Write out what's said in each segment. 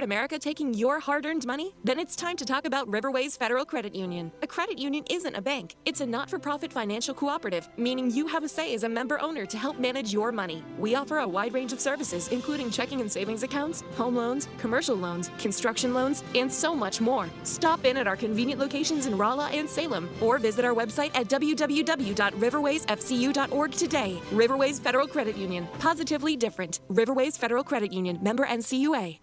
America taking your hard-earned money? Then it's time to talk about Riverways Federal Credit Union. A credit union isn't a bank. It's a not-for-profit financial cooperative, meaning you have a say as a member owner to help manage your money. We offer a wide range of services, including checking and savings accounts, home loans, commercial loans, construction loans, and so much more. Stop in at our convenient locations in Rolla and Salem, or visit our website at www.riverwaysfcu.org today. Riverways Federal Credit Union. Positively different. Riverways Federal Credit Union. Member NCUA.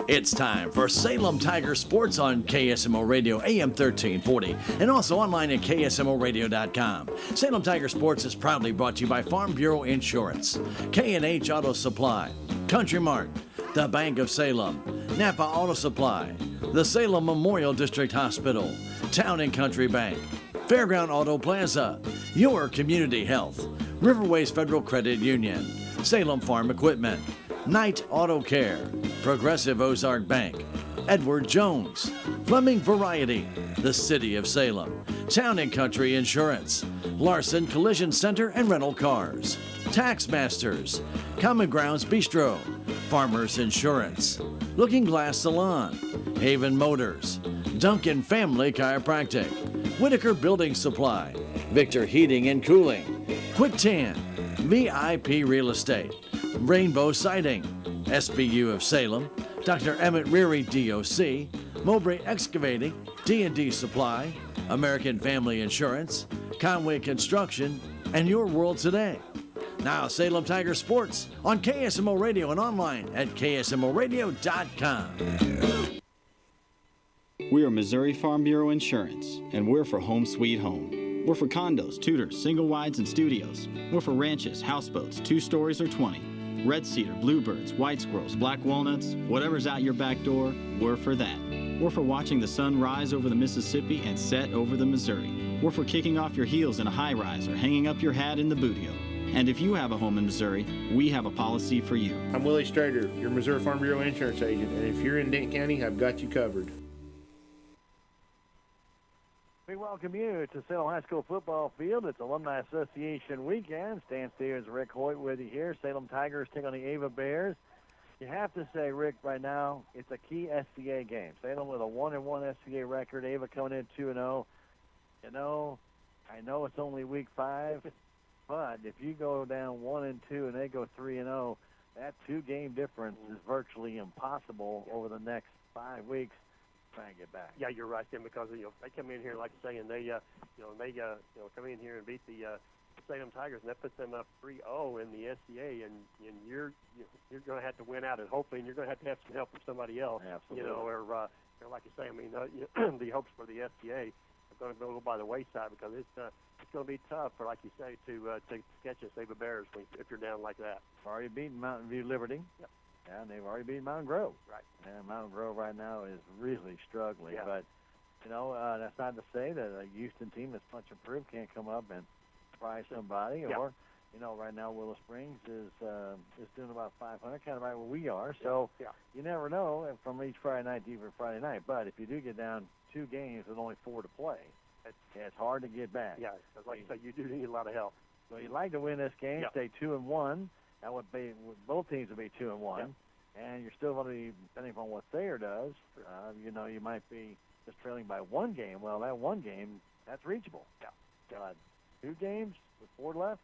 It's time for Salem Tiger Sports on KSMO Radio, AM 1340, and also online at KSMORadio.com. Salem Tiger Sports is proudly brought to you by Farm Bureau Insurance, K&H Auto Supply, Country Mart, the Bank of Salem, Napa Auto Supply, the Salem Memorial District Hospital, Town & Country Bank, Fairground Auto Plaza, Your Community Health, Riverways Federal Credit Union, Salem Farm Equipment, Knight Auto Care, Progressive Ozark Bank, Edward Jones, Fleming Variety, the City of Salem, Town & Country Insurance, Larson Collision Center and Rental Cars, Tax Masters, Common Grounds Bistro, Farmers Insurance, Looking Glass Salon, Haven Motors, Duncan Family Chiropractic, Whitaker Building Supply, Victor Heating and Cooling, Quick Tan, VIP Real Estate, Rainbow Siding, SBU of Salem, Dr. Emmett Reary, DOC, Mowbray Excavating, D&D Supply, American Family Insurance, Conway Construction, and Your World Today. Now, Salem Tiger Sports on KSMO Radio and online at KSMORadio.com. We are Missouri Farm Bureau Insurance, and we're for home sweet home. We're for condos, tutors, single wides, and studios. We're for ranches, houseboats, 2 stories or 20. Red cedar, bluebirds, white squirrels, black walnuts, whatever's out your back door, we're for that. We're for watching the sun rise over the Mississippi and set over the Missouri. We're for kicking off your heels in a high-rise or hanging up your hat in the bootio. And if you have a home in Missouri, we have a policy for you. I'm Willie Strader, your Missouri Farm Bureau insurance agent, and if you're in Dent County, I've got you covered. We welcome you to Salem High School football field. It's Alumni Association weekend. Stan Stevens, Rick Hoyt with you here. Salem Tigers take on the Ava Bears. You have to say, Rick, right now, it's a key SCA game. Salem with a 1-1 SCA record. Ava coming in 2-0. You know, I know it's only week 5, but if you go down 1-2 and they go 3-0, that 2-game difference is virtually impossible over the next 5 weeks. Try and get back. Yeah, you're right, Tim, because they come in here, like you're saying, they come in here and beat the Salem Tigers, and that puts them up 3-0 in the SCA, and you're going to have to win out, and hopefully you're going to have some help from somebody else. Absolutely. Or like you say, I mean, the hopes for the SCA are going to go by the wayside because it's going to be tough for, like you say, to catch us Ava Bears if you're down like that. Already beaten Mountain View Liberty. Yep. Yeah, and they've already beaten Mountain Grove. Right. And Mountain Grove right now is really struggling. Yeah. But, that's not to say that a Houston team that's much improved can't come up and surprise somebody. Yeah. Or, right now Willow Springs is doing about 500, kind of right where we are. So you never know from each Friday night to even Friday night. But if you do get down 2 games with only 4 to play, it's hard to get back. Yeah, because like you say, you do need a lot of help. So you'd like to win this game, stay 2-1. That would be both teams would be 2-1, and you're still going to be depending on what Thayer does. You might be just trailing by 1 game. Well, that 1 game that's reachable. Yeah. 2 games with 4 left,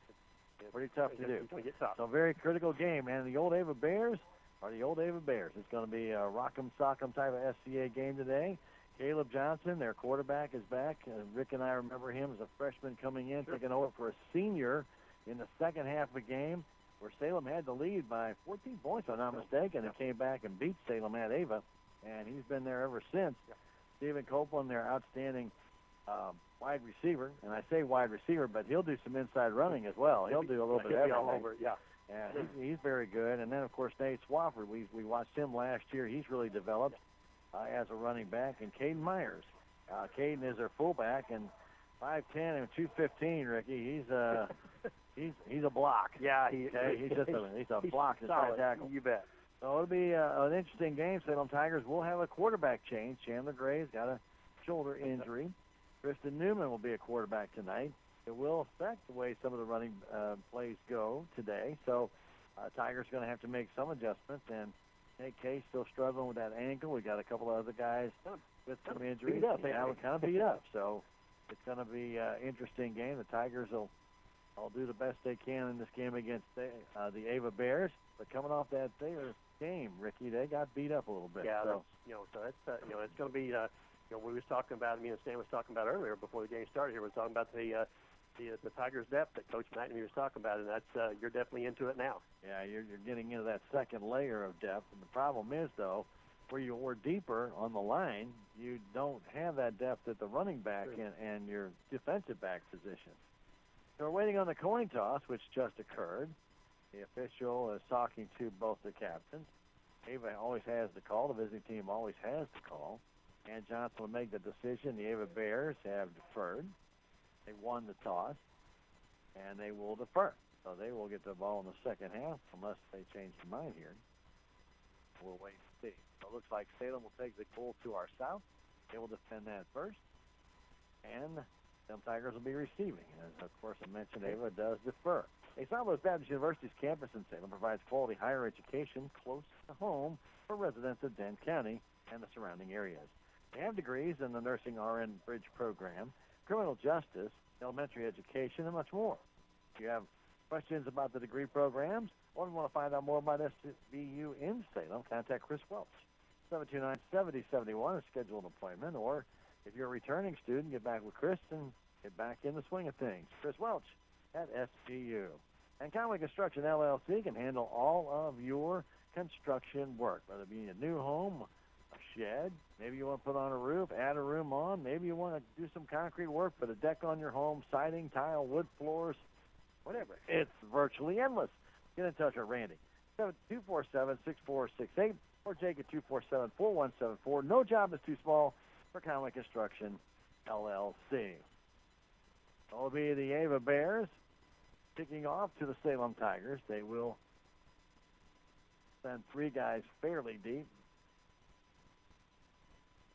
it's pretty tough to do. It's going to get tough. So a very critical game, and the old Ava Bears are the old Ava Bears. It's going to be a rock'em sock'em type of SCA game today. Caleb Johnson, their quarterback, is back. Rick and I remember him as a freshman coming in, taking over for a senior in the second half of the game, where Salem had the lead by 14 points, if I'm not mistaken, and came back and beat Salem at Ava, and he's been there ever since. Stephen Copeland, their outstanding wide receiver, and I say wide receiver, but he'll do some inside running as well. He'll do a little bit of everything. All over, And he's very good. And then, of course, Nate Swafford, we watched him last year. He's really developed as a running back. And Caden Myers. Caden is their fullback, and 5'10 and 215, Ricky. He's a block. Yeah, he's a block inside tackle. You bet. So it'll be an interesting game. Salem Tigers will have a quarterback change. Chandler Gray's got a shoulder injury. Kristen Newman will be a quarterback tonight. it will affect the way some of the running plays go today. So Tigers going to have to make some adjustments. And Nate Case still struggling with that ankle. We got a couple of other guys with some injuries. Yeah, we're kind of beat up. So it's going to be an interesting game. The Tigers will do the best they can in this game against the Ava Bears. But coming off that Thayer game, Ricky, they got beat up a little bit. Yeah, so so that's it's going to be we was talking about. Me and Stan was talking about earlier before the game started. Here, we were talking about the Tigers' depth that Coach McNamee was talking about, and that's you're definitely into it now. Yeah, you're getting into that second layer of depth, and the problem is though, where you were deeper on the line, you don't have that depth at the running back and your defensive back position. So we're waiting on the coin toss, which just occurred. The official is talking to both the captains. Ava always has the call. The visiting team always has the call. And Johnson will make the decision. The Ava Bears have deferred. They won the toss, and they will defer. So they will get the ball in the second half unless they change their mind here. We'll wait and see. So it looks like Salem will take the goal to our south. They will defend that first. And them Tigers will be receiving. As, of course, I mentioned, Ava does defer. St. Louis Baptist University's campus in Salem provides quality higher education close to home for residents of Dane County and the surrounding areas. They have degrees in the nursing RN bridge program, criminal justice, elementary education, and much more. If you have questions about the degree programs or if you want to find out more about SBU in Salem, contact Chris Welch, 729-7071, and schedule an appointment. Or if you're a returning student, get back with Chris and get back in the swing of things. Chris Welch at SBU. And Conway Construction LLC can handle all of your construction work, whether it be a new home, a shed, maybe you want to put on a roof, add a room on, maybe you want to do some concrete work, put a deck on your home, siding, tile, wood floors, whatever. It's virtually endless. Get in touch with Randy, 247-6468, or Jake at 247-4174. No job is too small for Conway Construction LLC. It'll be the Ava Bears kicking off to the Salem Tigers. They will send three guys fairly deep.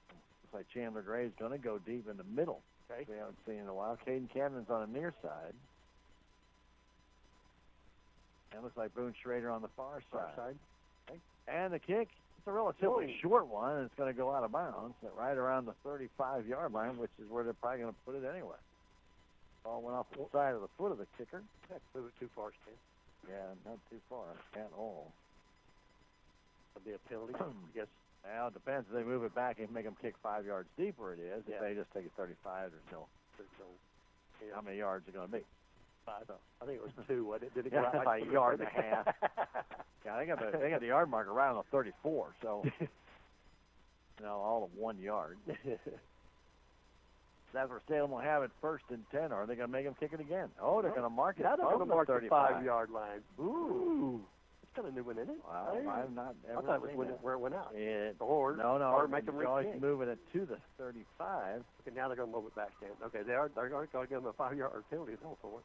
Looks like Chandler Gray's going to go deep in the middle. Okay. We haven't seen in a while. Caden Cannon's on the near side. And it looks like Boone Schrader on the far side. Okay. And the kick, it's a relatively short one, and it's going to go out of bounds right around the 35-yard line, which is where they're probably going to put it anyway. Ball went off the side of the foot of the kicker. That's move it too far, Stan. Yeah, not too far at all. That'll be a penalty, I guess. Well, it depends if they move it back and make them kick 5 yards deeper. It is. If they just take it 35, there's no. How many yards are going to be? 5. I think it was 2. What did it go out like a yard and a half? Yeah, they got the yard marker around the 34. So, all of 1 yard. That's where Salem will have it first and 10. Or are they going to make them kick it again? Oh, they're going to mark it. Now they're going to mark the 35. 5-yard line. Ooh. It's kind of new one, isn't it? Wow, I've not ever I thought it was where it went out. Or make them always re-kick. moving it to the 35. Okay, now they're going to move it back, Stan. Okay, they're going to give them a 5-yard penalty for it.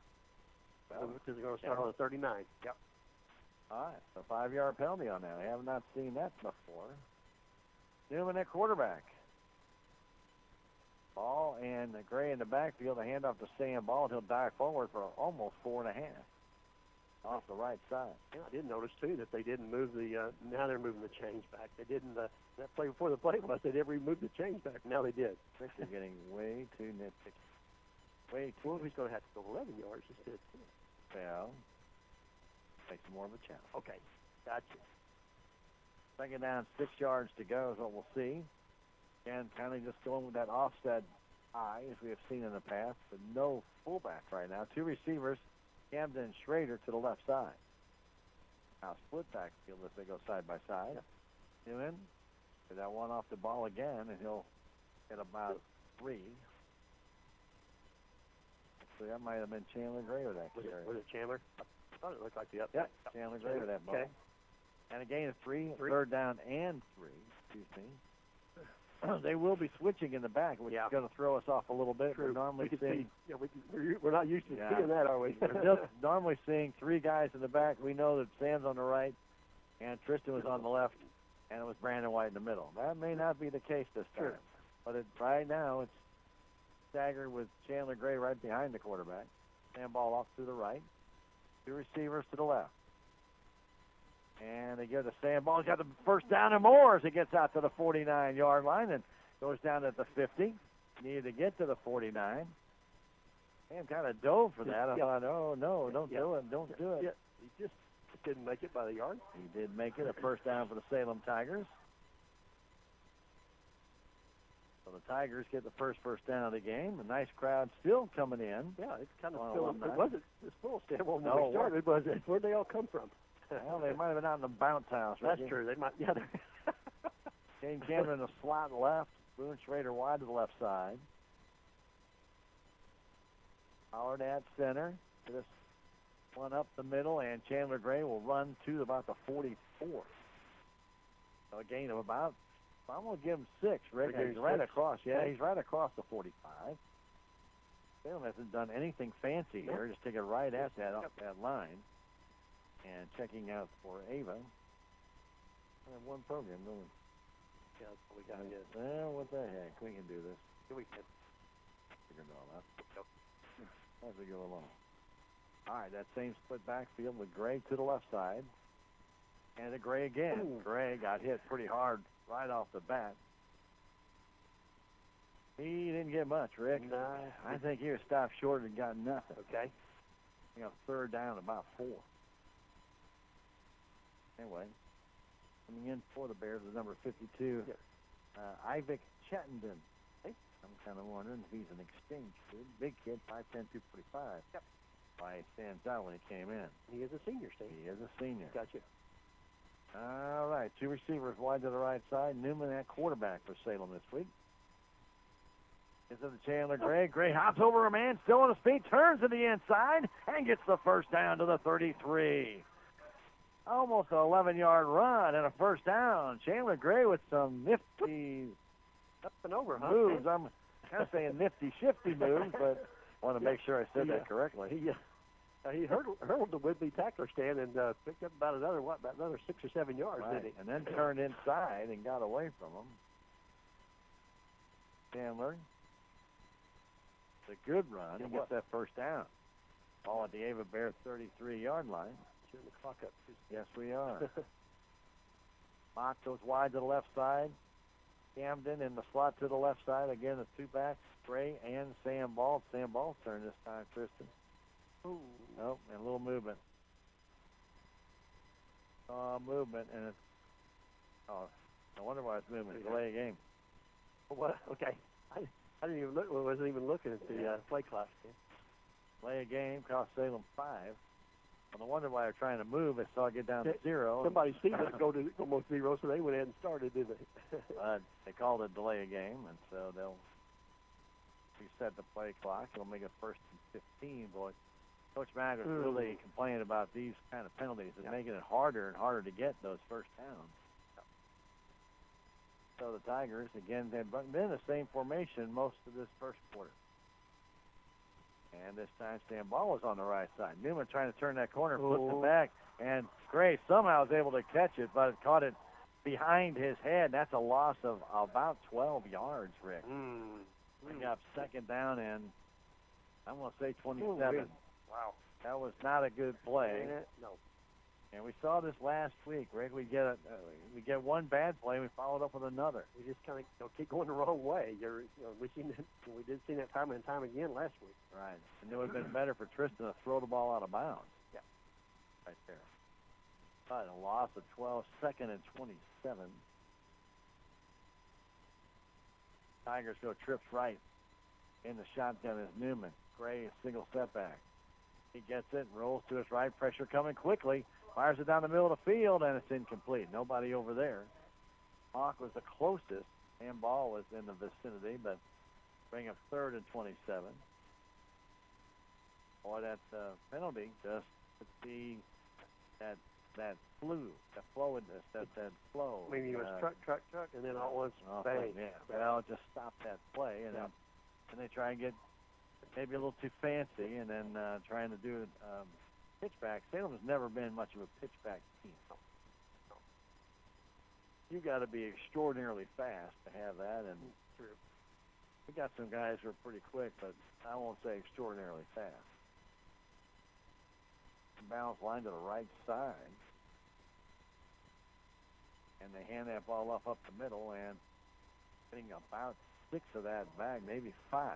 Well, because they're going to start on the 39. Yep. All right, so 5-yard penalty on that. I have not seen that before. Newman at quarterback. Ball and Gray in the backfield. A handoff to Sam Ball. He'll dive forward for almost 4.5 off the right side. Yeah, I did notice too that they didn't move the. Now they're moving the chains back. They didn't. That play before the play was they never even moved the chains back. Now they did. They're getting way too nitpicky. Way too. Well, he's going to have to go 11 yards instead of 10. Well, makes more of a challenge. Okay, gotcha. Second down, 6 yards to go is what we'll see. And kind of just going with that offset eye as we have seen in the past, but no fullback right now. 2 receivers, Camden and Schrader to the left side. Now split backfield as they go side by side. Newman, get that one off the ball again, and he'll get about 3. So that might have been Chandler Gray with that carry. Was it Chandler? I thought it looked like the up. Yep, Chandler Gray with that ball. Okay. And a gain of 3, third down and 3, excuse me. They will be switching in the back, which is going to throw us off a little bit. True. We're normally we're not used to seeing that, are we? We're just normally seeing 3 guys in the back. We know that Sam's on the right, and Tristan was on the left, and it was Brandon White in the middle. That may not be the case this time, but right now it's staggered with Chandler Gray right behind the quarterback. Sandball off to the right. 2 receivers to the left. And they give the Sandball. He's got the first down and more as it gets out to the 49-yard line and goes down at the 50. Needed to get to the 49. Sam kind of dove for that. I thought, oh, no, don't do it. Don't do it. Yeah, he just didn't make it by the yard. He did make it a first down for the Salem Tigers. So the Tigers get the first down of the game. A nice crowd still coming in. Yeah, it's kind of Well, still. alumni. It wasn't as full still when No, we started, was it? Where'd they all come from? Well, they might have been out in the bounce house. That's Ricky. true. They might. Yeah. Kane Cameron in the slot left. Boone Schrader wide to the left side. Howard at center. This one up the middle, and Chandler Gray will run to about the 44. So a gain of about, I'm going to give him 6, Rick. He's He's right 6? across. Yeah, Okay. he's right across the 45. Salem hasn't done anything fancy here. Just take it right at that, off that line. And checking out for Ava. I have one program, don't we? Yeah, that's what we got. Yes. Well, what the heck? We can do this. We can. Figure it all out. As we go along. All right, that same split backfield with Gray to the left side. And to Gray again. Ooh. Gray got hit pretty hard right off the bat. He didn't get much, Rick. Nah. I think he was stopped short and got nothing. Okay. You know, third down, about 4. Anyway, coming in for the Bears is number 52, Ivic Chettenden. I'm kind of wondering if he's an exchange kid. Big kid, 5'10", 245. Yep. Why he stands out when he came in. He is a senior, Steve. He is a senior. Gotcha. All right, 2 receivers wide to the right side. Newman at quarterback for Salem this week. Gets to the Chandler Gray. Gray hops over a man, still on his feet, turns to the inside, and gets the first down to the 33. Almost an 11-yard run and a first down. Chandler Gray with some nifty Up and over, huh? moves. I'm kind of saying nifty, shifty moves, but I want to make sure I said that correctly. He hurled the would-be tackler stand and picked up about another 6 or 7 yards, Right, didn't he? and then turned inside and got away from him. Chandler. It's a good run. He gets that first down. Ball at the Ava Bear 33-yard line. Turn the clock up. Yes, we are. Mock goes wide to the left side. Camden in the slot to the left side. Again, the 2 backs, Gray and Sam Ball. Sam Ball's turn this time, Kristen. Ooh. Oh, and a little movement. Movement, and it's, I wonder why it's moving. Delay a game. What? Okay. I didn't even look. I wasn't even looking at the play clock. Delay a game, cost Salem 5. Well, no wonder why they're trying to move. They saw it get down to 0. Somebody seen it go to almost 0, so they went ahead and started, didn't they? They called it delay a game, and so they'll reset the play clock. It'll make it 1st and 15. Boy, Coach Mack was really complaining about these kind of penalties and making it harder and harder to get those first downs. So the Tigers, again, they've been in the same formation most of this first quarter. And this time, Stan Ball was on the right side. Newman trying to turn that corner, flips it back, and Gray somehow was able to catch it, but it caught it behind his head. That's a loss of about 12 yards, Rick. We got 2nd down and I'm going to say 27. Wow. That was not a good play. No. And we saw this last week, Rick. We get one bad play, we followed up with another. We just kind of keep going the wrong way. We did see that time and time again last week. Right. And it would have been better for Tristan to throw the ball out of bounds. Yeah. Right there. But a loss of 12, 2nd and 27. Tigers go trips right. In the shotgun is Newman. Gray, single step back. He gets it, rolls to his right, pressure coming quickly. Fires it down the middle of the field, and it's incomplete. Nobody over there. Hawk was the closest, and Ball was in the vicinity, but bring up 3rd and 27. Boy, that penalty just to see that flow, that flow. I mean, he was truck, and then all at once, bang. Yeah, well, just stop that play, and then they try and get maybe a little too fancy, and then trying to do pitchback. Salem has never been much of a pitchback team. You got to be extraordinarily fast to have that, and we got some guys who are pretty quick, but I won't say extraordinarily fast. Bounce line to the right side. And they hand that ball up the middle, and getting about 6 of that back, maybe 5,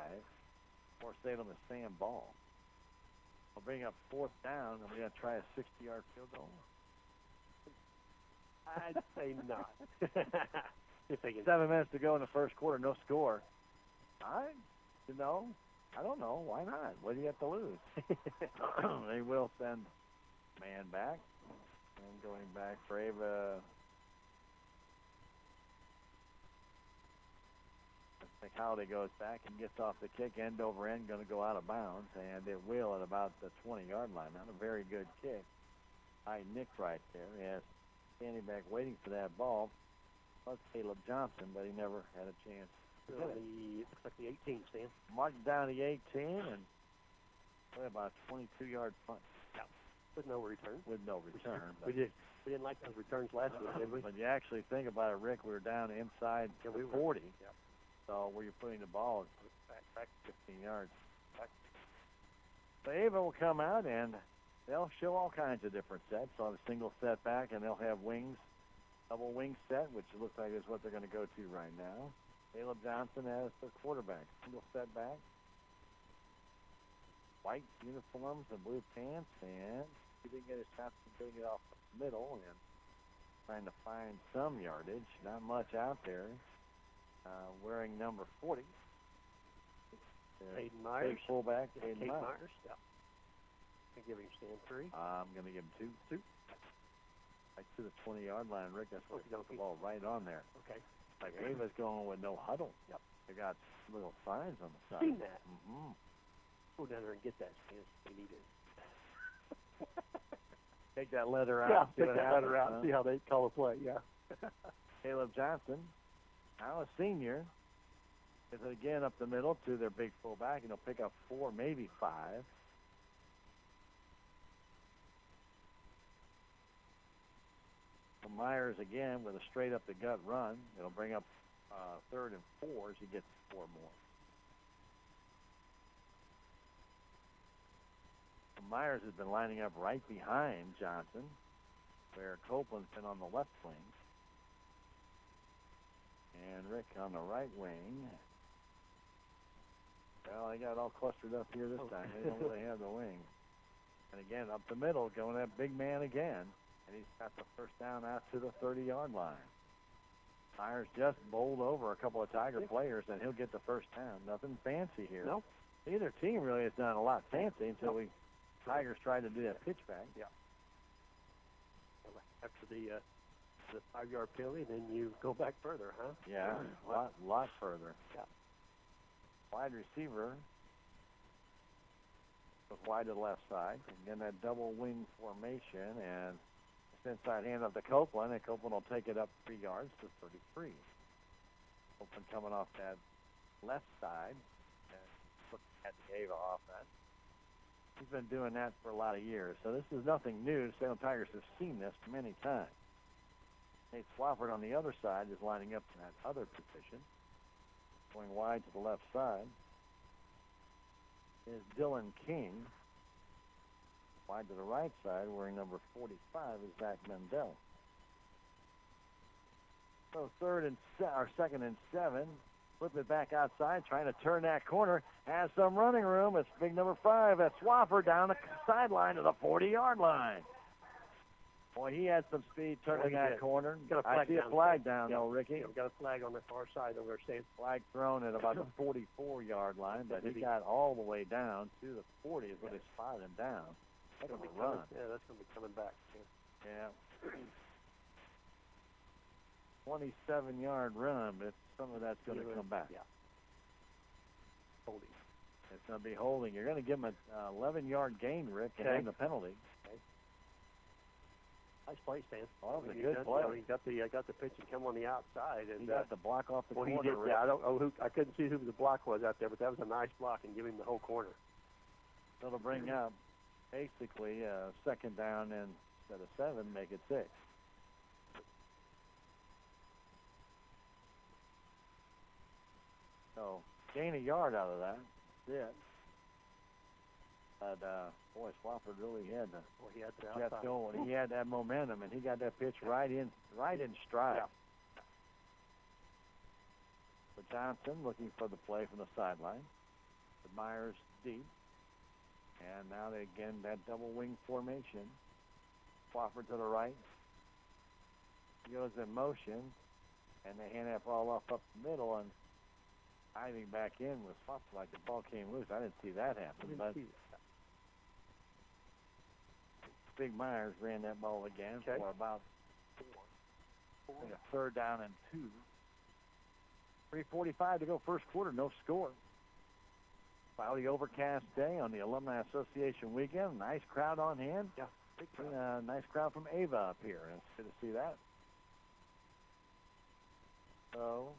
for Salem to sand ball. We'll bring up 4th down, and we're going to try a 60-yard field goal. I'd say not. If they can. 7 minutes to go in the first quarter, no score. I don't know. Why not? What do you have to lose? They will send man back. And going back for Ava. I think Howdy goes back and gets off the kick, end over end, going to go out of bounds, and it will at about the 20-yard line. Not a very good kick. High Nick right there. He has standing back waiting for that ball. Was Caleb Johnson, but he never had a chance. It looks like the 18, Stan. Marked down the 18 and play about a 22-yard punt. Yeah. With no return. With no return. We didn't like those returns last week, did we? But you actually think about it, Rick, we were down inside the 40. Yep. So where you're putting the ball back 15 yards. So Ava will come out, and they'll show all kinds of different sets. They'll have a single set back, and they'll have wings, double wing set, which looks like is what they're going to go to right now. Caleb Johnson as the quarterback. Single set back. White uniforms and blue pants, and he didn't get his chance to bring it off the middle and trying to find some yardage. Not much out there. Wearing number 40. Hayden Myers. Big fullback, Hayden Myers. Yeah. I give him Stan 3. I'm going to give him 2. Right to the 20-yard line, Rick. That's going to put the ball right on there. Okay. Like Ava's going with no huddle. Yep. They got little signs on the side. Seen that. Mm-hmm. Go down there and get that, Stan. They need it. Take that letter out. Yeah, see take what that happens, letter out and see how they call the play, yeah. Caleb Johnson, now a senior, is it again up the middle to their big fullback, and he'll pick up 4, maybe 5. So Myers again with a straight up the gut run. It'll bring up 3rd and 4 as he gets 4 more. So Myers has been lining up right behind Johnson, where Copeland's been on the left wing. And Rick on the right wing. Well, they got it all clustered up here this time. They don't really have the wing. And again, up the middle, going that big man again. And he's got the first down out to the 30-yard line. Myers just bowled over a couple of Tiger players, and he'll get the first down. Nothing fancy here. Nope. Neither team really has done a lot fancy until Tigers tried to do that pitch back. Yeah. After the 5-yard penalty, then you go back further, huh? Yeah, a lot further. Yeah. Wide receiver goes wide to the left side. Again, that double wing formation, and it's inside hand up to Copeland, and Copeland will take it up 3 yards to 33. Copeland coming off that left side, and looking at the Ava offense. He's been doing that for a lot of years, so this is nothing new. The Salem Tigers have seen this many times. Nate Swafford on the other side is lining up in that other position. Going wide to the left side is Dylan King. Wide to the right side, wearing number 45, is Zach Mendel. So 2nd and 7. Flip it back outside, trying to turn that corner. Has some running room. It's big number 5. That's Swafford down the sideline to the 40-yard line. Boy, he had some speed turning that corner. I see a flag down, though, Ricky. We've got a flag on the far side over there. Flag thrown at about the 44-yard line, but he got all the way down to the 40 is where they spotted him down. That's going to run. Yeah, that's going to be coming back. Yeah. 27-yard run, but some of that's going to come back. Yeah. Holding. It's going to be holding. You're going to give him an 11-yard gain, Rick, and then the penalty. Nice play, Stan. Oh, it was a good play. He got the pitch and come on the outside, and he got the block off the corner. He did. Yeah, I don't know who. I couldn't see who the block was out there, but that was a nice block and give him the whole corner. So it'll bring up basically 2nd down and instead of 7, make it 6. So gain a yard out of that. That's it. But, boy, Swafford really had the Well, he had the kept outside. going. He had that momentum, and he got that pitch right in stride. Yeah. But Johnson looking for the play from the sideline. The Myers deep. And now they again that double wing formation. Swafford to the right. He goes in motion, and they hand that ball off up the middle, and diving back in was Swafford like the ball came loose. I didn't see that happen, but Big Myers ran that ball again for about a 3rd down and 2. 3:45 to go first quarter, no score. Cloudy overcast day on the Alumni Association weekend. Nice crowd on hand. Yeah, big crowd. Nice crowd from Ava up here. It's good to see that. So,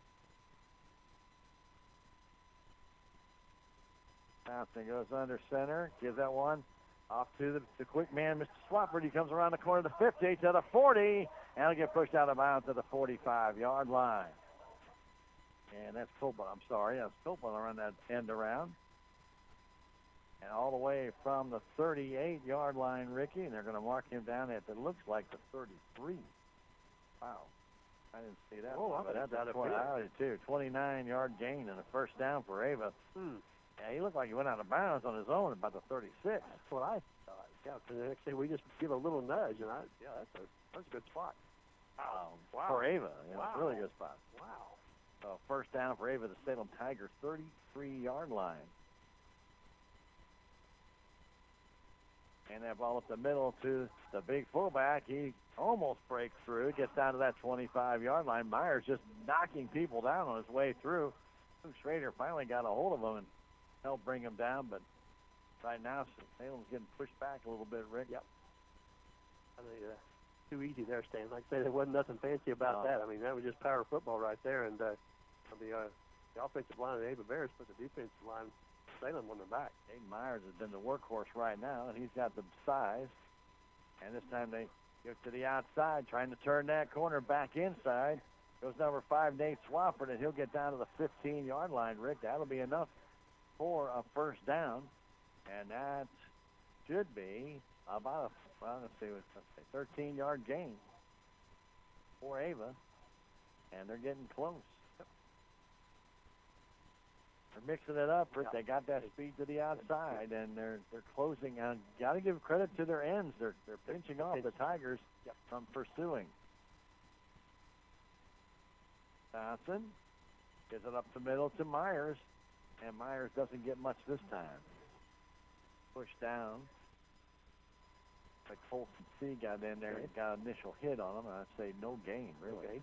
Johnson goes under center, gives that one off to the quick man, Mr. Swafford. He comes around the corner to the 50 to the 40, and he'll get pushed out of bounds to the 45-yard line. And that's Copeland. I'm sorry. That's Copeland around that end around. And all the way from the 38-yard line, Ricky, and they're going to mark him down at it looks like the 33. Wow. I didn't see that. Oh, but that's out a of 29-yard gain and a first down for Ava. Yeah, he looked like he went out of bounds on his own about the 36. That's what I thought. Yeah, because actually we just give a little nudge, and that's a good spot. Wow. Wow. For Ava. You know, Wow. Really good spot. Wow. So first down for Ava, the Salem Tigers 33-yard line. And that ball up the middle to the big fullback. He almost breaks through, gets down to that 25-yard line. Myers just knocking people down on his way through. Schrader finally got a hold of him and helped bring him down, but right now Salem's getting pushed back a little bit, Rick. Yep. I mean, too easy there, Stan. Like I say, there wasn't nothing fancy about that. I mean, that was just power football right there, and the offensive line of the Ava Bears put the defensive line Salem on their back. Aiden Myers has been the workhorse right now, and he's got the size. And this time they go to the outside, trying to turn that corner back inside. Goes number 5, Nate Swafford, and he'll get down to the 15-yard line, Rick. That'll be enough for a first down. And that should be about a 13-yard gain for Ava. And they're getting close. They're mixing it up, Rick. They got that speed to the outside, and they're closing on. Got to give credit to their ends. They're pinching off the Tigers from pursuing. Johnson gives it up the middle to Myers, and Myers doesn't get much this time. Pushed down. Like Colton C got in there and got an initial hit on him. I'd say no gain, really. Okay.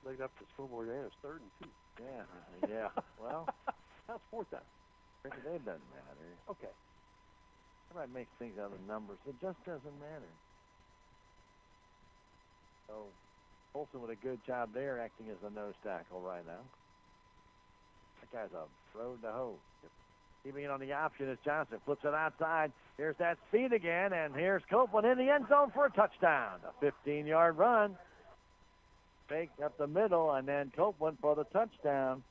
Laid up the scoreboard there. It's 3rd and 2. Yeah. Well, that's 4th down. It doesn't matter. Okay. Everybody makes things out of numbers. It just doesn't matter. So, Olsen with a good job there, acting as a nose tackle right now. That guy's a road to hoe. Keeping it on the option as Johnson flips it outside. Here's that speed again, and here's Copeland in the end zone for a touchdown. A 15-yard run. Fake up the middle, and then Copeland for the touchdown.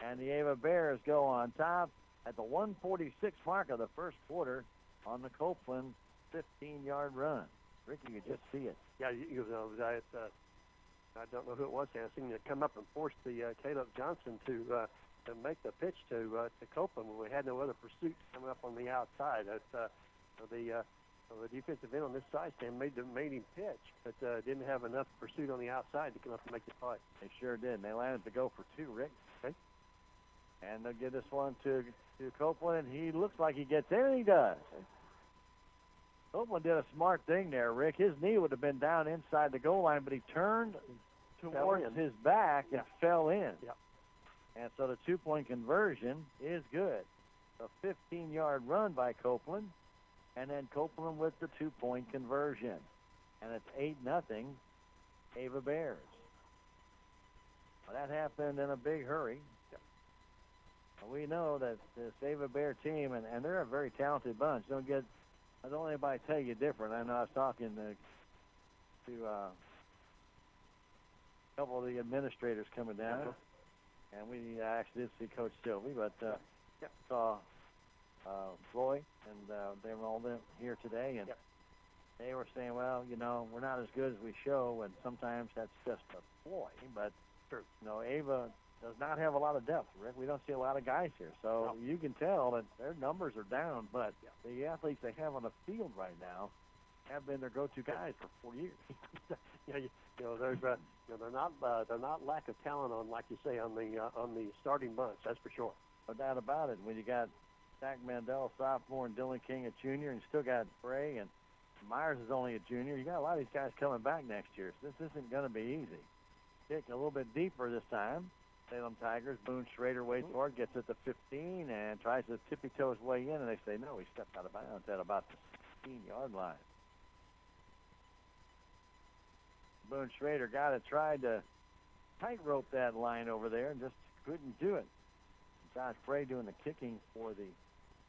And the Ava Bears go on top at the 1:46 mark of the first quarter on the Copeland 15-yard run. Rick, you could just see it. Yeah, I don't know who it was. I seen it come up and force the Caleb Johnson to make the pitch to Copeland when we had no other pursuit coming up on the outside. The defensive end on this side stand made him pitch, but didn't have enough pursuit on the outside to come up and make the play. They sure did. And they landed to go for 2, Rick. Okay. And they'll give this one to Copeland, and he looks like he gets in, and he does. Copeland did a smart thing there, Rick. His knee would have been down inside the goal line, but he turned towards his back and fell in. Yeah. And so the 2-point conversion is good. A 15-yard run by Copeland, and then Copeland with the 2-point conversion. And it's 8-0 Ava Bears. Well, that happened in a big hurry. We know that this Ava Bear team, and they're a very talented bunch. Don't anybody tell you different. I know I was talking to a couple of the administrators coming down, and we actually did see Coach Sylvie, but Yep. Saw Floyd, and they were all here today, and they were saying, well, we're not as good as we show, and sometimes that's just a ploy. But, Ava does not have a lot of depth, Rick. We don't see a lot of guys here. So you can tell that their numbers are down, but the athletes they have on the field right now have been their go-to guys for 4 years. There's they're not lack of talent on, like you say, on the starting bunch. That's for sure. No doubt about it. When you got Zach Mandel, sophomore, and Dylan King, a junior, and you still got Bray, and Myers is only a junior. You got a lot of these guys coming back next year, so this isn't going to be easy. Kick a little bit deeper this time. Salem Tigers, Boone Schrader waits for it, gets it to 15, and tries to tippy-toe his way in, and they say, no, he stepped out of bounds at about the 16-yard line. Boone Schrader tried to tightrope that line over there and just couldn't do it. Josh Bray doing the kicking for the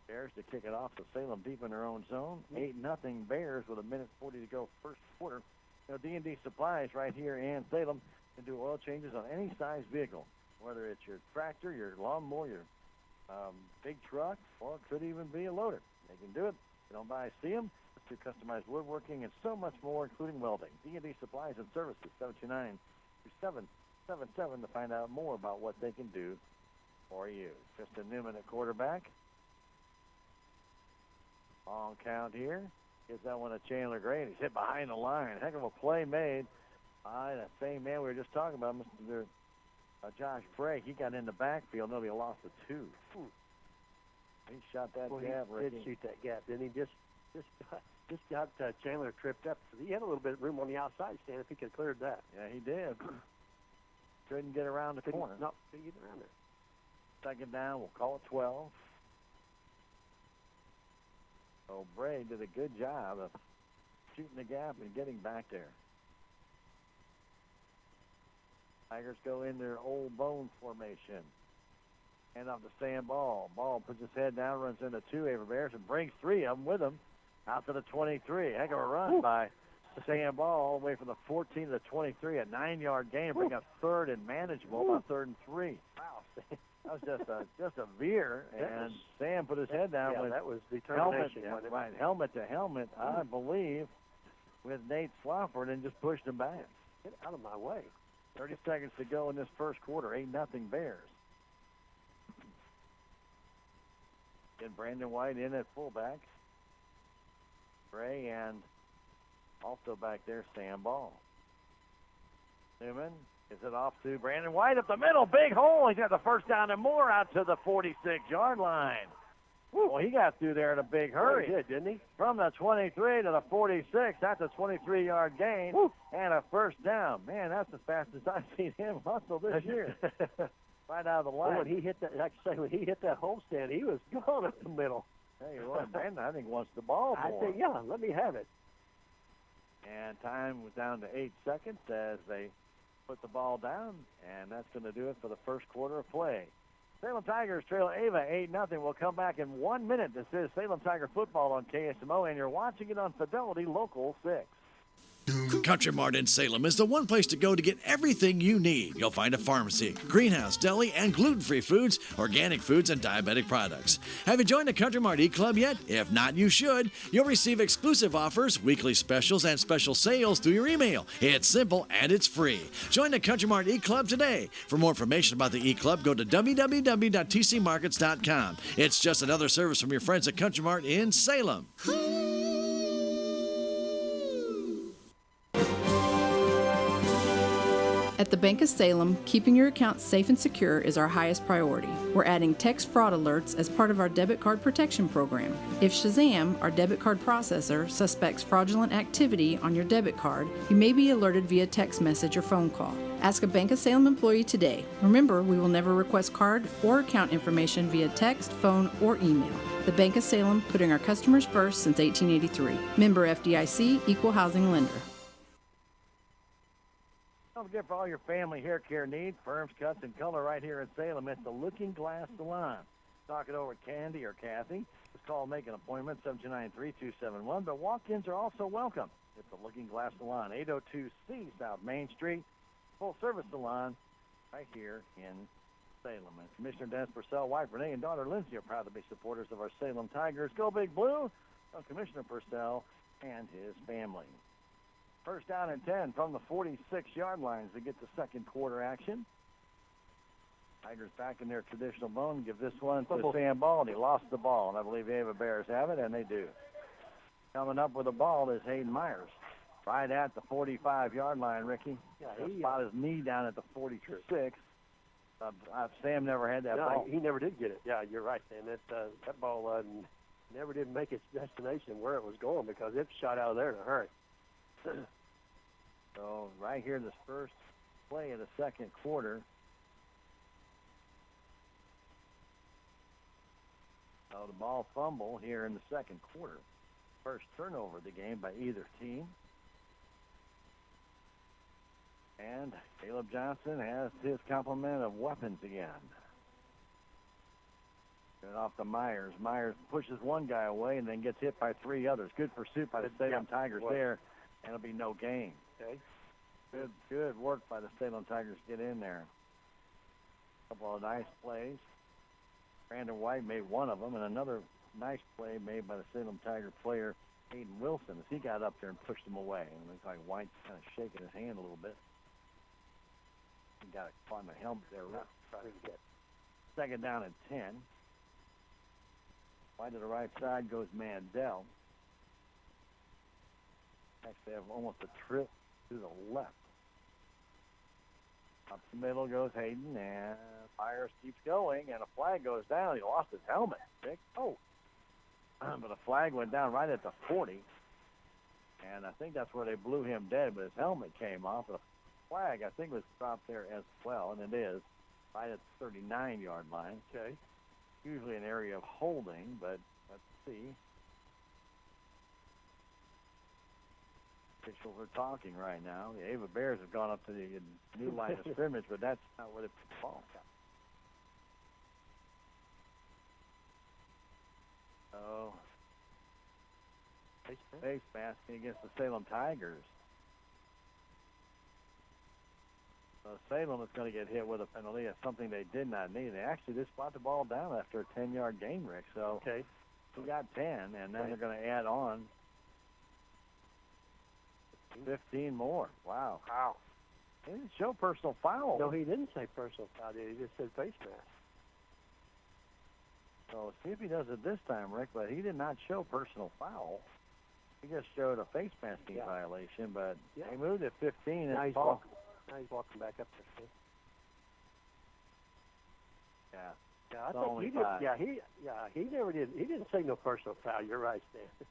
Bears to kick it off to Salem deep in their own zone. 8-0 Bears with 1:40 to go first quarter. D&D Supplies right here in Salem can do oil changes on any size vehicle, whether it's your tractor, your lawnmower, your big truck, or it could even be a loader. They can do it. You don't buy, see them. To customized woodworking and so much more, including welding. D&D Supplies and Services, 729-777 to find out more about what they can do for you. Tristan Newman at quarterback. Long count here. Gives that one to Chandler Gray. He's hit behind the line. Heck of a play made by that same man we were just talking about, Mr. Josh Bray. He got in the backfield. Nobody lost the 2. He shot that gap. He did shoot that gap, didn't he? Just got Chandler tripped up. He had a little bit of room on the outside, Stan, if he could have cleared that. Yeah, he did. Couldn't get around the corner. No, couldn't get around there. Second down, we'll call it 12. So Bray did a good job of shooting the gap and getting back there. Tigers go in their old bone formation. Hand off to Sam Ball. Ball puts his head down, runs into 2 Ava Bears, and brings 3 of them with him out to the 23. Heck of a run by Sam Ball all the way from the 14 to the 23. A 9-yard gain, bring up third and manageable, about 3rd and 3. Wow. That was just a veer, and Sam put his head down with that was determination. Helmet to helmet, I believe, with Nate Swafford, and just pushed him back. Get out of my way. 30 seconds to go in this first quarter. 8-0 Bears. And Brandon White in at fullback. Gray and also back there, Sam Ball. Newman gets it off to Brandon White up the middle. Big hole. He's got the first down and more out to the 46-yard line. Well, he got through there in a big hurry. He did, didn't he? From the 23 to the 46. That's a 23-yard gain and a first down. Man, that's the fastest I've seen him hustle this year. Right out of the line. When he hit that, like I say, when he hit that homestand, he was gone up the middle. Tell you what, Brandon, I think wants the ball more. I think, let me have it. And time was down to 8 seconds as they put the ball down, and that's going to do it for the first quarter of play. Salem Tigers trail Ava 8-0. We'll come back in 1 minute. This is Salem Tiger football on KSMO, and you're watching it on Fidelity Local 6. Country Mart in Salem is the one place to go to get everything you need. You'll find a pharmacy, greenhouse, deli, and gluten-free foods, organic foods, and diabetic products. Have you joined the Country Mart e-Club yet? If not, you should. You'll receive exclusive offers, weekly specials, and special sales through your email. It's simple and it's free. Join the Country Mart e-Club today. For more information about the e-Club, go to www.tcmarkets.com. It's just another service from your friends at Country Mart in Salem. At the Bank of Salem, keeping your account safe and secure is our highest priority. We're adding text fraud alerts as part of our debit card protection program. If Shazam, our debit card processor, suspects fraudulent activity on your debit card, you may be alerted via text message or phone call. Ask a Bank of Salem employee today. Remember, we will never request card or account information via text, phone, or email. The Bank of Salem, putting our customers first since 1883. Member FDIC, Equal Housing Lender. Don't forget, for all your family hair care needs, perms, cuts, and color right here in Salem, it's the Looking Glass Salon. Talk it over with Candy or Kathy. Just call and make an appointment, 729-3271. But walk-ins are also welcome. It's the Looking Glass Salon, 802C South Main Street. Full-service salon right here in Salem. And Commissioner Dennis Purcell, wife Renee, and daughter Lindsay are proud to be supporters of our Salem Tigers. Go Big Blue! From Commissioner Purcell and his family. First down and 10 from the 46-yard lines to get the second quarter action. Tigers back in their traditional bone. Give this one to Sam Ball, and he lost the ball. And I believe the Ava Bears have it, and they do. Coming up with the ball is Hayden Myers. Right at the 45-yard line, Ricky. Yeah, he spot his knee down at the 46. Sam never had that ball. He never did get it. Yeah, you're right, Sam. That ball never did make its destination where it was going because it shot out of there in a hurry. So right here, this first play of the second quarter. So the ball fumble here in the second quarter. First turnover of the game by either team. And Caleb Johnson has his complement of weapons again. Good off to Myers. Myers pushes one guy away and then gets hit by three others. Good pursuit by the Salem Tigers there, and it'll be no gain. Okay. Good work by the Salem Tigers to get in there. A couple of nice plays. Brandon White made one of them, and another nice play made by the Salem Tiger player, Hayden Wilson, as he got up there and pushed him away. And it looked like White's kind of shaking his hand a little bit. He got it caught in the helmet there. Second down and 10. Wide to the right side goes Mandel. Actually have almost a trip to the left. Up the middle goes Hayden, and Myers keeps going, and a flag goes down. He lost his helmet. But a flag went down right at the 40, and I think that's where they blew him dead, but his helmet came off. The flag, I think, was dropped there as well, and it is right at the 39-yard line. Okay. Usually an area of holding, but let's see. Officials are talking right now. The Ava Bears have gone up to the new line of scrimmage, but that's not where they put the ball. So, face masking against the Salem Tigers. So Salem is going to get hit with a penalty. It's something they did not need. They actually just brought the ball down after a 10-yard gain, Rick. So we got 10, and then they're going to add on 15 more. Wow. He didn't show personal foul. No, he didn't say personal foul, did he? He just said face mask. So see if he does it this time, Rick, but he did not show personal foul. He just showed a face masking violation, but he moved at 15. Now he's walking back up there. Yeah. I think he did. He never did. He didn't say no personal foul. You're right, Stan.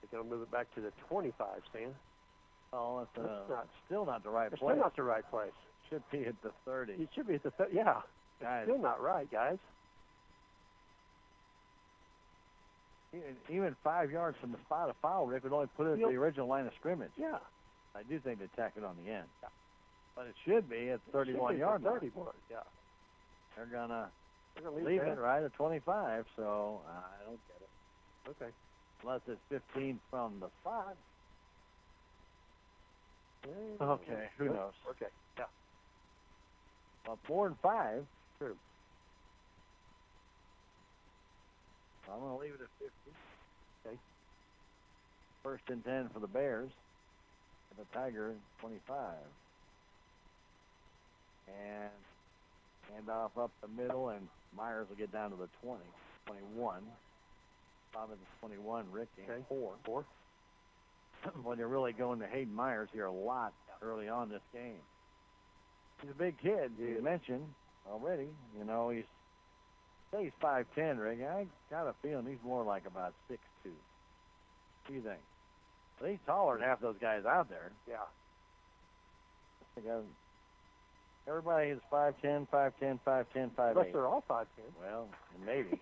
They're going to move it back to the 25, Stan. Oh, that's still not the right place. Still not the right place. Should be at the 30. It should be at the 30. Yeah. Guys, still not right, guys. Even 5 yards from the spot of foul, Rick would only put it at the original line of scrimmage. Yeah. I do think they tack it on the end. Yeah. But it should be at the 31-yard line. 31, yeah. They're going to leave it right at 25, so I don't get it. Okay. Unless it's 15 from the spot. Okay, who knows? Okay, yeah. Well, 4 and 5. True. I'm going to leave it at 15. Okay. First and 10 for the Bears. And the Tiger, 25. And hand off up the middle, and Myers will get down to the 20, 21. Bob at the 21, Rick, and 4. When you're really going to Hayden Myers here a lot early on this game. He's a big kid, you mentioned already. You know, he's 5'10", Rick. I got a feeling he's more like about 6'2". What do you think? Well, he's taller than half those guys out there. Yeah. Everybody is 5'10", 5'10", 5'10", 5'8". Unless they're all 5'10". Well, maybe.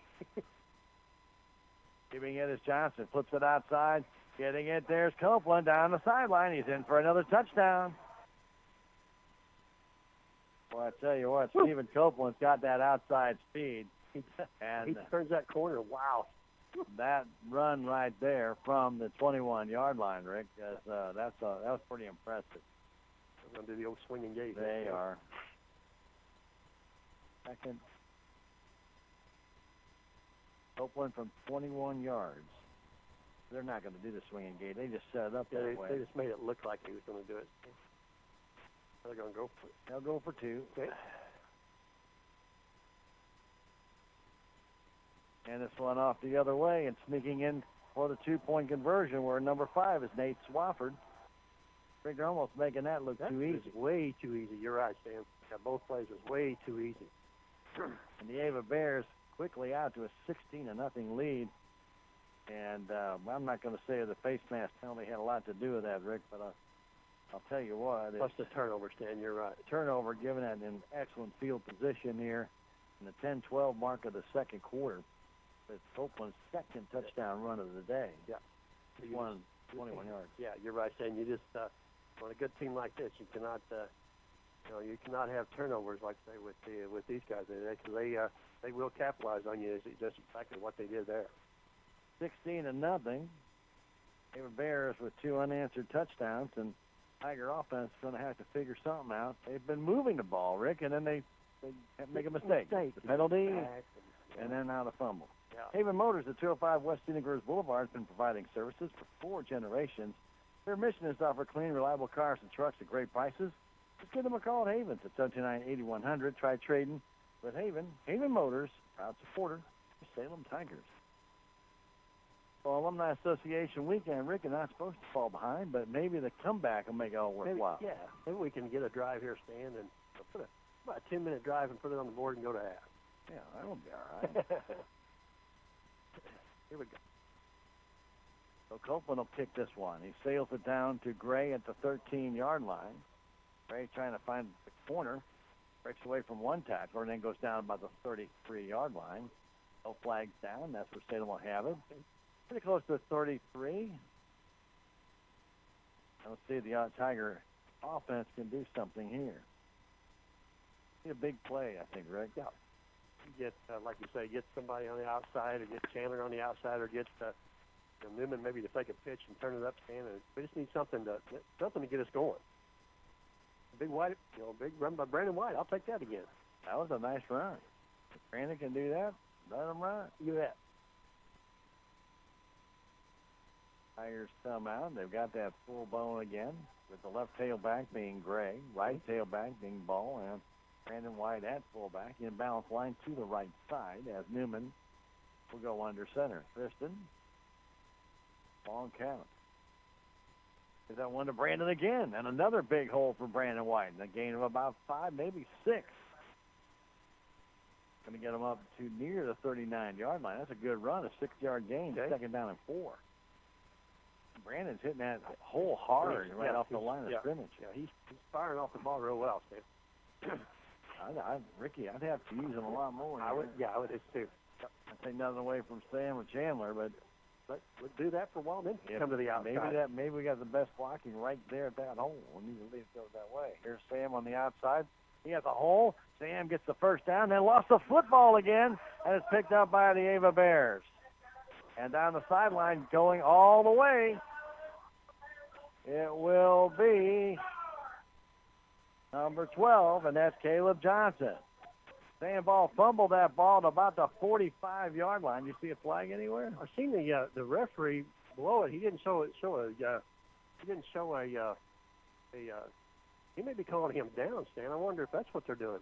Giving it is Johnson. Flips it outside. Getting it. There's Copeland down the sideline. He's in for another touchdown. Well, I tell you what, Stephen Copeland's got that outside speed. And he turns that corner. Wow. That run right there from the 21-yard line, Rick, that was pretty impressive. They're going to do the old swinging gate. They are. Second. Copeland from 21 yards. They're not going to do the swinging gate. They just set it up that way. They just made it look like he was going to do it. They're going to go for it. They'll go for 2. Okay. And this one off the other way and sneaking in for the 2-point conversion where number 5 is Nate Swafford. I think they're almost making that look too easy. Way too easy. You're right, Sam. Yeah, both plays was way too easy. And the Ava Bears quickly out to a 16-0 lead. And I'm not going to say the face mask penalty had a lot to do with that, Rick, but I'll tell you what. Plus the turnover, Stan, you're right. Turnover given at an excellent field position here in the 10-12 mark of the second quarter. It's Copeland's second touchdown run of the day. Yeah. He won 21 yards. Yeah, you're right, Stan. You just, on a good team like this, you cannot, you cannot have turnovers like say with these guys. They will capitalize on you. That's exactly what they did there. 16-0. Ava Bears with 2 unanswered touchdowns, and Tiger offense is going to have to figure something out. They've been moving the ball, Rick, and then they make a mistake. The penalty, and then now the fumble. Yeah. Haven Motors at 205 West Scenic Groves Boulevard has been providing services for 4 generations. Their mission is to offer clean, reliable cars and trucks at great prices. Just give them a call at Haven's at 729-8100. Try trading with Haven. Haven Motors, proud supporter of Salem Tigers. Well, Alumni Association weekend, Rick, are not supposed to fall behind, but maybe the comeback will make it all worthwhile. Maybe we can get a drive here, Stan, and put about a 10-minute drive and put it on the board and go to half. Yeah, that'll be all right. Here we go. So Copeland will kick this one. He sails it down to Gray at the 13-yard line. Gray trying to find the corner. Breaks away from one tackler and then goes down about the 33-yard line. No flags down. That's where Salem will have it. Pretty close to 33. Let's see if the Tiger offense can do something here. Be a big play, I think, Rick. Yeah. Get, like you say, get somebody on the outside, or get Chandler on the outside, or get Newman maybe to take a pitch and turn it up, Stan. We just need something to get us going. Big run by Brandon White. I'll take that again. That was a nice run. If Brandon can do that, let him run. You bet. Tigers come out. They've got that full bone again, with the left tailback being Gray, right tailback being Ball, and Brandon White at fullback. In balance line to the right side as Newman will go under center. Kristen, long count. Is that one to Brandon again? And another big hole for Brandon White. And a gain of about 5, maybe 6. Going to get him up to near the 39-yard line. That's a good run, a 6-yard gain, okay. 2nd down and 4. Brandon's hitting that hole hard right off the line of scrimmage. Yeah, he's firing off the ball real well, Steve. Ricky, I'd have to use him a lot more. I would too. I take nothing away from Sam or Chandler, but we'll do that for a while, then come to the outside. Maybe we got the best blocking right there at that hole. We need to leave it go that way. Here's Sam on the outside. He has a hole. Sam gets the first down, then lost the football again, and it's picked up by the Ava Bears. And down the sideline, going all the way, it will be number 12, and that's Caleb Johnson. Sam Ball fumbled that ball to about the 45-yard line. You see a flag anywhere? I've seen the referee blow it. He didn't show he may be calling him down, Stan. I wonder if that's what they're doing.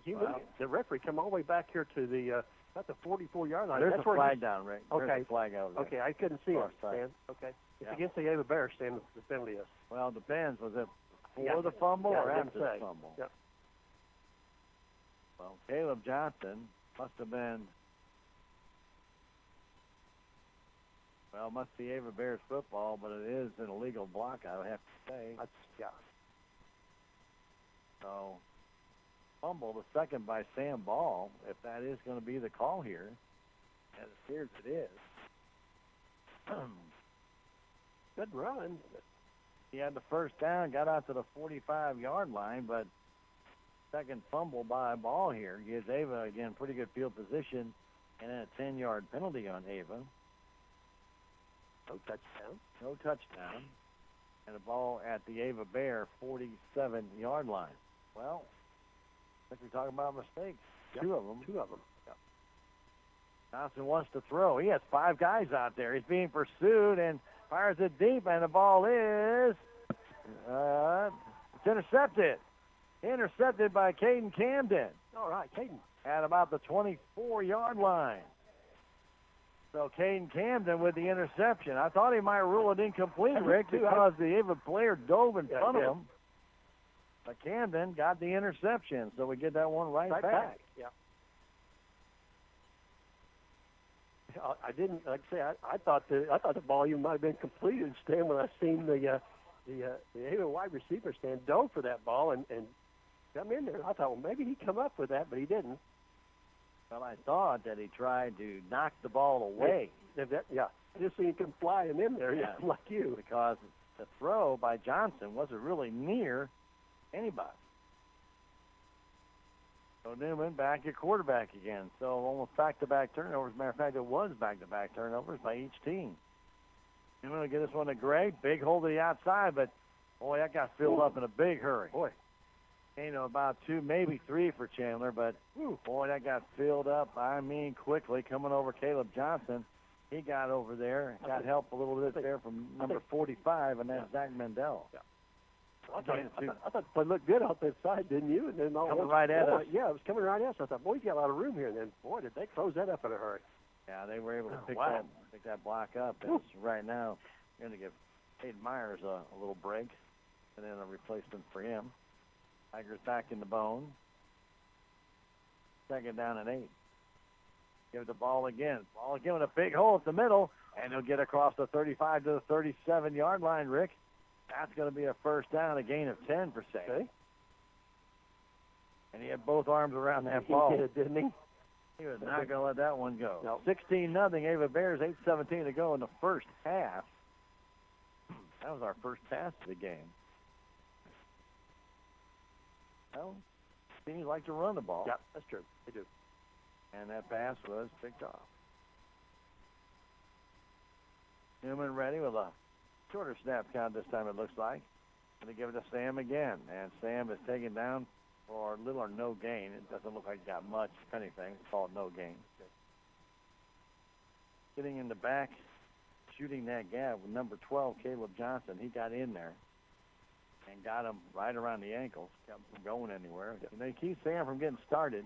The referee come all the way back here to the about the 44-yard line. There's that's a flag down, Rick. There's okay. A flag over there. Okay, I couldn't see it, Stan. Okay. It's against the Ava Bears, Stan, the penalty is. Well, it depends. Was it before the fumble or after the fumble? Yeah. Well, Caleb Johnson must be Ava Bears football, but it is an illegal block, I would have to say. So, fumble, the second by Sam Ball, if that is going to be the call here, and it appears it is. Good run. He had the first down, got out to the 45-yard line, but second fumble by Ball here gives Ava, again, pretty good field position, and then a 10-yard penalty on Ava. No touchdown. And a ball at the Ava Bear 47-yard line. Well, think we're talking about mistakes. Yep. Two of them. Yeah. Johnson wants to throw. He has 5 guys out there. He's being pursued and fires it deep, and the ball is it's intercepted. Intercepted by Caden Camden All right, Caden. at about the 24-yard line. So Caden Camden with the interception. I thought he might rule it incomplete, Rick, because the Ava player dove in front of him. But Camden got the interception, so we get that one right back. Yeah. I didn't, like I say, I thought the ball even might have been completed, Stan, when I seen the Ava wide receiver stand dove for that ball and come in there. I thought, well, maybe he'd come up with that, but he didn't. Well, I thought that he tried to knock the ball away. Yeah, I just seen him come flying in there, yeah, like you. Because the throw by Johnson wasn't really near anybody. So Newman back at quarterback again. So almost back-to-back turnovers. As a matter of fact, it was back-to-back turnovers by each team. Newman will get this one to Gray. Big hold to the outside, but, boy, that got filled up in a big hurry. Boy. About 2, maybe 3 for Chandler, but, boy, that got filled up, quickly. Coming over Caleb Johnson. He got over there, got help a little bit there from number 45, and that's Zach Mendel. Yeah. I thought the play looked good out that side, didn't you? And then coming right at us. Yeah, it was coming right at us. I thought, boy, he's got a lot of room here. And then, boy, did they close that up in a hurry. Yeah, they were able to pick that block up. And right now, you're going to give Hayden Myers a little break, and then a replacement for him. Tigers back in the bone. 2nd down and 8. Give the ball again. Ball again with a big hole at the middle, and he'll get across the 35 to the 37-yard line, Rick. That's going to be a first down, a gain of 10 for Salem. Okay. And he had both arms around that ball. He did, didn't he? He was not going to let that one go. No. 16-0, Ava Bears, 8:17 to go in the first half. That was our first pass of the game. Well, teams like to run the ball. Yeah, that's true. They do. And that pass was picked off. Newman ready with a shorter snap count this time, it looks like. Going to give it to Sam again. And Sam is taken down for little or no gain. It doesn't look like he got much, if anything. It's called no gain. Getting in the back, shooting that gap with number 12, Caleb Johnson. He got in there and got him right around the ankles, kept him from going anywhere. And they keep Sam from getting started.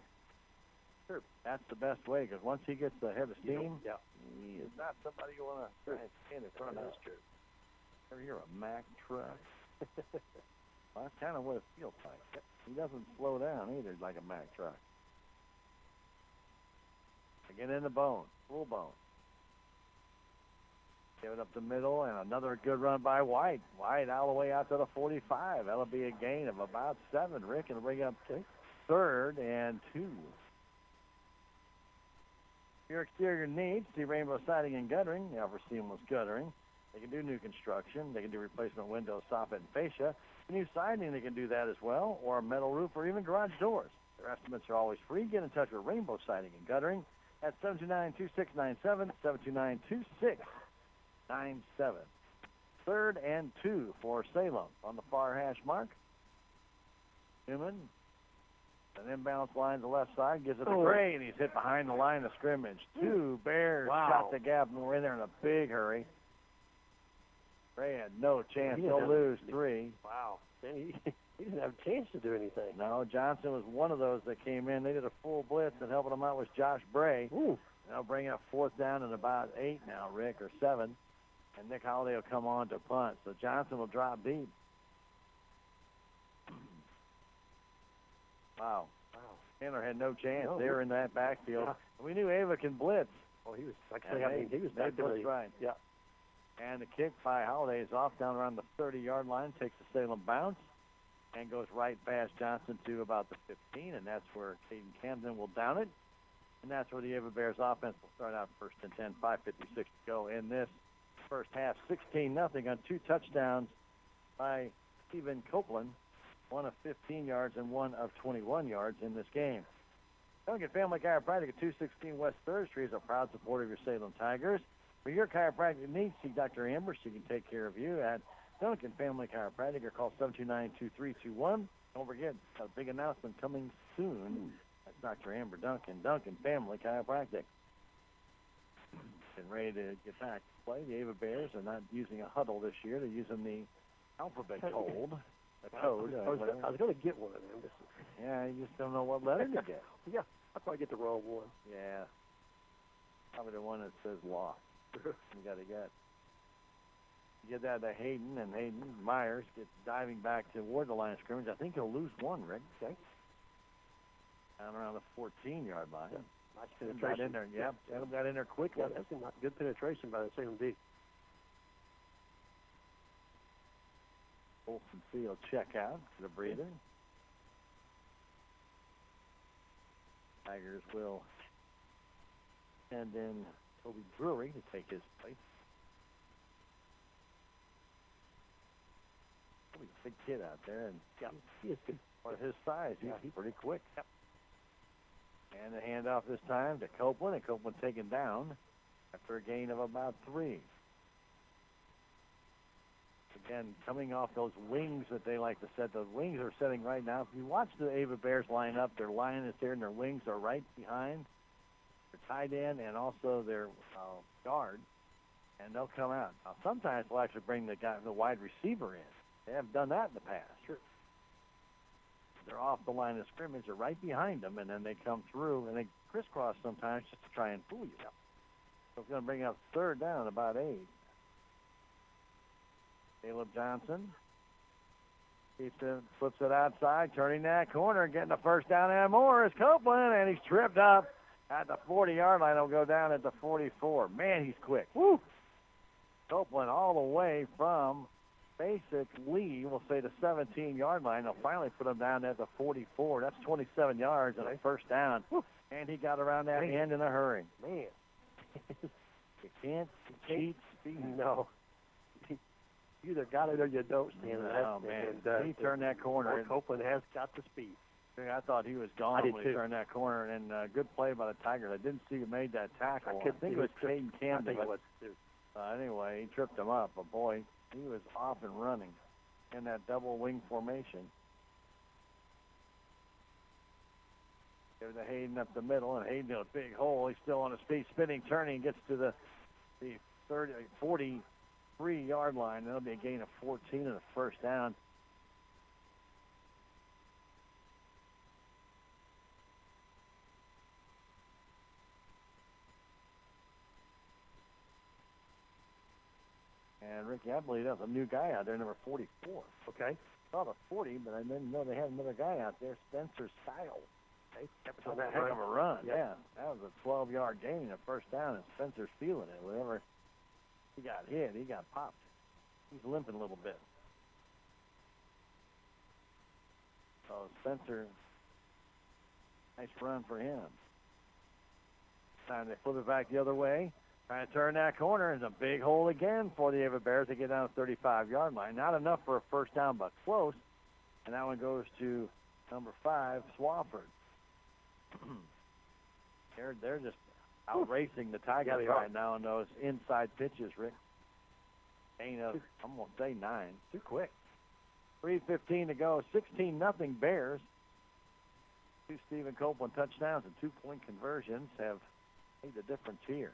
Sure. That's the best way, because once he gets ahead of steam, he is not somebody you want to stand in front of. That's true. Ever hear a Mack truck? Well, that's kind of what it feels like. He doesn't slow down either like a Mack truck. Again in the bone, full bone. Give it up the middle, and another good run by White. White all the way out to the 45. That'll be a gain of about 7, Rick, and bring up 3rd and 2. Your exterior needs, see Rainbow Siding and Guttering. They offer seamless guttering. They can do new construction. They can do replacement windows, soffit, and fascia. New siding, they can do that as well, or a metal roof, or even garage doors. Their estimates are always free. Get in touch with Rainbow Siding and Guttering at 729-2697, 729-2697. 3rd and 2 for Salem on the far hash mark. Newman, an inbounds line to the left side, gives it to Gray, and he's hit behind the line of scrimmage. 2 Bears shot the gap, and we're in there in a big hurry. Gray had no chance. He'll lose 3. Wow. He didn't have a chance to do anything. No, Johnson was one of those that came in. They did a full blitz, and helping him out was Josh Bray. They'll bring up 4th down and about 8 now, Rick, or 7. And Nick Holliday will come on to punt. So Johnson will drop deep. Wow. Chandler had no chance. They were in that backfield. Yeah. We knew Ava can blitz. Oh, he was, like I say, he was back there. Right. Yeah. And the kick by Holliday is off down around the 30-yard line, takes the Salem bounce, and goes right past Johnson to about the 15, and that's where Caden Camden will down it. And that's where the Ava Bears offense will start out 1st and 10, 5:56 to go in this first half. 16-0 on 2 touchdowns by Stephen Copeland, 1 of 15 yards and 1 of 21 yards in this game. Duncan Family Chiropractic at 216 West 3rd Street is a proud supporter of your Salem Tigers. For your chiropractic needs, see Dr. Amber. She can take care of you at Duncan Family Chiropractic or call 729-2321. Don't forget, a big announcement coming soon. That's Dr. Amber Duncan, Duncan Family Chiropractic. Getting ready to get back to play. The Ava Bears are not using a huddle this year. They're using the alphabet code. I was going to get one of them. Yeah, you just don't know what letter to get. Yeah, I'll probably get the wrong one. Yeah. Probably the one that says law. You got to get. You get that to Hayden, and Hayden Myers gets diving back toward the line of scrimmage. I think he'll lose one, Rick. Okay. Down around the 14-yard line. Yeah. Nice penetration. Got in there. Yep. Salem got in there quickly. Yeah, that's not good penetration by the Salem D. Olsen Field check out for the breather. Tigers will send in Toby Drury to take his place. Toby's a big kid out there, and he is good. for his size, he's pretty quick. Yep. And the handoff this time to Copeland, and Copeland taken down after a gain of about 3. Again, coming off those wings that they like to set. Those wings are setting right now. If you watch the Ava Bears line up, their line is there, and their wings are right behind their tight end and also their guard, and they'll come out. Now, sometimes they'll actually bring the wide receiver in. They have done that in the past. Sure. They're off the line of scrimmage. They're right behind them, and then they come through, and they crisscross sometimes just to try and fool you. So it's going to bring up 3rd down, about 8. Caleb Johnson flips it outside, turning that corner, getting the first down and more is Copeland, and he's tripped up at the 40-yard line. He'll go down at the 44. Man, he's quick. Woo! Copeland all the way from basically, we'll say the 17-yard line. They'll finally put him down at the 44. That's 27 yards and a first down. Woo. And he got around that end in a hurry. Man. You can't cheat speed. No. You either got it or you don't, Stan. Oh, man. And, he turned that corner. Copeland has got the speed. I thought he was gone when he turned that corner, and good play by the Tigers. I didn't see who made that tackle. I think it was Caden Camden. Anyway, he tripped him up. But, boy, he was off and running in that double wing formation. Give it to Hayden up the middle, and Hayden in a big hole. He's still on his feet, spinning, turning, gets to the 43-yard line. That'll be a gain of 14 and a first down. And Ricky, I believe that was a new guy out there, number 44. Okay. Saw the 40, but I didn't know they had another guy out there, Spencer Style. They kept on that heck of a run. Yeah, that was a 12-yard gain, a first down, and Spencer's feeling it. Whenever he got hit, he got popped. He's limping a little bit. So Spencer, nice run for him. Time they flip it back the other way. Trying to turn that corner. There's a big hole again for the Ava Bears to get down to the 35-yard line. Not enough for a first down, but close. And that one goes to number 5, Swafford. They're just out racing the Tigers right now on those inside pitches, Rick. Gain of, I'm going to say 9. Too quick. 3:15 to go. 16-0 Bears. 2 Stephen Copeland touchdowns and 2-point conversions have made the difference here.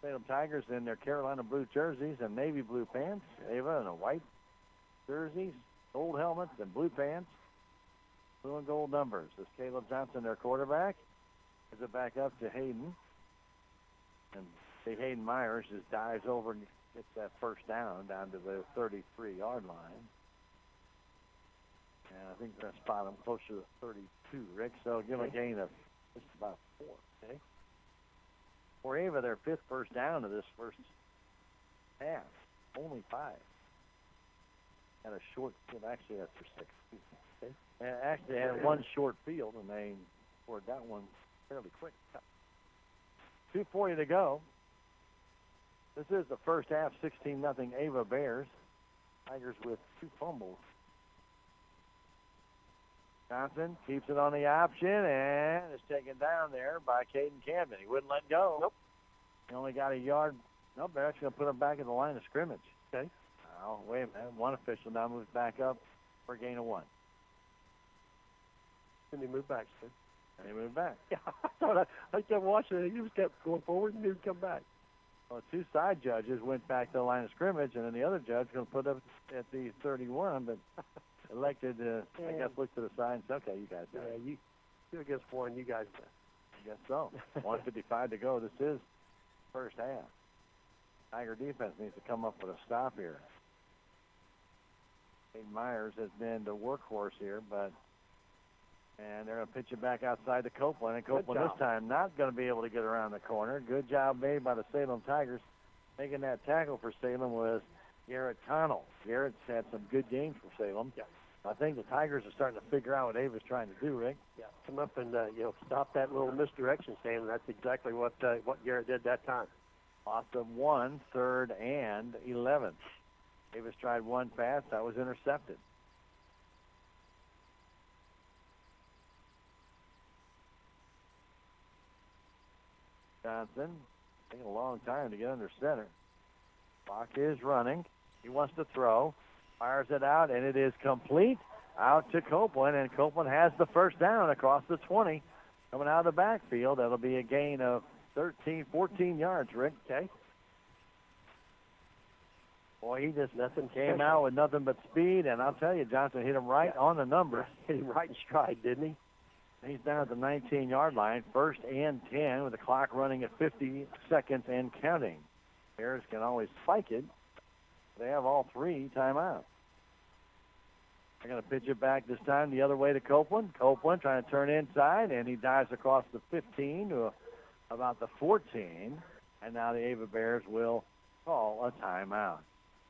Salem Tigers in their Carolina blue jerseys and navy blue pants. Ava in a white jerseys, gold helmets, and blue pants. Blue and gold numbers. This Caleb Johnson, their quarterback. Gives it back up to Hayden. And Hayden Myers just dives over and gets that first down to the 33-yard line. And I think that's spot him closer to 32, Rick. So give him a gain of just about 4. Okay. For Ava, their 5th first down of this first half. Only 5. Had a short field. Actually, that's for 6. Okay. And actually had one short field, and they scored that one fairly quick. 2:40 to go. This is the first half, 16-0 Ava Bears. Tigers with 2 fumbles. Johnson keeps it on the option and is taken down there by Caden Camden. He wouldn't let go. Nope. He only got a yard. Nope, they're actually going to put him back at the line of scrimmage. Okay. Now, wait a minute. One official now moves back up for a gain of 1. Then he moved back, Sid. And he moved back. Yeah, I kept watching it. He just kept going forward and he would come back. Well, two side judges went back to the line of scrimmage, and then the other judge going to put up at the 31, but elected to, I guess, look to the side and say, okay, you guys got it. You against one, you guys. I guess so. 1:55 to go. This is first half. Tiger defense needs to come up with a stop here. Hayden Myers has been the workhorse here, and they're going to pitch it back outside to Copeland, and Copeland this time not going to be able to get around the corner. Good job made by the Salem Tigers. Making that tackle for Salem was Garrett Connell. Garrett's had some good games for Salem. Yeah. I think the Tigers are starting to figure out what Ava's trying to do, Rick. Yeah, come up and stop that little misdirection stand. That's exactly what Garrett did that time. Loss of 1, 3rd, and 11th. Davis tried one pass. That was intercepted. Johnson taking a long time to get under center. Clock is running. He wants to throw. Fires it out, and it is complete out to Copeland, and Copeland has the first down across the 20. Coming out of the backfield, that'll be a gain of 13, 14 yards, Rick. Okay. Boy, he just came out with nothing but speed, and I'll tell you, Johnson hit him right on the number. Hit him right in stride, didn't he? He's down at the 19-yard line, 1st and 10, with the clock running at 50 seconds and counting. Bears can always spike it. They have all 3 timeouts. They're going to pitch it back this time the other way to Copeland. Copeland trying to turn inside, and he dives across the 15 to about the 14. And now the Ava Bears will call a timeout.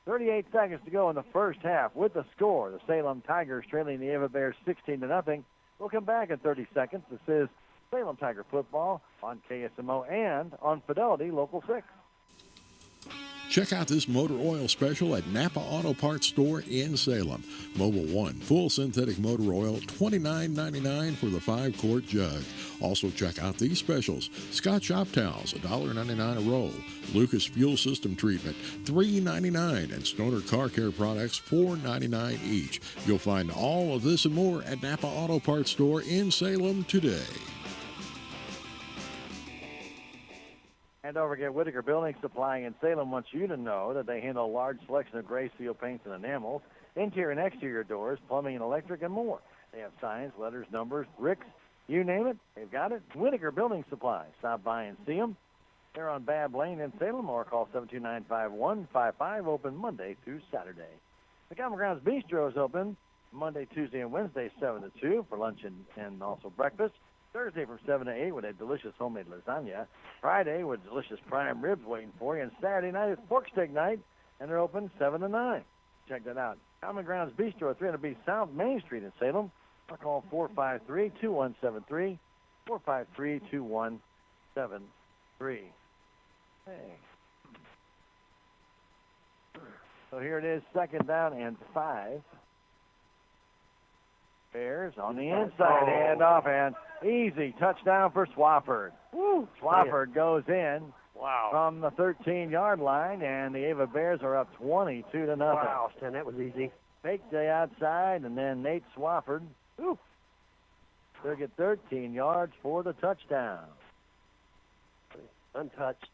38 seconds to go in the first half with the score. The Salem Tigers trailing the Ava Bears 16-0. We'll come back in 30 seconds. This is Salem Tiger football on KSMO and on Fidelity Local 6. Check out this motor oil special at Napa Auto Parts Store in Salem. Mobile One full synthetic motor oil, $29.99 for the 5-quart jug. Also check out these specials: Scott Shop Towels, $1.99 a roll; Lucas Fuel System Treatment, $3.99; and Stoner Car Care Products, $4.99 each. You'll find all of this and more at Napa Auto Parts Store in Salem today. And don't forget, Whitaker Building Supply in Salem wants you to know that they handle a large selection of gray seal paints and enamels, interior and exterior doors, plumbing and electric, and more. They have signs, letters, numbers, bricks, you name it, they've got it. Whitaker Building Supply. Stop by and see them. They're on Babb Lane in Salem, or call 729-5155, open Monday through Saturday. The Common Grounds Bistro is open Monday, Tuesday, and Wednesday, 7 to 2 for lunch and also breakfast. Thursday from 7 to 8 with a delicious homemade lasagna. Friday with delicious prime ribs waiting for you. And Saturday night is pork steak night, and they're open 7 to 9. Check that out. Common Grounds Bistro, 300B South Main Street in Salem. Or call 453-2173, 453-2173. Hey. So here it is, 2nd down and 5. Bears on the inside, handoff, and easy touchdown for Swafford. Woo! Swafford goes in from the 13-yard line, and the Ava Bears are up 22-0. Wow, Stan, that was easy. Fake the outside, and then Nate Swafford. They'll get 13 yards for the touchdown. Untouched.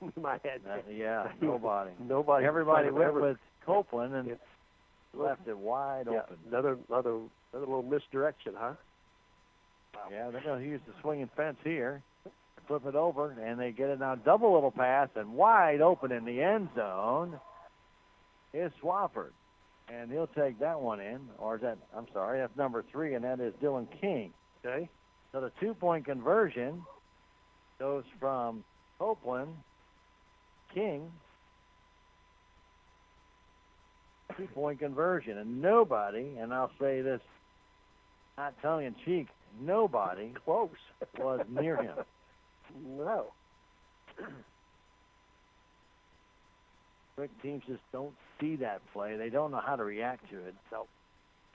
In my head. Yeah, nobody. Nobody. Everybody went with Copeland and left it wide open. Another little misdirection, huh? Wow. Yeah, they're going to use the swinging fence here. Flip it over, and they get it now. Double little pass, and wide open in the end zone is Swafford. And he'll take that one in. Or is that, I'm sorry, that's number 3, and that is Dylan King. Okay. So the 2-point conversion goes from Copeland, King, 2-point conversion. And nobody, and I'll say this not tongue-in-cheek, nobody close was near him. No. Quick teams just don't see that play. They don't know how to react to it. So,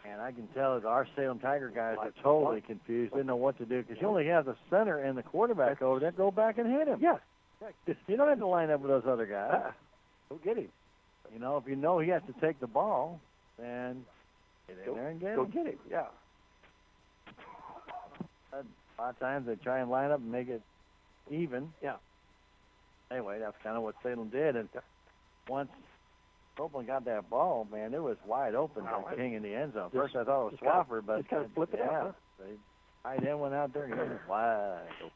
and I can tell that our Salem Tiger guys are totally confused. They didn't know what to do because you only have the center and the quarterback over there. Go back and hit him. Yeah. You don't have to line up with those other guys. Go get him. You know, if you know he has to take the ball, then get in there and get him. Go get him, yeah. A lot of times they try and line up and make it even. Yeah. Anyway, that's kind of what Salem did. And once Copeland got that ball, man, it was wide open for King in the end zone. First I thought it was Swafford, but just kind of flip it out. They tight end went out there and it was wide open.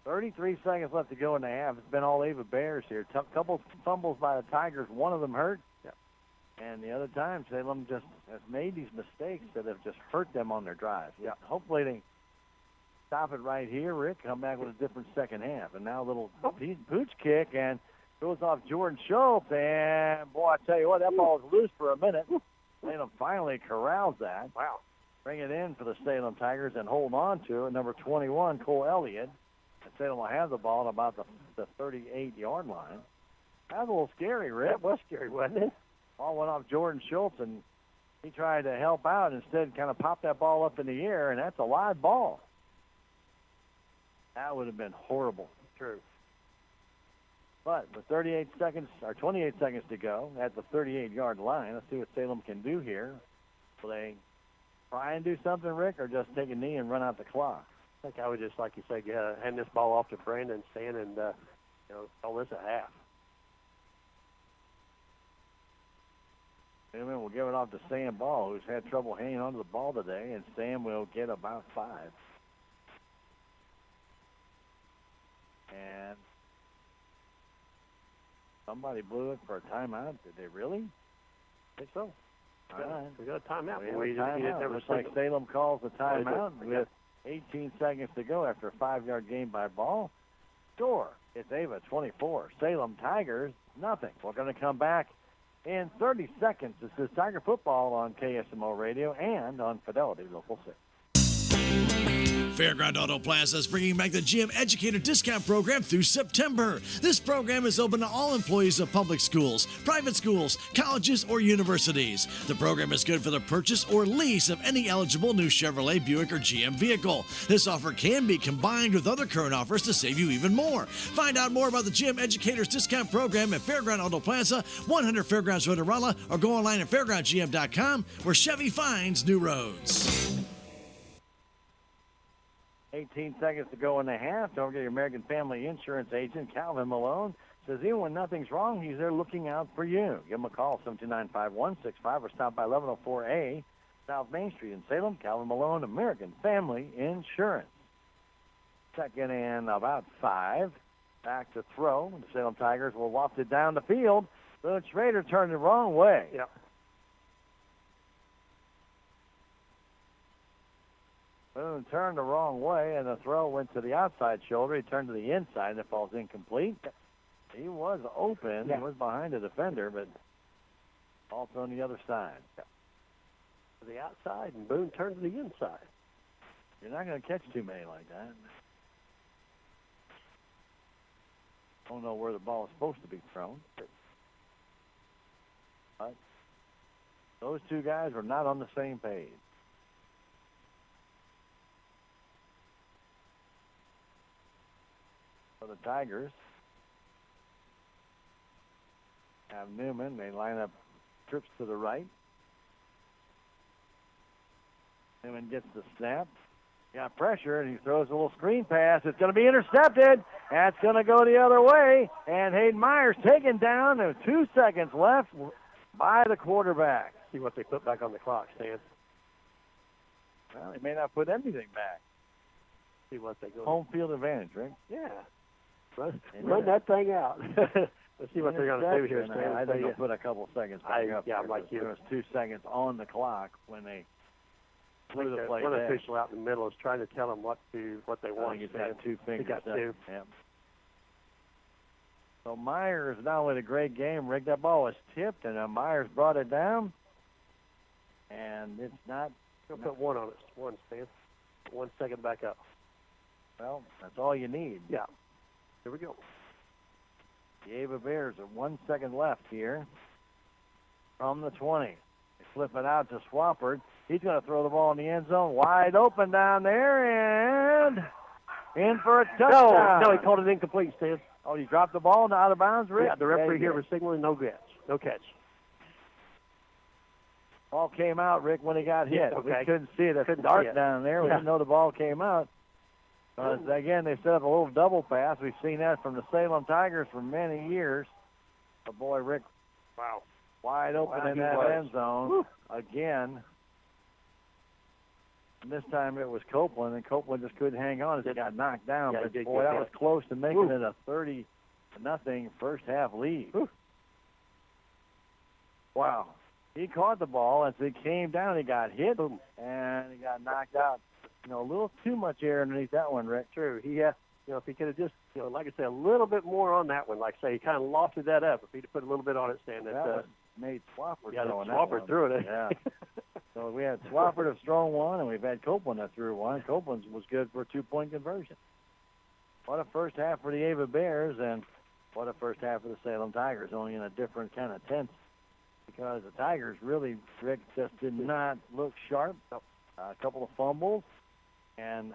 33 seconds left to go in the half. It's been all Ava Bears here. Couple fumbles by the Tigers. One of them hurt. Yeah. And the other time, Salem just has made these mistakes that have just hurt them on their drives. Yeah. Hopefully they stop it right here, Rick, come back with a different second half. And now a little pooch kick and goes off Jordan Schultz. And, boy, I tell you what, that ball was loose for a minute. Salem finally corrals that. Wow. Bring it in for the Salem Tigers and hold on to it. Number 21, Cole Elliott. And Salem will have the ball at about the 38-yard line. That was a little scary, Rick. That was scary, wasn't it? Ball went off Jordan Schultz, and he tried to help out. Instead, kind of popped that ball up in the air, and that's a live ball. That would have been horrible. True. But with 28 seconds to go at the 38-yard line, let's see what Salem can do here. Will they try and do something, Rick, or just take a knee and run out the clock? I think I would just, like you say, hand this ball off to Brandon Stan and, call this a half. Salem will give it off to Sam Ball, who's had trouble hanging onto the ball today, and Sam will get about 5. And somebody blew it for a timeout. Did they really? I think so. All right. We got a timeout. We have a timeout. Looks like Salem calls the timeout with 18 seconds to go after a 5-yard gain by Ball. Score. It's Ava 24. Salem Tigers, nothing. We're going to come back in 30 seconds. This is Tiger Football on KSMO Radio and on Fidelity Local 6. Fairground Auto Plaza is bringing back the GM Educator Discount Program through September. This program is open to all employees of public schools, private schools, colleges, or universities. The program is good for the purchase or lease of any eligible new Chevrolet, Buick, or GM vehicle. This offer can be combined with other current offers to save you even more. Find out more about the GM Educators Discount Program at Fairground Auto Plaza, 100 Fairgrounds Road, Rolla, or go online at fairgroundgm.com, where Chevy finds new roads. 18 seconds to go in the half. Don't forget your American Family Insurance agent, Calvin Malone, says even when nothing's wrong, he's there looking out for you. Give him a call, 729-5165, or stop by 1104A South Main Street in Salem. Calvin Malone, American Family Insurance. Second and about 5. Back to throw. The Salem Tigers will loft it down the field. But Schrader turned the wrong way. Yep. Boone turned the wrong way, and the throw went to the outside shoulder. He turned to the inside, and it falls incomplete. He was open. Yeah. He was behind the defender, but also on the other side. To the outside, and Boone turned to the inside. You're not going to catch too many like that. Don't know where the ball is supposed to be thrown. But those two guys were not on the same page. For the Tigers have Newman. They line up trips to the right. Newman gets the snap. Got pressure, and he throws a little screen pass. It's going to be intercepted. That's going to go the other way. And Hayden Myers taken down. There's 2 seconds left by the quarterback. See what they put back on the clock, Stan. Well, they may not put anything back. See what they go. Home field advantage, Rick. Yeah. Run that thing out. Let's see what they're going to do here, Stan. I think they'll put a couple seconds back up. Yeah, I'm like you. There was 2 seconds on the clock when they blew the play one back. official out in the middle is trying to tell them what they want. He's got 2 fingers. He got up. 2. Yeah. So Myers not only a great game, Rick, that ball was tipped, and Myers brought it down, and it's not. He'll put 1 on it. 1, Stan. 1 second back up. Well, that's all you need. Yeah. Here we go. The Ava Bears are 1 second left here from the 20. They flip it out to Swafford. He's going to throw the ball in the end zone. Wide open down there, and in for a touchdown. No, he called it incomplete, Stan. Oh, he dropped the ball out of bounds, Rick? Yeah, the referee here was signaling no catch. Ball came out, Rick, when he got hit. Yeah, okay. We couldn't see it. It's Couldn't dark see it. down there. We Yeah. didn't know the ball came out. Again, they set up a little double pass. We've seen that from the Salem Tigers for many years. But boy, Rick, Wow. wide open Wow, in he that was. end zone again. And this time it was Copeland, and Copeland just couldn't hang on as he got knocked down. Yeah, he But did boy, get that hit. was close to making Woo. it a 30-0 first half lead. Woo. Wow. He caught the ball as it came down. He got hit, and he got knocked out. A little too much air underneath that one, Rick. True. He, if he could have just, like I said, a little bit more on that one. Like I say, he kind of lofted that up. If he'd have put a little bit on it, Stan, That was Nate Swafford throwing that Swafford one. threw it. Yeah. So we had Swafford have thrown one, and we've had Copeland that threw one. Copeland was good for a 2-point conversion. What a first half for the Ava Bears, and what a first half for the Salem Tigers, only in a different kind of tense, because the Tigers really, Rick, just did not look sharp. A couple of fumbles, and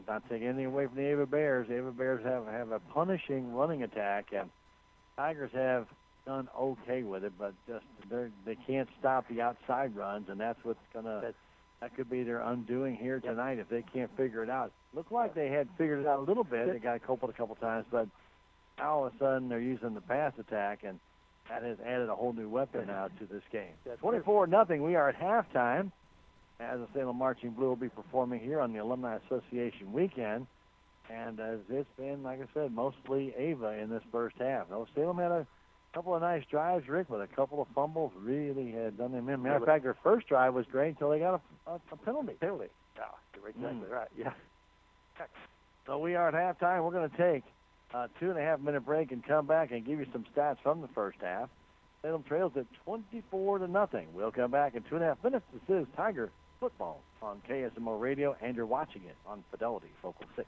not taking anything away from the Ava Bears. The Ava Bears have a punishing running attack, and Tigers have done okay with it, but just they can't stop the outside runs, and that's what's that could be their undoing here tonight if they can't figure it out. Looked like they had figured it out a little bit. They got Copeland a couple times, but now all of a sudden they're using the pass attack, and that has added a whole new weapon now to this game. 24-0. We are at halftime, as the Salem Marching Blue will be performing here on the Alumni Association weekend. And as it's been, like I said, mostly Ava in this first half. Though Salem had a couple of nice drives, Rick, but a couple of fumbles really had done them in. Matter of fact, their first drive was great until they got a penalty. Yeah, you're exactly right. Yeah. So we are at halftime. We're going to take a 2.5-minute break and come back and give you some stats from the first half. Salem trails at 24-0. We'll come back in 2.5 minutes. This is Tiger Football on KSMO Radio, and you're watching it on Fidelity Local 6.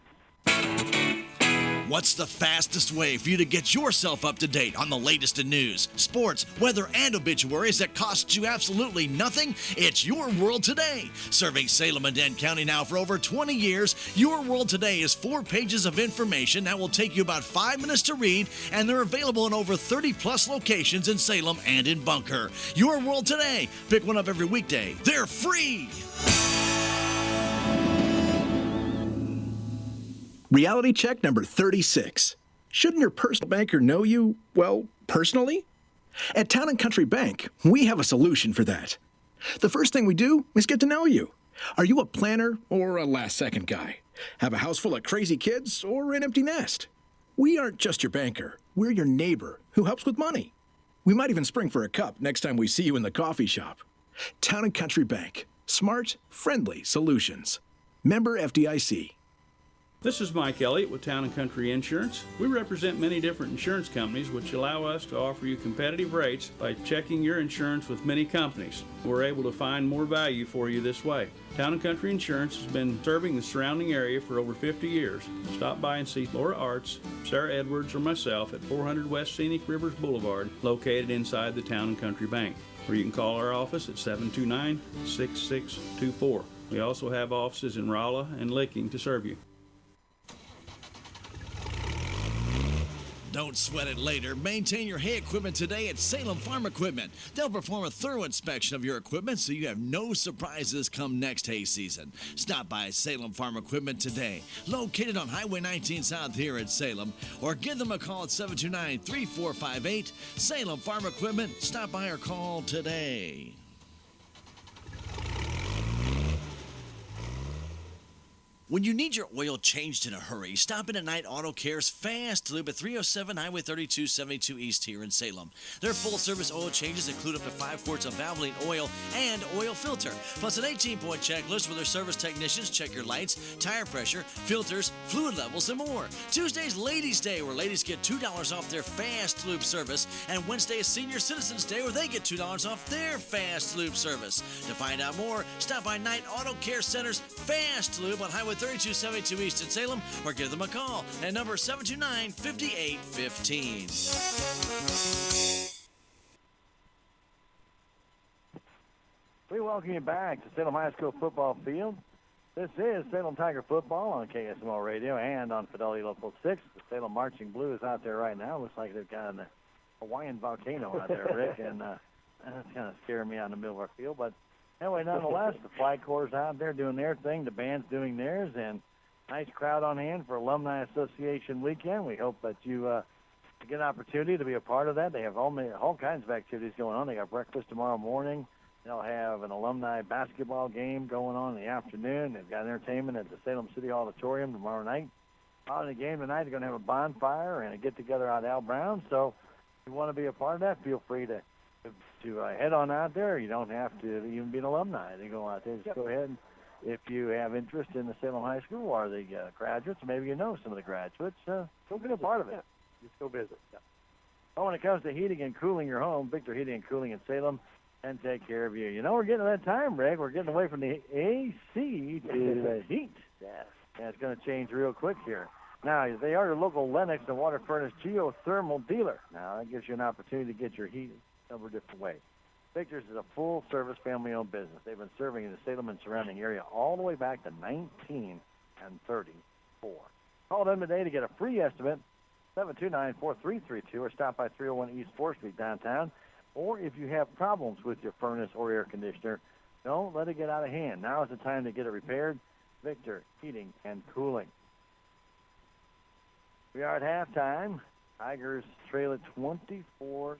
What's the fastest way for you to get yourself up to date on the latest in news, sports, weather, and obituaries that costs you absolutely nothing? It's Your World Today. Serving Salem and Dent County now for over 20 years, Your World Today is 4 pages of information that will take you about 5 minutes to read, and they're available in over 30-plus locations in Salem and in Bunker. Your World Today. Pick one up every weekday. They're free. Reality check number 36. Shouldn't your personal banker know you, well, personally? At Town & Country Bank, we have a solution for that. The first thing we do is get to know you. Are you a planner or a last-second guy? Have a house full of crazy kids or an empty nest? We aren't just your banker. We're your neighbor who helps with money. We might even spring for a cup next time we see you in the coffee shop. Town & Country Bank. Smart, friendly solutions. Member FDIC. This is Mike Elliott with Town & Country Insurance. We represent many different insurance companies which allow us to offer you competitive rates by checking your insurance with many companies. We're able to find more value for you this way. Town & Country Insurance has been serving the surrounding area for over 50 years. Stop by and see Laura Arts, Sarah Edwards, or myself at 400 West Scenic Rivers Boulevard, located inside the Town & Country Bank. Or you can call our office at 729-6624. We also have offices in Rolla and Licking to serve you. Don't sweat it later. Maintain your hay equipment today at Salem Farm Equipment. They'll perform a thorough inspection of your equipment so you have no surprises come next hay season. Stop by Salem Farm Equipment today, located on Highway 19 South here at Salem, or give them a call at 729-3458. Salem Farm Equipment. Stop by or call today. When you need your oil changed in a hurry, stop in at Knight Auto Care's Fast Lube at 307 Highway 3272 East here in Salem. Their full-service oil changes include up to 5 quarts of Valvoline oil and oil filter, plus an 18-point checklist where their service technicians check your lights, tire pressure, filters, fluid levels, and more. Tuesday's Ladies' Day, where ladies get $2 off their Fast Lube service, and Wednesday is Senior Citizens Day, where they get $2 off their Fast Lube service. To find out more, stop by Knight Auto Care Center's Fast Lube on Highway 3272 East in Salem, or give them a call at number 729-5815. We welcome you back to Salem High School football field. This is Salem Tiger football on KSMO Radio and on Fidelity Local 6. The Salem Marching Blue is out there right now. Looks like they've got a Hawaiian volcano out there, Rick, and that's kind of scaring me out in the middle of our field. But Anyway, nonetheless, the Flag Corps out there doing their thing. The band's doing theirs, and nice crowd on hand for Alumni Association weekend. We hope that you get an opportunity to be a part of that. They have all kinds of activities going on. They got breakfast tomorrow morning. They'll have an alumni basketball game going on in the afternoon. They've got entertainment at the Salem City Auditorium tomorrow night. On the game tonight, they're going to have a bonfire and a get-together out at Al Brown. So if you want to be a part of that, feel free to head on out there. You don't have to even be an alumni. They go out there. Just go ahead and if you have interest in the Salem High School or the graduates, maybe you know some of the graduates, go be a part of it. Yeah. Just go visit. Yeah. Well, when it comes to heating and cooling your home, Victor Heating and Cooling in Salem can take care of you. You know, we're getting to that time, Rick. We're getting away from the AC to the heat. Yeah. And it's going to change real quick here. Now, they are your local Lennox and Water Furnace geothermal dealer. Now, that gives you an opportunity to get your heat a number of different ways. Victor's is a full-service family-owned business. They've been serving in the Salem and surrounding area all the way back to 1934. Call them today to get a free estimate, 729-4332, or stop by 301 East 4th Street downtown. Or if you have problems with your furnace or air conditioner, don't let it get out of hand. Now is the time to get it repaired. Victor Heating and Cooling. We are at halftime. Tigers trail it 24-0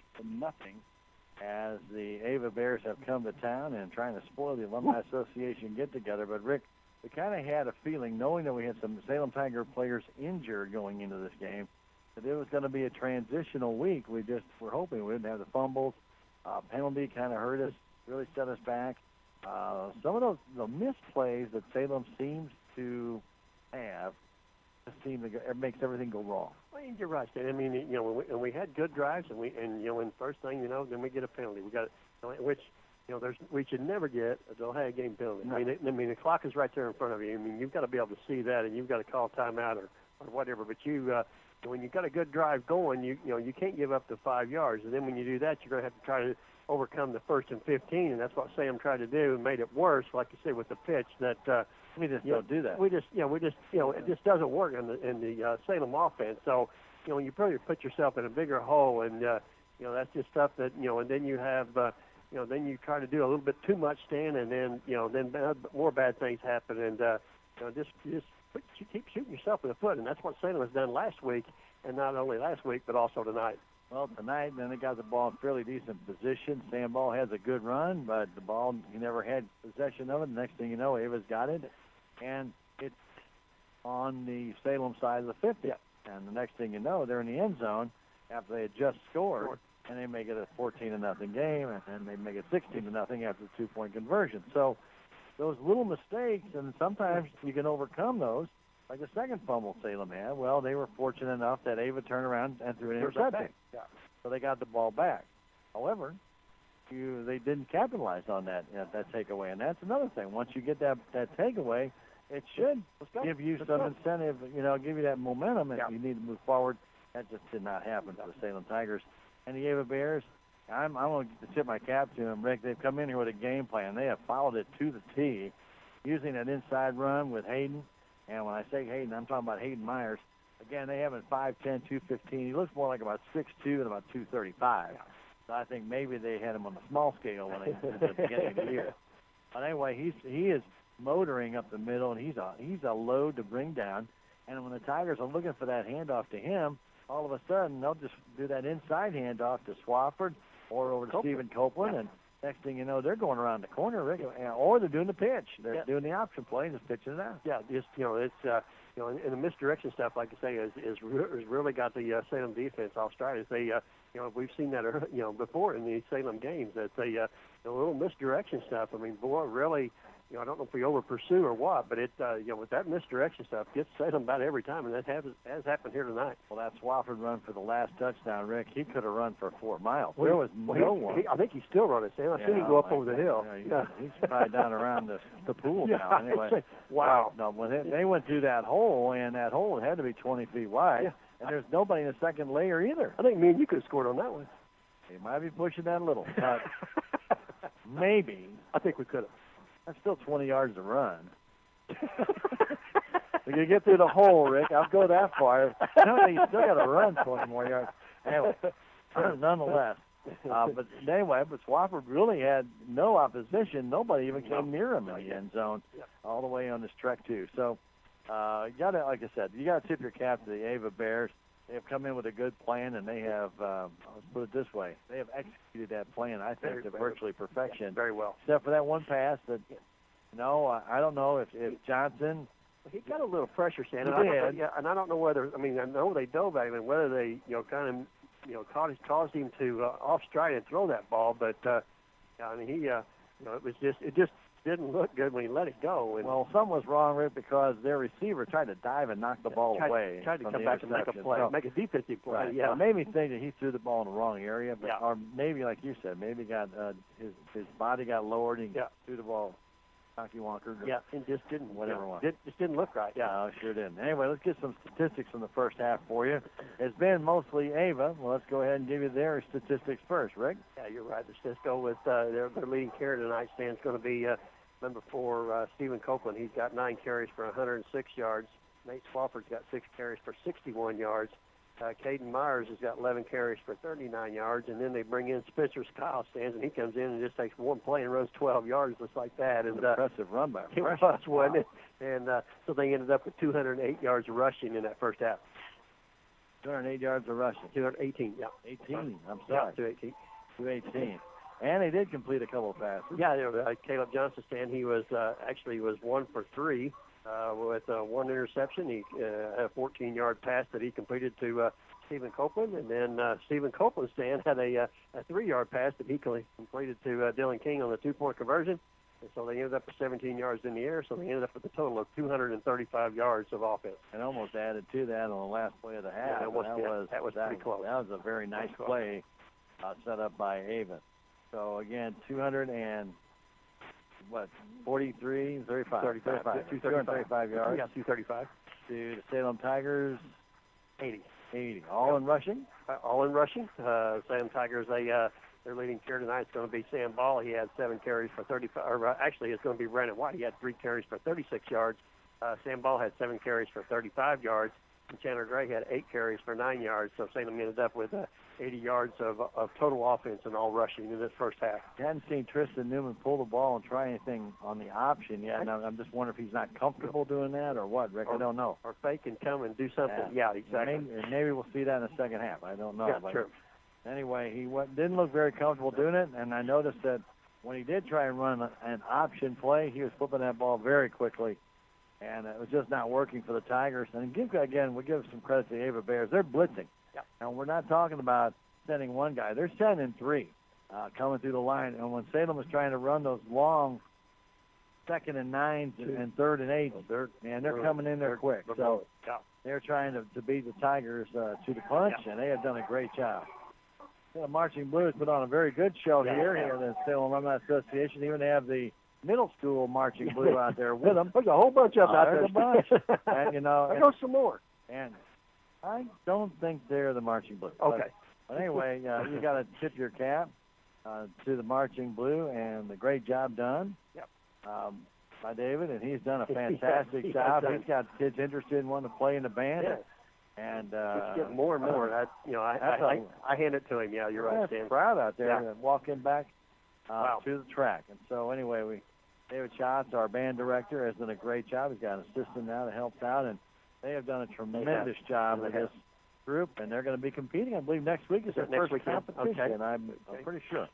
as the Ava Bears have come to town and trying to spoil the Alumni Association get-together. But, Rick, we kind of had a feeling, knowing that we had some Salem Tiger players injured going into this game, that it was going to be a transitional week. We just were hoping we didn't have the fumbles. Penalty kind of hurt us, really set us back. Some of those missed plays that Salem seems to have just it makes everything go wrong. Well, you're right, Stan. I mean, you know, we had good drives, and and first thing you know, then we get a penalty. We got which. You know, we should never get a delay game penalty. No. I mean, the clock is right there in front of you. I mean, you've got to be able to see that, and you've got to call timeout or whatever. But when you've got a good drive going, you can't give up the 5 yards. And then when you do that, you're going to have to try to overcome the 1st and 15, and that's what Sam tried to do and made it worse, like you said, with the pitch that we just don't do that. We just it just doesn't work in the Salem offense. So you probably put yourself in a bigger hole, and that's just stuff that and then you have. Then you try to do a little bit too much, Stan, and then more bad things happen, and just you keep shooting yourself in the foot, and that's what Salem has done last week, and not only last week but also tonight. Well, tonight, then they got the ball in fairly decent position. Sam Ball has a good run, but the ball, he never had possession of it. The next thing you know, Ava's got it, and it's on the Salem side of the 50. Yeah. And the next thing you know, they're in the end zone after they had just scored. And they make it a 14-0 game, and then they make it 16-0 after the two-point conversion. So those little mistakes, and sometimes you can overcome those, like the second fumble Salem had. Well, they were fortunate enough that Ava turned around and threw an interception. Yeah. So they got the ball back. However, they didn't capitalize on that takeaway, and that's another thing. Once you get that takeaway, it should give you some incentive, give you that momentum, and you need to move forward. That just did not happen for the Salem Tigers. And the Ava Bears, I'm going to tip my cap to them, Rick. They've come in here with a game plan. They have followed it to the T, using that inside run with Hayden. And when I say Hayden, I'm talking about Hayden Myers. Again, they have him 5'10", 215. He looks more like about 6'2" and about 235. So I think maybe they had him on the small scale when at the beginning of the year. But anyway, he is motoring up the middle, and he's a load to bring down. And when the Tigers are looking for that handoff to him, all of a sudden, they'll just do that inside handoff to Swafford or over to Stephen Copeland, and next thing you know, they're going around the corner, Rick, or they're doing the pitch. They're doing the option play and just pitching it out. Yeah, just it's and the misdirection stuff, like I say, is really got the Salem defense off stride. They we've seen that before in the Salem games that a little misdirection stuff. I mean, boy, really. I don't know if we over pursue or what, but it, with that misdirection stuff, gets Salem about every time, and that has happened here tonight. Well, that Swafford run for the last touchdown, Rick, he could have run for 4 miles. There was no one. I think he's still running, Sam. I seen him go up over the hill. He's probably down around the pool now. Anyway, wow. No, when they went through that hole, and that hole had to be 20 feet wide, and there's nobody in the second layer either. I think me and you could have scored on that one. He might be pushing that a little, but maybe. I think we could have. That's still 20 yards to run. If you get through the hole, Rick, I'll go that far. No, you still got to run 20 more yards. Anyway, nonetheless, But anyway, Swafford really had no opposition. Nobody even came near him in the end zone all the way on this trek, too. So, you got to, like I said, you got to tip your cap to the Ava Bears. They have come in with a good plan, and they have, let's put it this way, they have executed that plan, I think, to virtually perfection. Very well. Except for that one pass that, I don't know if Johnson. He got a little pressure, Stan. And I don't know whether, I know they dove at him and whether they, kind of, caused him to off stride and throw that ball. But, it just didn't look good when he let it go. And well, something was wrong, Rick, because their receiver tried to dive and knock the ball away. Tried to come back and make a play, make a defensive play. Right. Yeah, it made me think that he threw the ball in the wrong area, but or maybe, like you said, maybe got his body got lowered and he threw the ball. Hockey Wonker. Yeah, it just didn't. Whatever it was. Just didn't look right. Yeah, no, it sure didn't. Anyway, let's get some statistics from the first half for you. It's been mostly Ava. Well, let's go ahead and give you their statistics first, Rick. Yeah, you're right. Let's just go with their leading carrier tonight. Stan's going to be number 4, Stephen Copeland. He's got 9 carries for 106 yards. Nate Swafford's got 6 carries for 61 yards. Caden Myers has got 11 carries for 39 yards, and then they bring in Spencer Kyle Stands, and he comes in and just takes one play and runs 12 yards just like that. And impressive run by him. It was, wasn't it? And so they ended up with 208 yards of rushing in that first half. 208 yards of rushing. 218, yeah. 18, I'm sorry. Yeah, 218. 218. And they did complete a couple of passes. Yeah, Caleb Johnson, Stan, he was actually was 1 for 3. With one interception. He had a 14-yard pass that he completed to Stephen Copeland, and then Stephen Copeland, Stan, had a 3-yard pass that he completed to Dylan King on the 2-point conversion. And so they ended up with 17 yards in the air, so they ended up with a total of 235 yards of offense. And almost added to that on the last play of the half. Yeah, that was pretty close. That was a very nice play set up by Ava. So, again, 235 yards. Yeah, 235. To the Salem Tigers, 80. All in rushing? All in rushing. Salem Tigers, their leading carrier tonight is going to be Sam Ball. He had 7 carries for 35. Or actually, it's going to be Brandon White. He had 3 carries for 36 yards. Sam Ball had 7 carries for 35 yards. And Chandler Gray had 8 carries for 9 yards. So Salem ended up with 80 yards of total offense and all rushing in this first half. I hadn't seen Tristan Newman pull the ball and try anything on the option yet. And I'm just wondering if he's not comfortable doing that or what, Rick. I don't know. Or fake and come and do something. Yeah, exactly. Maybe we'll see that in the second half. I don't know. Yeah, but sure. Anyway, he didn't look very comfortable doing it, and I noticed that when he did try and run an option play, he was flipping that ball very quickly, and it was just not working for the Tigers. And we give some credit to the Ava Bears. They're blitzing. Yeah. And we're not talking about sending one guy. They're sending 3 coming through the line. And when Salem was trying to run those long 2nd and 9s and 3rd and 8s, they're coming in there quick. So they're trying to beat the Tigers to the punch, and they have done a great job. The Marching Blues put on a very good show here in the Salem Alumni Association. Even they have the middle school Marching Blue out there with them. There's a whole bunch of them out there. There's a bunch. And, there goes some more. And I don't think they're the Marching Blue. Okay. But anyway, you got to tip your cap to the Marching Blue and the great job done by David, and he's done a fantastic job. He's got kids interested in wanting to play in the band. Yeah. And it's getting more and more. I hand it to him. Yeah, you're right, Stan. Proud out there walking back to the track. And so anyway, David Schatz, our band director, has done a great job. He's got an assistant now that helps out, and they have done a tremendous job with this group, and they're going to be competing. I believe next week is their first competition, and I'm pretty sure.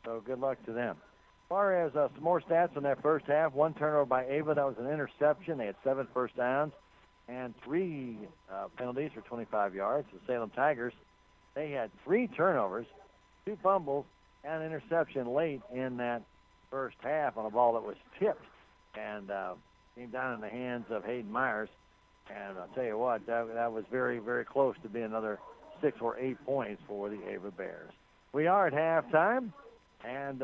So good luck to them. As far as some more stats in that first half, 1 turnover by Ava. That was an interception. They had 7 first downs and 3 penalties for 25 yards. The Salem Tigers, they had 3 turnovers, 2 fumbles, and an interception late in that first half on a ball that was tipped and came down in the hands of Hayden Myers. And I'll tell you what, that was very, very close to being another 6 or 8 points for the Ava Bears. We are at halftime, and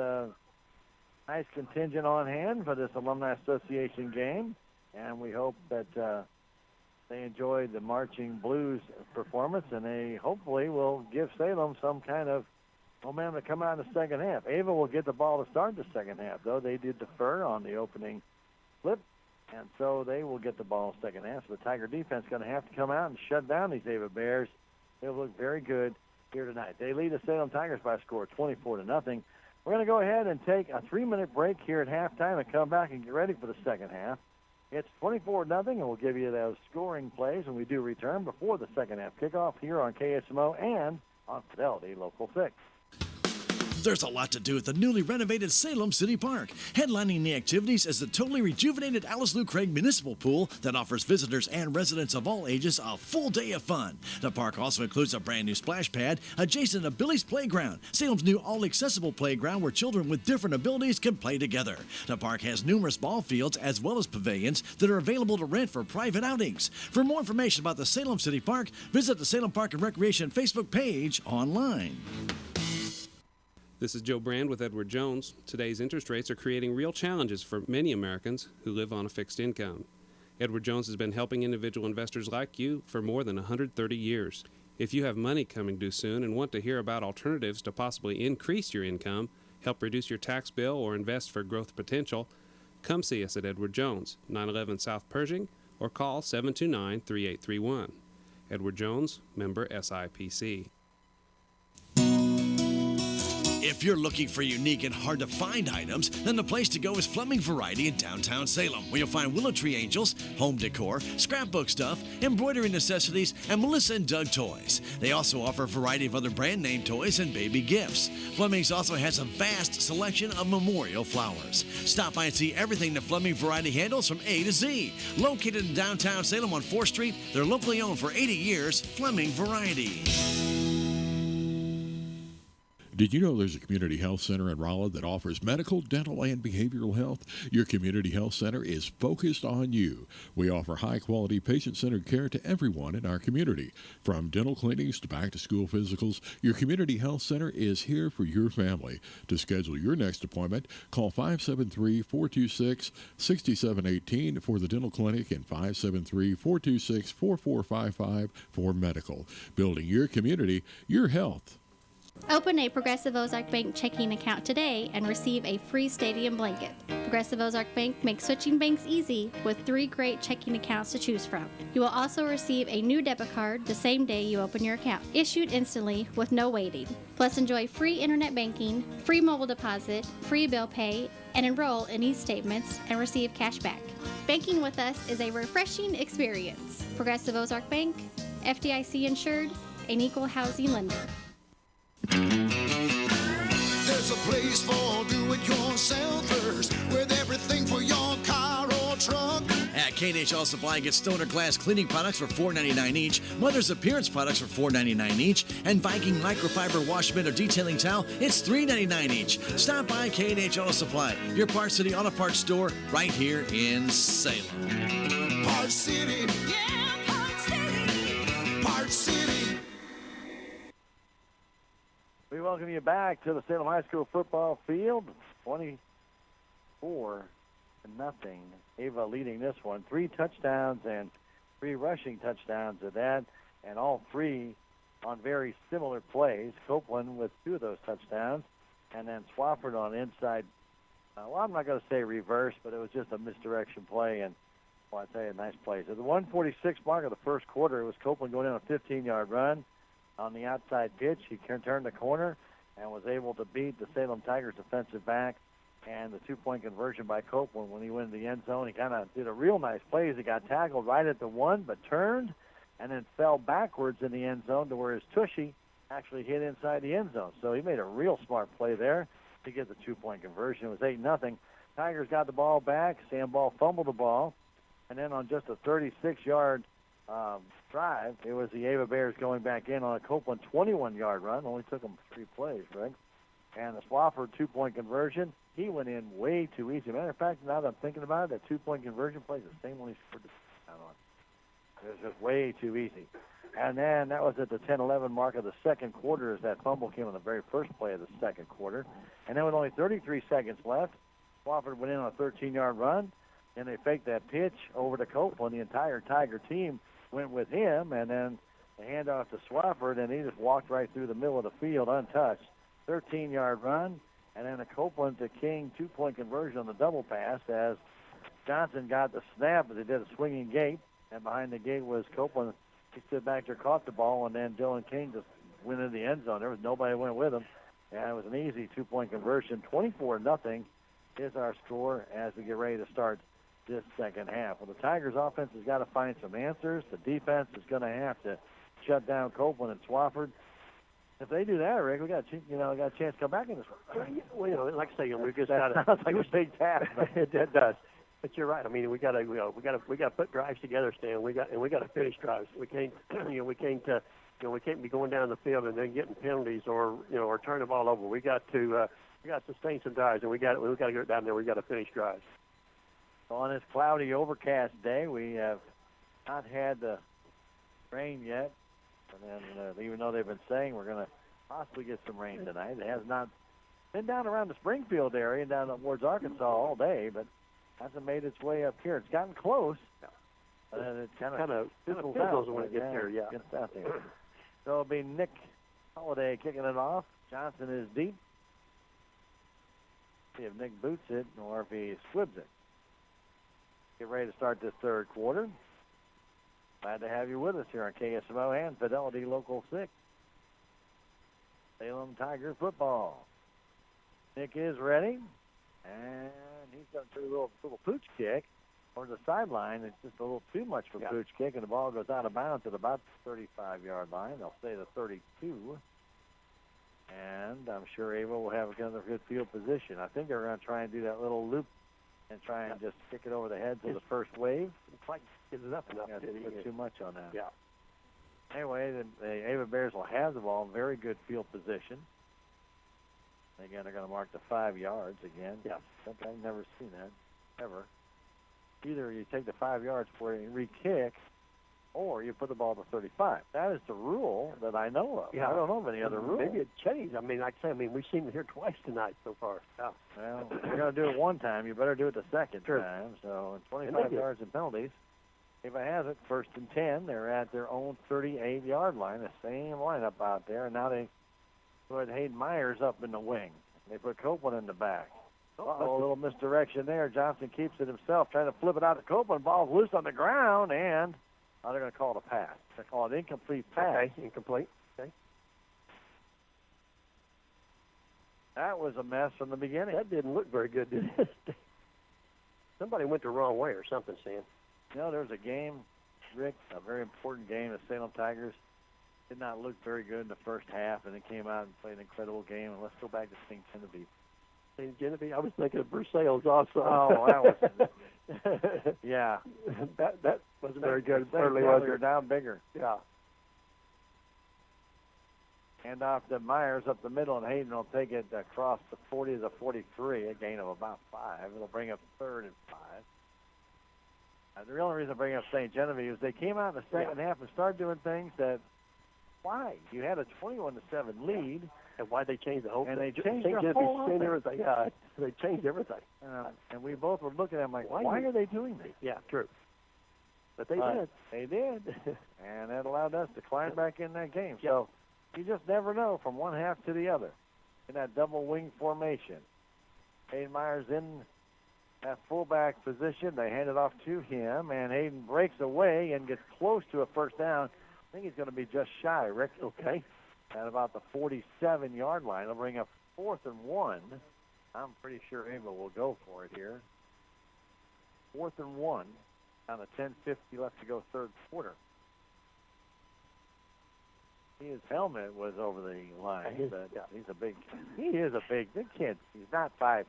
nice contingent on hand for this Alumni Association game, and we hope that they enjoyed the Marching Blues performance, and they hopefully will give Salem some kind of momentum to come out in the second half. Ava will get the ball to start the second half, though. They did defer on the opening flip, and so they will get the ball in the second half. So the Tiger defense is going to have to come out and shut down these Ava Bears. They'll look very good here tonight. They lead the Salem Tigers by a score of 24-0. We're going to go ahead and take a 3-minute break here at halftime and come back and get ready for the second half. It's 24-0, and we'll give you those scoring plays when we do return before the second half kickoff here on KSMO and on Fidelity Local 6. There's a lot to do at the newly renovated Salem City Park. Headlining the activities is the totally rejuvenated Alice Lou Craig Municipal Pool that offers visitors and residents of all ages a full day of fun. The park also includes a brand new splash pad adjacent to Billy's Playground, Salem's new all-accessible playground where children with different abilities can play together. The park has numerous ball fields as well as pavilions that are available to rent for private outings. For more information about the Salem City Park, visit the Salem Park and Recreation Facebook page online. This is Joe Brand with Edward Jones. Today's interest rates are creating real challenges for many Americans who live on a fixed income. Edward Jones has been helping individual investors like you for more than 130 years. If you have money coming due soon and want to hear about alternatives to possibly increase your income, help reduce your tax bill, or invest for growth potential, come see us at Edward Jones, 911 South Pershing, or call 729-3831. Edward Jones, member SIPC. If you're looking for unique and hard-to-find items, then the place to go is Fleming Variety in downtown Salem, where you'll find willow tree angels, home decor, scrapbook stuff, embroidery necessities, and Melissa and Doug toys. They also offer a variety of other brand-name toys and baby gifts. Fleming's also has a vast selection of memorial flowers. Stop by and see everything the Fleming Variety handles from A to Z. Located in downtown Salem on 4th Street, they're locally owned for 80 years, Fleming Variety. Did you know there's a community health center in Rolla that offers medical, dental, and behavioral health? Your community health center is focused on you. We offer high-quality, patient-centered care to everyone in our community. From dental clinics to back-to-school physicals, your community health center is here for your family. To schedule your next appointment, call 573-426-6718 for the dental clinic and 573-426-4455 for medical. Building your community, your health. Open a Progressive Ozark Bank checking account today and receive a free stadium blanket. Progressive Ozark Bank makes switching banks easy with 3 great checking accounts to choose from. You will also receive a new debit card the same day you open your account, issued instantly with no waiting. Plus enjoy free internet banking, free mobile deposit, free bill pay, and enroll in e-statements and receive cash back. Banking with us is a refreshing experience. Progressive Ozark Bank, FDIC insured, an equal housing lender. There's a place for do-it-yourselfers with everything for your car or truck. At K&H Auto Supply, get Stoner Glass cleaning products for $4.99 each, Mother's Appearance products for $4.99 each, and Viking microfiber wash mitt or detailing towel, it's $3.99 each. Stop by K&H Auto Supply, your Park City Auto Parts store right here in Salem. Park City, yeah, Park City, Park City. We welcome you back to the Salem High School football field. 24-0. Ava leading this one. 3 touchdowns and 3 rushing touchdowns at that, and all 3 on very similar plays. Copeland with 2 of those touchdowns, and then Swafford on inside. I'm not going to say reverse, but it was just a misdirection play, and I tell you, nice plays. At the 1:46 mark of the first quarter, it was Copeland going down a 15-yard run. On the outside pitch, he turned the corner and was able to beat the Salem Tigers defensive back, and the 2-point conversion by Copeland when he went in the end zone. He kind of did a real nice play. He got tackled right at the 1, but turned and then fell backwards in the end zone to where his tushy actually hit inside the end zone. So he made a real smart play there to get the 2-point conversion. It was 8-0. Tigers got the ball back. Sam Ball fumbled the ball, and then on just a 36-yard drive, it was the Ava Bears going back in on a Copeland 21-yard run. Only took them 3 plays, right? And the Swafford 2-point conversion, he went in way too easy. Matter of fact, now that I'm thinking about it, that 2-point conversion play is the same one he scored the touchdown on. It was just way too easy. And then that was at the 10-11 mark of the second quarter as that fumble came on the very first play of the second quarter. And then with only 33 seconds left, Swafford went in on a 13-yard run, and they faked that pitch over to Copeland. The entire Tiger team went with him, and then the handoff to Swafford, and he just walked right through the middle of the field untouched. 13-yard run, and then a Copeland to King 2-point conversion on the double pass as Johnson got the snap, but they did a swinging gate, and behind the gate was Copeland. He stood back there, caught the ball, and then Dylan King just went in the end zone. There was nobody went with him. And it was an easy 2-point conversion. 24-0 is our score as we get ready to start this second half. Well, the Tigers offense has got to find some answers. The defense is going to have to shut down Copeland and Swafford. If they do that, Rick, we got a chance to come back in this one. Well, like I say, we just got to. Sounds like a big task. It does. But you're right. I mean, we got to put drives together, Stan. We got to finish drives. We can't we can't be going down the field and then getting penalties or turn the ball over. We got to sustain some drives, and we got to get it down there. We got to finish drives. On this cloudy, overcast day, we have not had the rain yet. And then, even though they've been saying we're going to possibly get some rain tonight, it has not been down around the Springfield area and down towards Arkansas all day, but hasn't made its way up here. It's gotten close. But it kind of fizzles when it gets there. Yeah, gets out there. So it'll be Nick Holliday kicking it off. Johnson is deep. See if Nick boots it or if he squibs it. Get ready to start this third quarter. Glad to have you with us here on KSMO and Fidelity Local 6. Salem Tiger football. Nick is ready, and he's going to do a little pooch kick towards the sideline. It's just a little too much for pooch kick, and the ball goes out of bounds at about the 35-yard line. They'll say the 32. And I'm sure Ava will have another good field position. I think they're going to try and do that little loop and try and just kick it over the heads of the first wave. It's like it's up enough. Put too much on that. Yeah. Anyway, the Ava Bears will have the ball in very good field position. Again, they're going to mark the 5 yards again. Yeah. I've never seen that, ever. Either you take the 5 yards for a re-kick, or you put the ball to 35. That is the rule that I know of. Yeah. I don't know of any other rule. Maybe it changed. I mean, like I say, we've seen it here twice tonight so far. Yeah. Well, if you're going to do it one time, you better do it the second time. So 25 yards and penalties. If it has it, 1st and 10, they're at their own 38-yard line, the same lineup out there. And now they put Hayden Myers up in the wing. They put Copeland in the back. A little misdirection there. Johnson keeps it himself, trying to flip it out to Copeland. Ball's loose on the ground, and they're going to call it a pass. They call it incomplete pass. Okay, incomplete. Okay. That was a mess from the beginning. That didn't look very good, did it? Somebody went the wrong way or something, Sam. There was a game, Rick, a very important game. The Salem Tigers did not look very good in the first half, and they came out and played an incredible game. And let's go back to St. Genevieve. St. Genevieve? I was thinking of Bruce Sales also. Oh, that was... yeah. That wasn't very good. Certainly was. They're down bigger. Yeah. Hand off to Myers up the middle, and Hayden will take it across the 40 to the 43, a gain of about 5. It'll bring up 3rd and 5. The only reason I bring up St. Genevieve is they came out in the second half and started doing things that, why? You had a 21-7 lead. And why they changed the whole thing. And they changed their whole thing. Everything. Yeah, they changed everything. And we both were looking at them like, why are they doing this? Yeah, true. But they did. They did. And that allowed us to climb back in that game. So you just never know from one half to the other in that double wing formation. Hayden Myers in that fullback position. They hand it off to him, and Hayden breaks away and gets close to a first down. I think he's going to be just shy, Rick. Okay. At about the 47-yard line. They'll bring up 4th and 1. I'm pretty sure Ava will go for it here. 4th and 1. On the 10:50 left to go third quarter. His helmet was over the line. He is a big kid. He's not 5'10".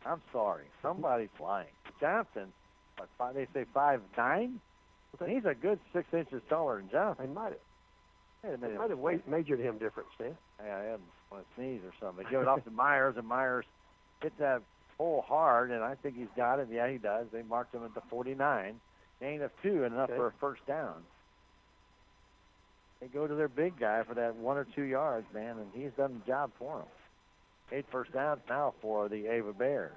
I'm sorry. Somebody's lying. Johnson, they say 5'9"? He's a good 6 inches taller than Johnson. They might have measured him different, Stan. Yeah, I had want to sneeze or something. They give it off to Myers, and Myers hits that hole hard, and I think he's got it. Yeah, he does. They marked him at the 49. Gain of 2 and enough for a first down. They go to their big guy for that 1 or 2 yards, man, and he's done the job for them. 8 first downs now for the Ava Bears.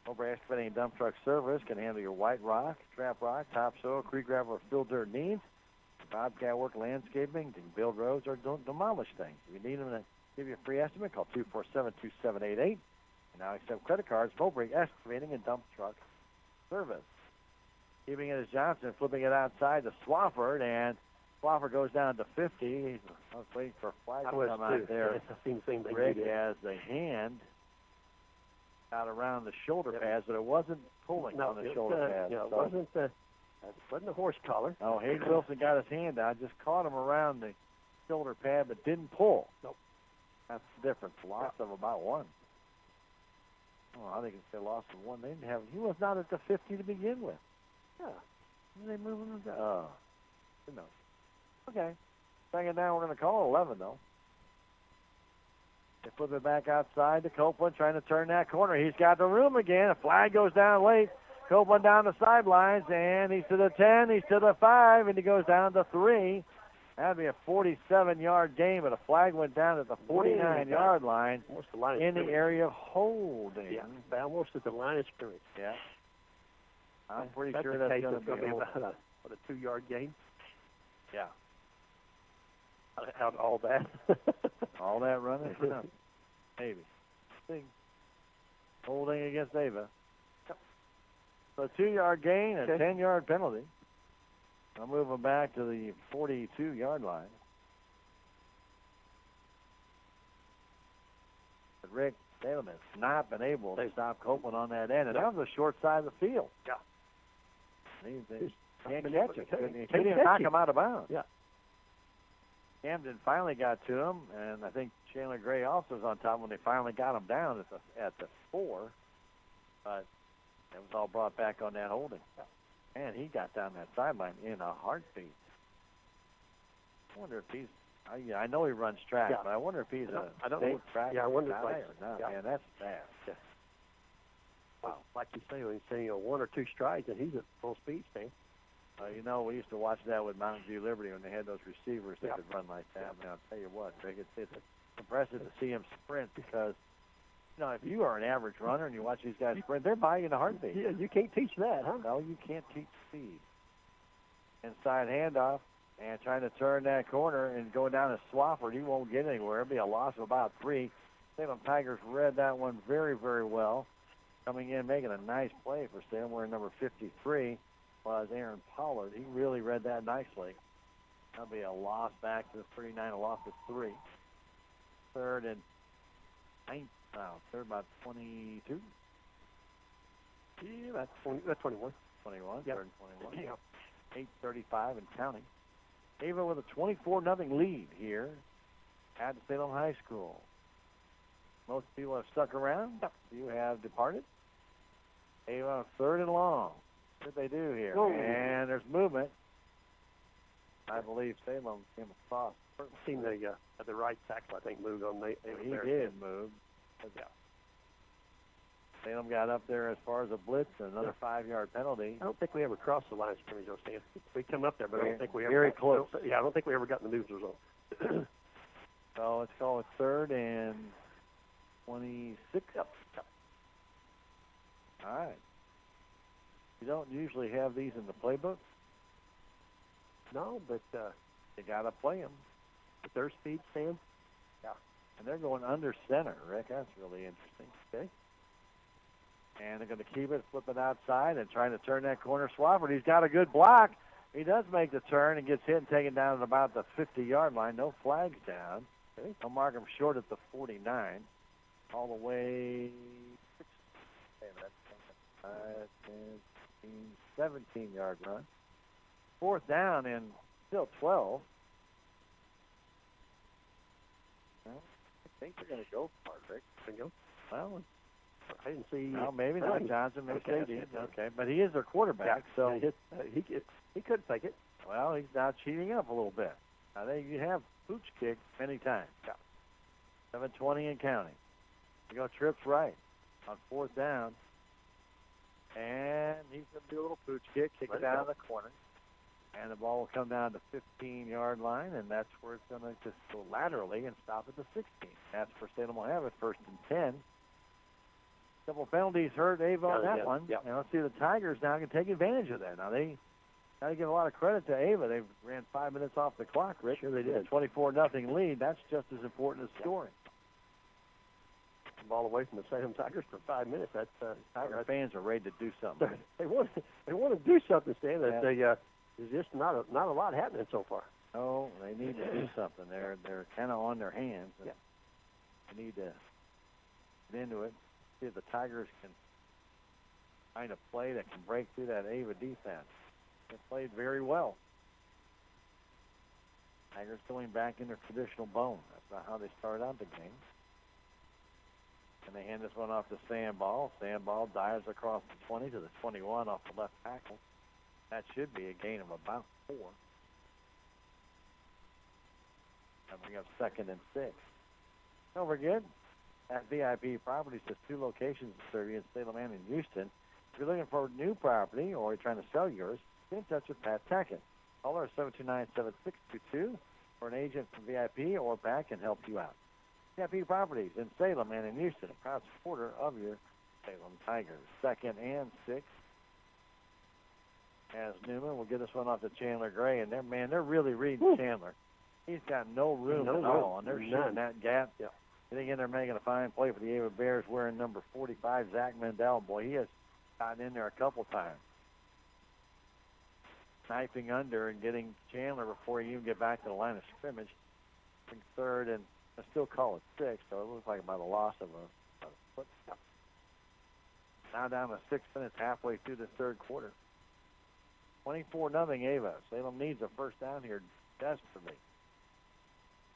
Mobile Excavating and Dump Truck Service can handle your white rock, trap rock, topsoil, creek gravel, or fill dirt needs. Bobcat work, landscaping, can build roads or demolish things. If you need them to give you a free estimate, call 247-2788. And now accept credit cards, Mobile Excavating and Dump Truck Service. Keeping it as Johnson, flipping it outside to Swafford, and Swaffer goes down to 50. I was waiting for a flag to come out there. I've seen the same thing. Rick has the hand out around the shoulder pads, but it wasn't pulling on the shoulder pads. It wasn't the horse collar. No, Hayes Wilson got his hand out, just caught him around the shoulder pad, but didn't pull. Nope. That's the difference. Loss of about one. Oh, I think it's a loss of one. They didn't have. He was not at the 50 to begin with. Yeah. Are they moving him down? Oh, who knows? Okay. Second down, we're going to call 11, though. They flip it back outside to Copeland, trying to turn that corner. He's got the room again. A flag goes down late. Copeland down the sidelines, and he's to the 10, he's to the 5, and he goes down to 3. That'd be a 47-yard game, but a flag went down at the 49-yard line in the area of holding. Yeah, almost at the line of scrimmage. Yeah. I'm pretty sure the that's case. going It's to be about a 2-yard gain. Yeah. Out all that. All that running? Maybe. Holding against Ava. So a 2-yard gain, a 10-yard penalty. I'll move them back to the 42-yard line. But Rick Salem has not been able to stop Copeland on that end, and that was the short side of the field. Yeah. They can't catch it. Couldn't even knock him out of bounds. Yeah. Camden finally got to him, and I think Chandler Gray also was on top when they finally got him down at the 4. But it was all brought back on that holding. And he got down that sideline in a heartbeat. I wonder if he's I know he runs track, but I wonder if he's I don't state know. track Yeah, I wonder guy or not. Yeah. Man, that's fast. Yeah. Wow. Like you say, when you say 1 or 2 strides, and he's at full speed, Stan. We used to watch that with Mountain View Liberty when they had those receivers that could run like that. Now, I'll tell you what, Rick, it's impressive to see him sprint because, if you are an average runner and you watch these guys sprint, they're by you in a heartbeat. Yeah, you can't teach that, huh? No, you can't teach speed. Inside handoff and trying to turn that corner and go down to Swafford. He won't get anywhere. It'll be a loss of about 3. Salem Tigers read that one very, very well. Coming in, making a nice play for Salem. We're number 53. Was Aaron Pollard. He really read that nicely. That'll be a loss back to the 39, a loss of 3. Third and 9. Third about 22. Yeah, that's 21. 21. Yep. Third and 21. Yeah. 8:35 and counting. Ava with a 24-0 lead here at Salem High School. Most people have stuck around. You have departed. Ava third and long. What did they do here? Oh. And there's movement. I believe Salem came across. Seen the right tackle, I think, moved on. He did move. Yeah. Salem got up there as far as a blitz, and another 5-yard penalty. I don't think we ever crossed the line of scrimmage, though, Stan. We come up there, but I don't think we ever. Very close. I don't think we ever got in the news result. So let's call it third and 26. Yep. All right. You don't usually have these in the playbook. No, but you got to play them. With their speed, Sam. Yeah. And they're going under center, Rick. That's really interesting. Okay. And they're going to keep it, flip it outside, and trying to turn that corner. Swafford, he's got a good block. He does make the turn and gets hit and taken down at about the 50-yard line. No flags down. Okay. I'll mark him short at the 49. All the way 17-yard run. Fourth down and still 12. Well, I think they're going to go for it, Rick. Well, I didn't see. Well, maybe not Johnson, maybe safety. Okay, but he is their quarterback, so he could take it. Well, he's now cheating up a little bit. I think you have pooch kick many times. Yeah. 7:20 and counting. You go trips right on fourth down, and he's going to do a little pooch kick it down the corner, and the ball will come down to 15-yard line, and that's where it's going to just go laterally and stop at the 16. That's where Salem will have it, first and 10. Couple penalties hurt Ava on that one. Yeah. And let's see, the Tigers now can take advantage of that. Now, they got to give a lot of credit to Ava. They ran 5 minutes off the clock, Rick. Sure they did. 24-0 lead. That's just as important as scoring. Ball away from the Salem Tigers for 5 minutes. That's Tiger fans are ready to do something. They want to do something, Stan. There's just not a lot happening so far. No, they need to do something. They're kind of on their hands. And they need to get into it. See if the Tigers can find a play that can break through that Ava defense. They played very well. Tigers going back in their traditional bone. That's not how they started out the game. And they hand this one off to Sandball. Sandball dives across the 20 to the 21 off the left tackle. That should be a gain of about 4. That bring up 2nd and 6. Don't forget, at VIP Properties, there's 2 locations to serve you in Salem and in Houston. If you're looking for new property or you're trying to sell yours, get in touch with Pat Tackett. Call her 729-7622 for an agent from VIP or Pat can help you out. VIP Properties in Salem and in Houston, a proud supporter of your Salem Tigers. 2nd and 6. As Newman will get this one off to Chandler Gray, and they're really reading Chandler. He's got no room at all, and they're shooting that gap. Yeah. Getting in there, making a fine play for the Ava Bears, wearing number 45, Zach Mendel. Boy, he has gotten in there a couple times. Sniping under and getting Chandler before you even get back to the line of scrimmage. I think 3rd, and I still call it 6, so it looks like about a loss of a foot. Now down to 6 minutes, halfway through the 3rd quarter. 24-0 Ava. Salem needs a first down here desperately.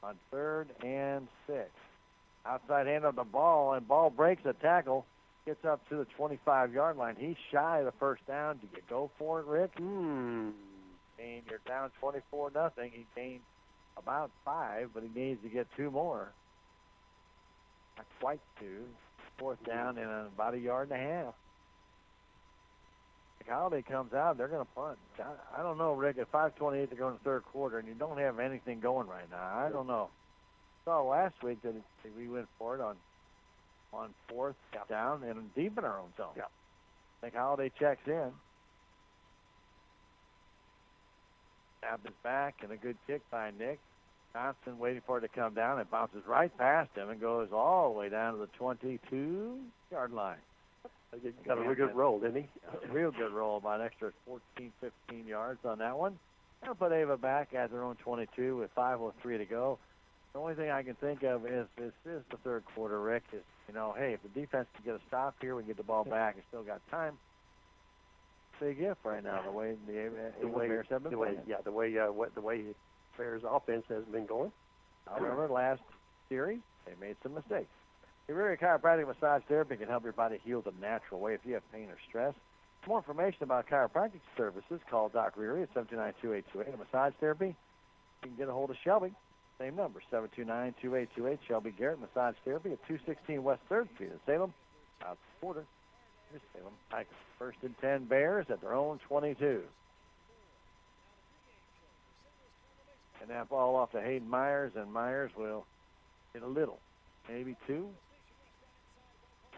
On 3rd and 6. Outside hand of the ball, and ball breaks a tackle. Gets up to the 25-yard line. He's shy of the first down. Did you go for it, Rick? And you're down 24-0. He gained about 5, but he needs to get 2 more. Not quite 2. 4th down and about a yard and a half. Holiday comes out, they're going to punt. I don't know, Rick. At 5:28 to go in the 3rd quarter, and you don't have anything going right now. I don't know. Saw last week that we went for it on 4th down and deep in our own zone. I think Holiday checks in. Snapped his back, and a good kick by Nick. Johnson waiting for it to come down. It bounces right past him and goes all the way down to the 22-yard line. He got a real good roll, didn't he? Real good roll, about an extra 14, 15 yards on that one. They'll put Ava back at their own 22 with 5:03 to go. The only thing I can think of is this is the 3rd quarter, Rick. Is, hey, if the defense can get a stop here, we can get the ball back and still got time. Big if right now, the way the Bears have been playing. The way Bears offense has been going. I remember last series, they made some mistakes. Your chiropractic massage therapy can help your body heal the natural way if you have pain or stress. For more information about chiropractic services, call Doc Reary at 729-2828. A massage therapy, you can get a hold of Shelby. Same number, 729-2828. Shelby Garrett Massage Therapy at 216 West 3rd Street in Salem. South Porter. Here's Salem Tigers. 1st and 10 Bears at their own 22. And that ball off to Hayden Myers, and Myers will get a little, maybe 2.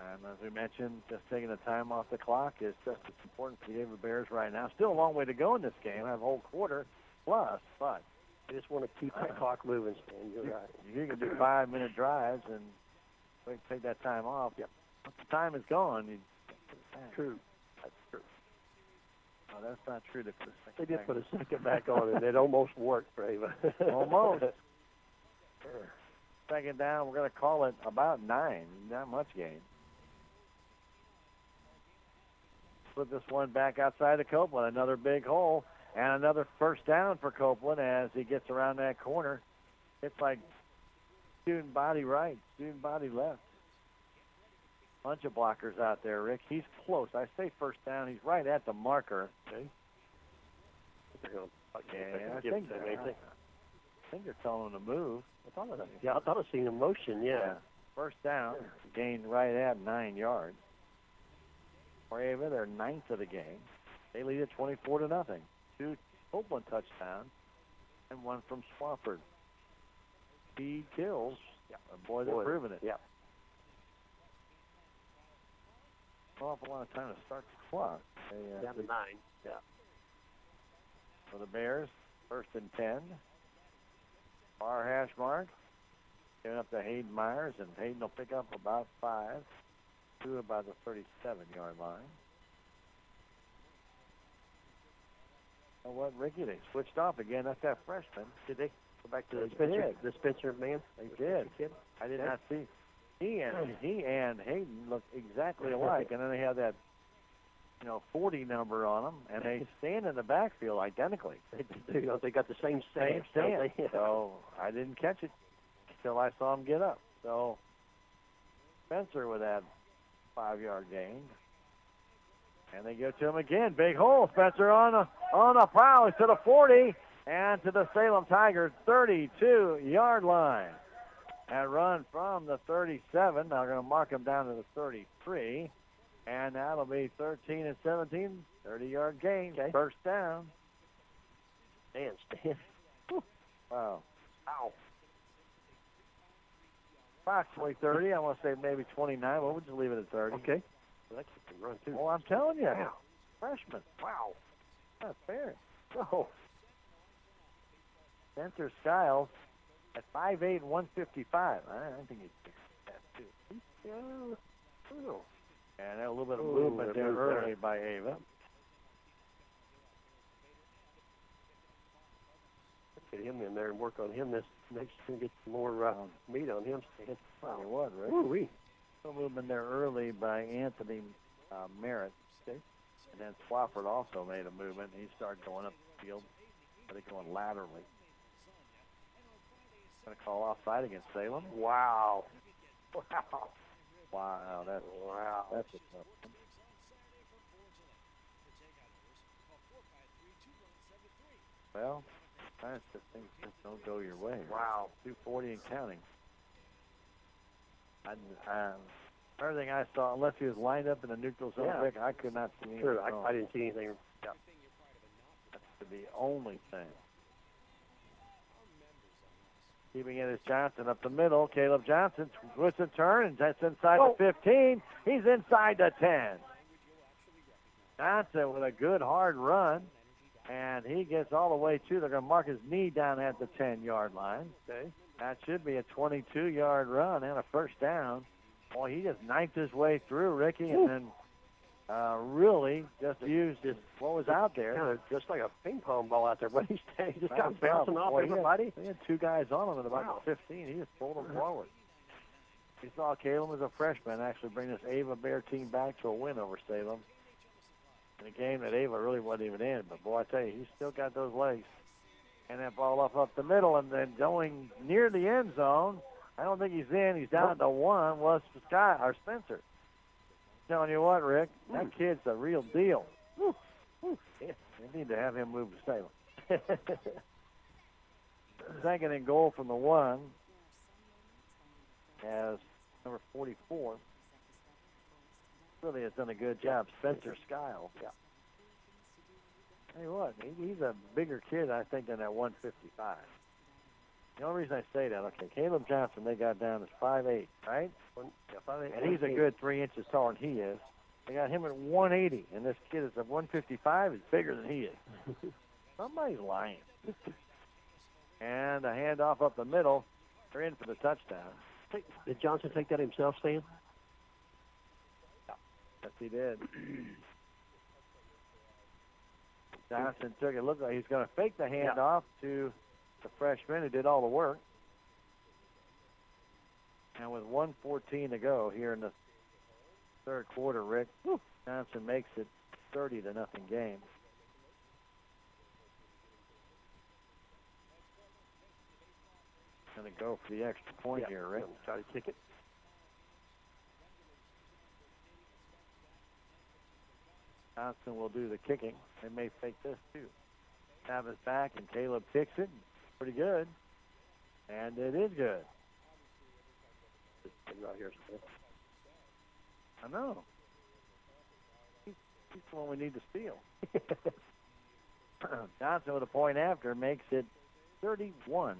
And as we mentioned, just taking the time off the clock is just as important for the Ava Bears right now. Still a long way to go in this game. I have a whole quarter plus, but you just want to keep that clock moving, Stan. You're right. You can do 5-minute drives and take that time off. Yep. Once the time is gone, True. That's true. No, that's not true. They did put a second back on it. It almost worked for Ava. Almost. Sure. 2nd down, we're going to call it about 9. Not much gain. Put this one back outside of Copeland. Another big hole and another first down for Copeland as he gets around that corner. It's like student body right, student body left. Bunch of blockers out there, Rick. He's close. I say first down. He's right at the marker. Okay. I think they're telling him to move. I thought I seen a motion, yeah. First down, gained right at 9 yards. For Ava, they're 9th of the game. They lead it 24-0. 2 Copeland touchdowns and 1 from Swafford. Speed kills. Yeah. Boy, they're proving it. Yeah. An awful lot of time to start the clock. Down to 9. Yeah. For the Bears, 1st and 10. Far hash mark. Giving up to Hayden Myers, and Hayden will pick up about 5. 2 about the 37-yard line. know what, Ricky? They switched off again. That's that freshman. Did they go back to They the Spencer man? They did. I did not see. He and Hayden look exactly alike, and then they have that 40 number on them, and they stand in the backfield identically. They do. They got the same stance. Stand. So I didn't catch it until I saw him get up. So Spencer with that 5-yard gain. And they go to him again. Big hole. Spencer on a prowl. He's to the 40 and to the Salem Tigers 32-yard line. That run from the 37. Now they're going to mark him down to the 33. And that'll be 13 and 17. 30-yard gain. Okay. First down. Stan. Wow. Ow. Approximately 30. I want to say maybe 29. Well, we'll just leave it at 30. Okay. Well, that kid can run, too. Well, I'm telling you. Wow. Freshman. Wow. Not fair. Oh. Spencer Skiles at 5'8", 155. I think he'd fix that, too. Yeah. And a little bit of movement there early by Ava. Get him in there and work on him this next year. Get some more meat on him. Wow. What, Rick? Ooh-wee. A movement there early by Anthony Merritt. Okay. And then Swafford also made a movement. He started going up the field, but he's going laterally. Going to call offside against Salem. Wow. Wow. That's a tough one. Well, that's the things just don't go your way. Wow. 240 and counting. Everything I saw, unless he was lined up in the neutral zone, Rick, I could not see anything. Sure, I didn't see anything. Yeah. That's the only thing. Keeping it is Johnson up the middle. Caleb Johnson twists and turn, and that's inside the 15. He's inside the 10. Johnson with a good hard run, and he gets all the way to. They're going to mark his knee down at the 10-yard line. Okay. That should be a 22-yard run and a first down. Boy, he just knifed his way through, Ricky, and then really just used what was out there. Kind of just like a ping pong ball out there, but he just got bouncing off everybody. He had two guys on him at about the 15. He just pulled them forward. We saw Caleb as a freshman actually bring this Ava Bear team back to a win over Salem in a game that Ava really wasn't even in. But, boy, I tell you, he's still got those legs. And that ball up the middle, and then going near the end zone. I don't think he's in. He's down at the 1. Was Spencer. Telling you what, Rick, that kid's the real deal. Yeah, they need to have him move to Salem. Second and goal from the 1 as number 44. Really has done a good job. Spencer Skiles. Yeah. Tell you what, he's a bigger kid, I think, than that 155. The only reason I say that, okay, Caleb Johnson, they got down as 5'8", right? Yeah, 5'8", and he's a good 3 inches taller than he is. They got him at 180, and this kid is at 155, is bigger than he is. Somebody's lying. And a handoff up the middle. They're in for the touchdown. Did Johnson take that himself, Stan? Yeah. Yes, he did. Johnson took it. Looked like he's going to fake the handoff to the freshman who did all the work. And with 1:14 to go here in the third quarter, Rick, Johnson makes it 30-0 game. Going to go for the extra point here, Rick. Try to kick it. Johnson will do the kicking. They may fake this too. Have his back, and Caleb kicks it. Pretty good. And it is good. Right here. I know. He's the one we need to steal. Johnson with a point after makes it 31-0.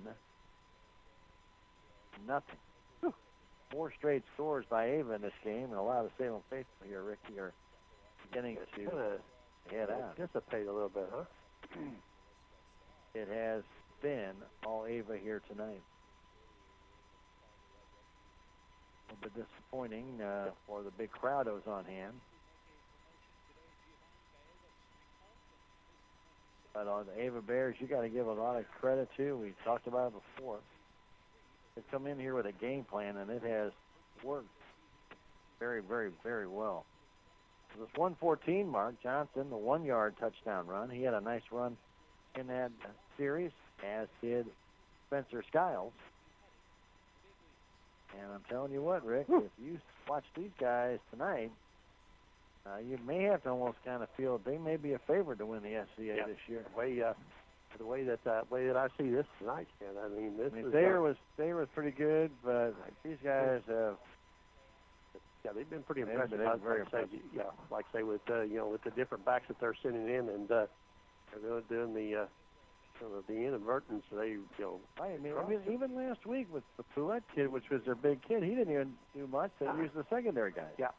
4 straight scores by Ava in this game, and a lot of Salem faithful here, Ricky, are beginning to head out. Dissipate a little bit, huh? It has been all Ava here tonight. A little bit disappointing for the big crowd that was on hand. But on the Ava Bears, you got to give a lot of credit to. We talked about it before. They come in here with a game plan, and it has worked very, very, very well. This 114 mark, Johnson, the 1-yard touchdown run. He had a nice run in that series, as did Spencer Skiles. And I'm telling you what, Rick, if you watch these guys tonight, you may have to almost kind of feel they may be a favorite to win the SCA this year. The way that I see this tonight, Ken. I mean, Thayer was pretty good, but these guys have. Yeah, they've been pretty impressive. Very impressive. Like say with with the different backs that they're sending in, and they're doing the inadvertents. They I mean, even last week with the Poulet kid, which was their big kid, he didn't even do much. They used the secondary guys. Yeah.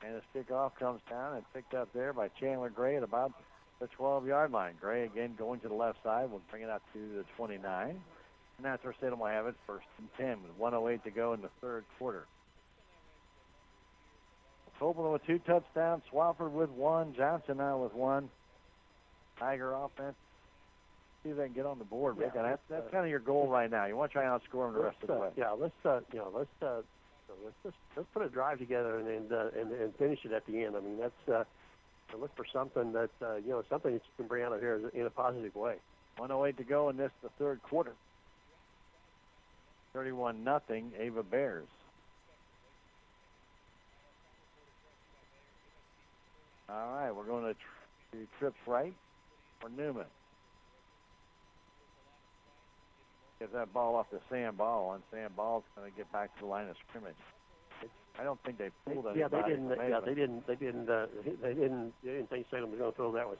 And the kickoff comes down and picked up there by Chandler Gray at about the 12-yard line. Gray again going to the left side will bring it out to the 29, and that's where Salem will have it, 1st and 10 with 1:08 to go in the third quarter. Copeland with 2 touchdowns, Swafford with 1, Johnson now with 1. Tiger offense. See if they can get on the board, Rick. And that's kind of your goal right now. You want to try and outscore them the rest of the way. Yeah, let's put a drive together and finish it at the end. I mean, that's look for something that something that you can bring out of here in a positive way. 1:08 to go in the third quarter. 31-0 Ava Bears. All right, we're going to trips right for Newman. Get that ball off to Sam Ball, and Sam Ball's going to get back to the line of scrimmage. I don't think they pulled anybody. Yeah, they didn't think Salem was going to throw that one.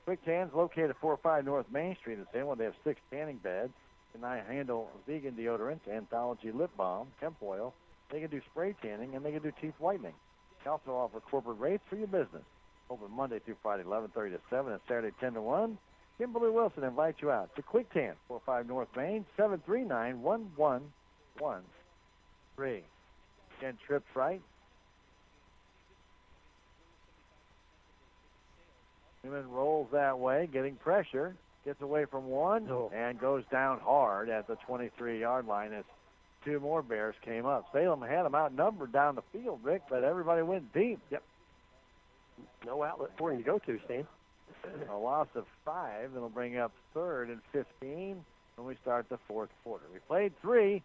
Quick Tans located at 405 North Main Street in Salem. They have 6 tanning beds. Can I handle vegan deodorants, Anthology lip balm, hemp oil. They can do spray tanning, and they can do teeth whitening. They also offer corporate rates for your business. Open Monday through Friday, 11:30 to 7, and Saturday 10 to 1. Kimberly Wilson invites you out to Quick Tan, 405 North Main, 739-1113. Again, trips right. Newman rolls that way, getting pressure. Gets away from one and goes down hard at the 23-yard line as 2 more Bears came up. Salem had them outnumbered down the field, Rick, but everybody went deep. Yep. No outlet for him to go to, Stan. A loss of 5. That'll bring up 3rd and 15 when we start the fourth quarter. We played 3.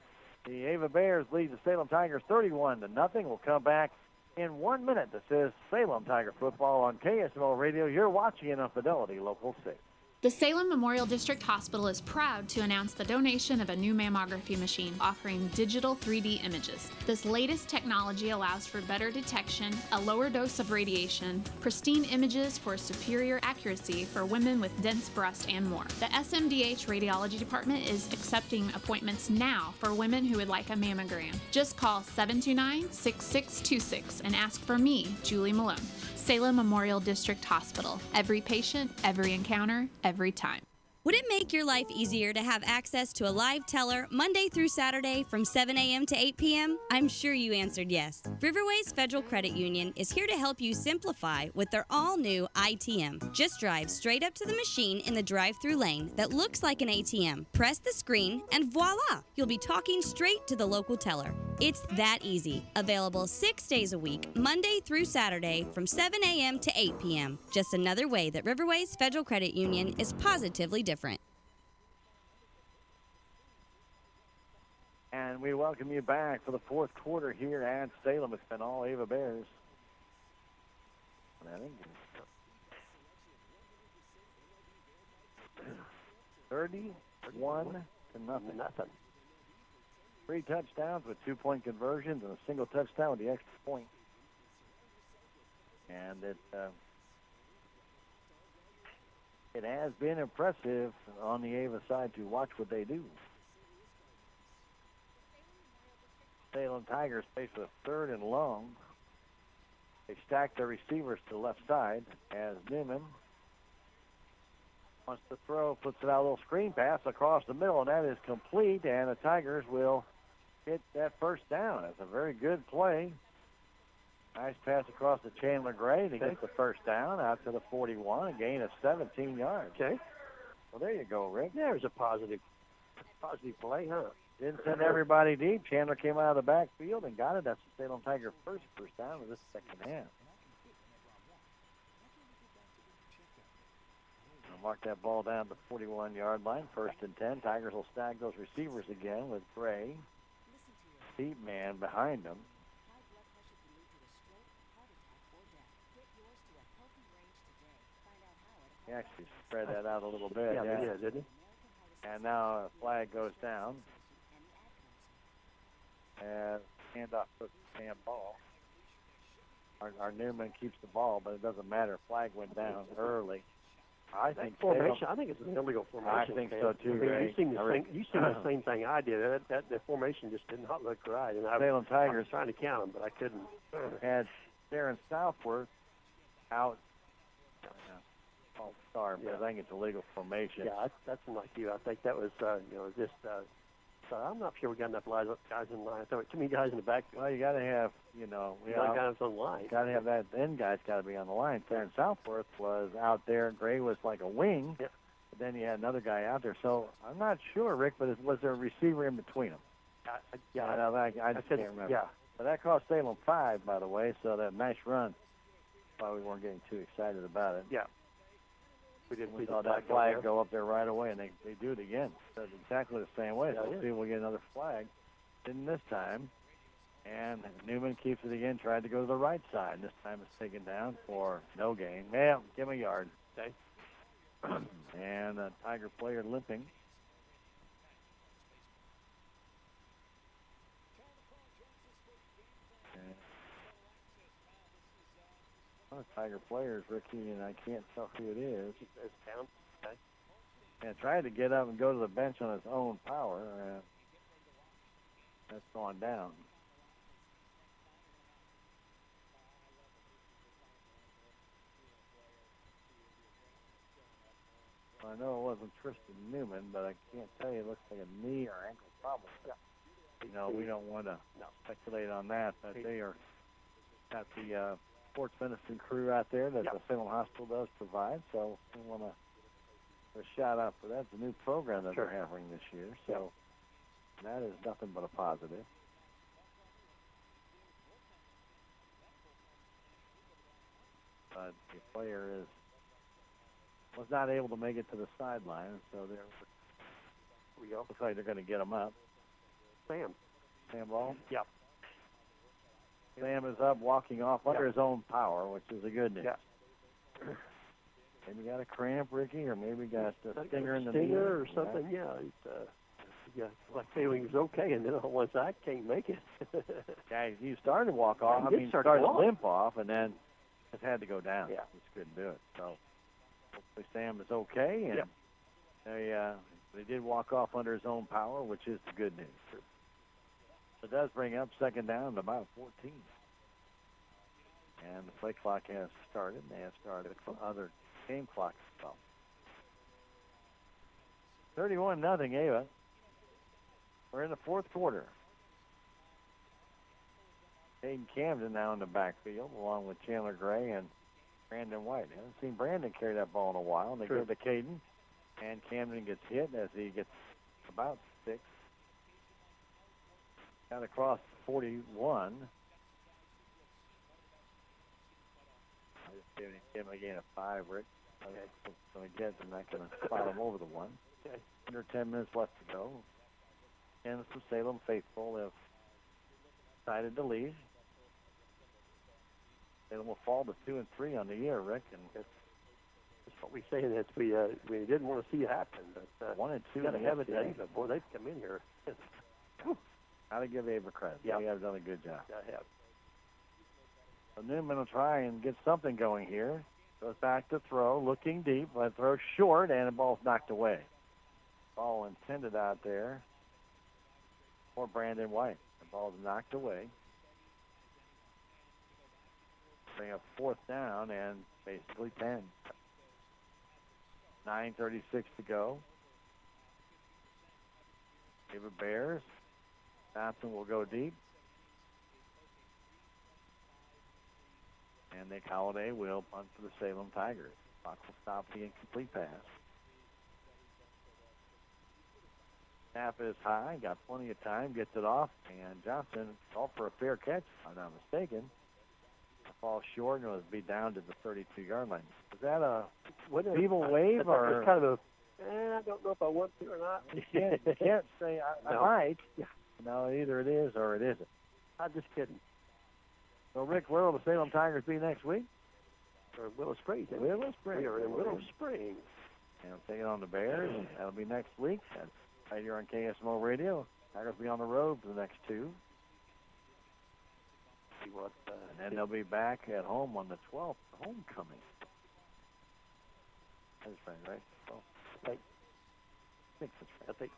The Ava Bears lead the Salem Tigers 31-0. We'll come back in 1 minute. This is Salem Tiger football on KSMO Radio. You're watching it on Fidelity Local 6. The Salem Memorial District Hospital is proud to announce the donation of a new mammography machine offering digital 3D images. This latest technology allows for better detection, a lower dose of radiation, pristine images for superior accuracy for women with dense breast, and more. The SMDH Radiology Department is accepting appointments now for women who would like a mammogram. Just call 729-6626 and ask for me, Julie Malone. Salem Memorial District Hospital. Every patient, every encounter, every time. Would it make your life easier to have access to a live teller Monday through Saturday from 7 a.m. to 8 p.m.? I'm sure you answered yes. Riverways Federal Credit Union is here to help you simplify with their all-new ITM. Just drive straight up to the machine in the drive-through lane that looks like an ATM. Press the screen and voila! You'll be talking straight to the local teller. It's that easy. Available 6 days a week, Monday through Saturday from 7 a.m. to 8 p.m. Just another way that Riverways Federal Credit Union is positively different. And we welcome you back for the fourth quarter here at Salem. It's been all Ava Bears. I think 31-0. 3 touchdowns with 2-point conversions and a single touchdown with the extra point. And it has been impressive on the Ava side to watch what they do. Salem Tigers faced with 3rd and long. They stack their receivers to the left side as Newman wants to throw, puts it out a little screen pass across the middle, and that is complete, and the Tigers will get that first down. That's a very good play Nice pass across to Chandler Gray to get the first down out to the 41, a gain of 17 yards. Okay. Well, there you go, Rick. There's a positive play, huh? Didn't send everybody deep. Chandler came out of the backfield and got it. That's the Salem Tiger first down of this second half. I'll mark that ball down to the 41-yard line, 1st and 10. Tigers will snag those receivers again with Gray. Deep man behind him. He actually spread that out a little bit. Yeah, he did, didn't he? And now a flag goes down. And handoff to Sam Ball. Our Newman keeps the ball, but it doesn't matter. Flag went down early. I think formation. I think it's an illegal formation. I think so too. You seen the same thing I did. The formation just did not look right. And Salem Tigers I was trying to count them, but I couldn't. Had Darren Southworth out. Oh, sorry, but I think it's a legal formation. Yeah, that's like you. I think that was just. So I'm not sure we got enough guys in line. So too many guys in the back. Well, you got to have, guys on line. Got to have that end guy's got to be on the line. Darren Southworth was out there. Gray was like a wing. Yeah. But then you had another guy out there. So I'm not sure, Rick, but was there a receiver in between them? I just can't remember. Yeah. But that cost Salem 5, by the way. So that nice run. Why we weren't getting too excited about it. Yeah. We saw that flag go up there right away, and they do it again. So it's exactly the same way. So we'll see if we'll get another flag. Didn't this time. And Newman keeps it again, tried to go to the right side. This time it's taken down for no gain. Well, give him a yard. Okay. And a Tiger player limping. Tiger players, Ricky, and I can't tell who it is. It's down. Okay. And tried to get up and go to the bench on his own power. That's gone down. I know it wasn't Tristan Newman, but I can't tell you. It looks like a knee or ankle problem. Yeah. We don't want to speculate on that, but they are at the sports medicine crew out there that the Salem Hospital does provide. So we want to a shout out for that. It's a new program that they're having this year. So that is nothing but a positive. But the player was not able to make it to the sideline, so looks like they're going to get him up. Sam Ball? Yep. Sam is up, walking off under his own power, which is a good news. Yeah. Maybe got a cramp, Ricky, or maybe got a stinger in the knee. Or something, like feeling was okay, and then all once I can't make it. He started to walk off. Started to limp off, and then just had to go down. Yeah. Just couldn't do it. So hopefully Sam is okay, and they did walk off under his own power, which is the good news. It does bring up second down to about 14. And the play clock has started. They have started other game clocks as well. 31-0 Ava. We're in the fourth quarter. Hayden Camden now in the backfield, along with Chandler Gray and Brandon White. I haven't seen Brandon carry that ball in a while. They give it to Caden, and Camden gets hit as he gets about 6. Down across 41. I just gave him a gain of 5, Rick. So again, I'm not going to spot him over the 1. Okay. Under 10 minutes left to go. And the Salem faithful have decided to leave. Salem will fall to 2 and 3 on the year, Rick. And that's what we say. That we didn't want to see it happen, but 1 and 2. Got to have it today. But boy, they've come in here. Got to give Ava credit. Yeah. They have done a good job. I have. So Newman will try and get something going here. Goes back to throw, looking deep, but throws short, and the ball's knocked away. Ball intended out there for Brandon White. The ball's knocked away. Bring up 4th down and basically 10. 9:36 to go. Ava Bears. Johnson will go deep. And Nick Holliday will punt for the Salem Tigers. Clock will stop the incomplete pass. Snap is high, got plenty of time, gets it off, and Johnson called for a fair catch, if I'm not mistaken. Falls short and will be down to the 32-yard line. Is that a feeble wave or? It's kind of I don't know if I want to or not. You can't say I might. Yeah. No, either it is or it isn't. I'm just kidding. So, Rick, where will the Salem Tigers be next week? Or Willow Springs. Willow Springs. We are in Willow Springs. And we'll take it on the Bears. That'll be next week. That's right here on KSMO Radio. Tigers will be on the road for the next two. See what, and then they'll be back at home on the 12th, homecoming. That's right? Oh, I think that's right. I think.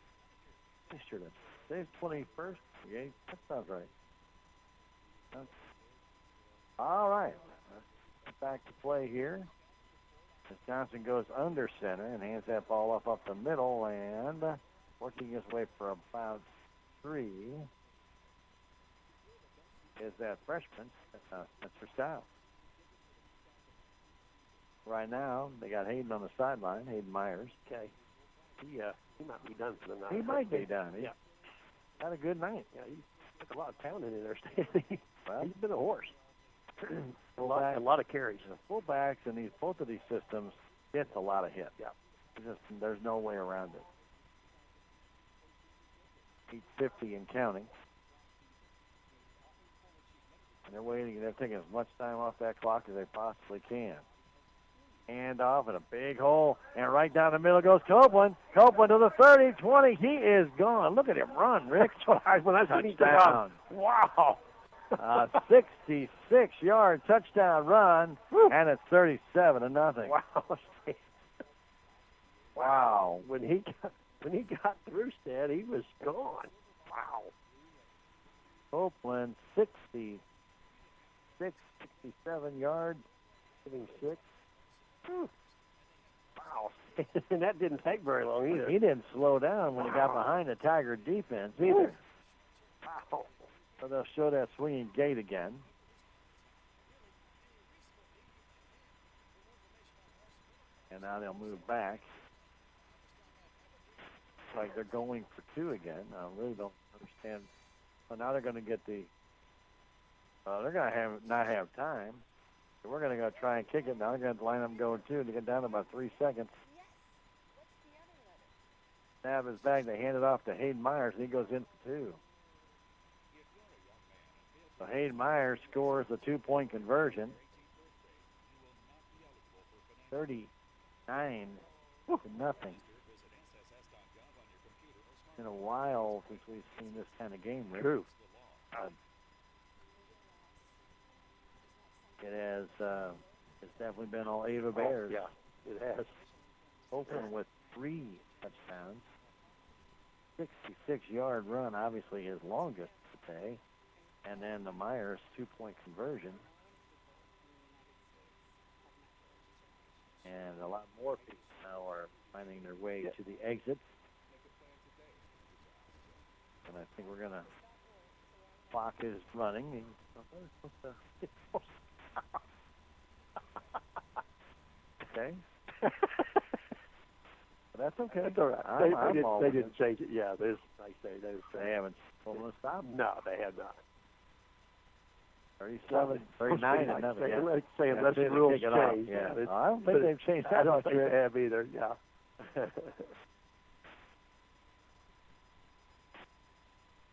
I'm sure that's today's 21st. Okay, that sounds right. All right. Back to play here. As Johnson goes under center and hands that ball up the middle and working his way for about 3 is that freshman, Spencer Stiles. Right now, they got Hayden on the sideline, Hayden Myers. Okay. He might be done for the night. He might be done. He had a good night. Yeah, he took a lot of pounding in there, Stanley. Well, he's been a horse. a Fullbacks, lot of carries. Fullbacks in both of these systems gets a lot of hits. Yeah. There's no way around it. 8:50 and counting. And they're waiting. They're taking as much time off that clock as they possibly can. Hand off in a big hole, and right down the middle goes Copeland. Copeland to the 30, 20. He is gone. Look at him run, Rick. When I seen him touchdown. Wow. 66-yard touchdown run, and it's 37-0. Wow. Wow. When he got through, Stan, he was gone. Wow. Copeland 66, 67 yards, hitting 6. Wow. And that didn't take very long either. He didn't slow down when he got behind the Tiger defense either. Wow. So they'll show that swinging gate again. And now they'll move back. It's like they're going for 2 again. I really don't understand. Well, now they're going to get the. They're going to not have time. So we're going to go try and kick it. Now they're going to line them going 2 to get down to about 3 seconds. Snap is back. They hand it off to Hayden Myers, and he goes in for 2. So Hayden Myers scores the 2-point conversion. 39-0. It's been a while since we've seen this kind of game, Rick. True. It has. It's definitely been all Ava Bears. Oh, yeah, it has. Open with 3 touchdowns. 66-yard run, obviously his longest today. And then the Myers 2-point conversion. And a lot more people now are finding their way to the exit. And I think we're going to. Clock is running. Okay. But that's okay. That's all right. They didn't change it. Yeah, there's, like I say, they haven't told them to stop. No, they have not. 37, 39, and nothing. Let's say unless the rules change. Yeah. I don't think they've changed that. I don't think they have either. Yeah.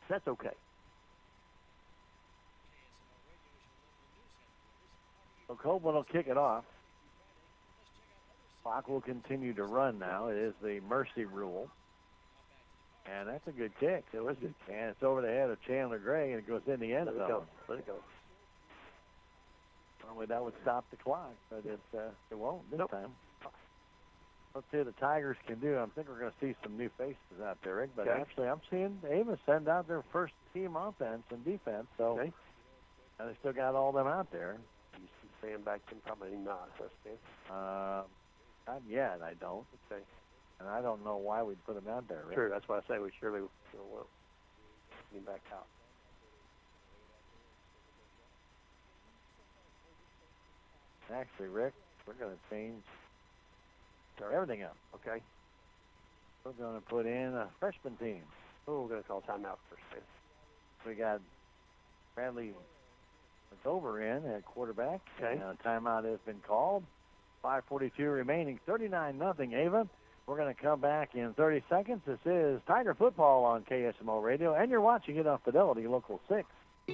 That's okay. So Copeland will kick it off. Clock will continue to run now. It is the mercy rule. And that's a good kick. It was good. And it's over the head of Chandler Gray, and it goes in the end zone. Let it go. Normally that would stop the clock, but it won't this time. Let's see what the Tigers can do. I think we're going to see some new faces out there, Rick. But actually, I'm seeing Ava send out their first team offense and defense. So and they still got all them out there. You see Sam back in? Probably not. Not yet, I don't. Okay. And I don't know why we'd put them out there, Rick. Sure, that's why I say we surely will get him back out. Actually, Rick, we're going to change everything up. Okay. We're going to put in a freshman team. Oh, we're going to call timeout first. We got Bradley over in at quarterback. Okay. Timeout has been called. 5:42 remaining. 39-0 Ava. We're going to come back in 30 seconds. This is Tiger Football on KSMO Radio, and you're watching it on Fidelity Local 6.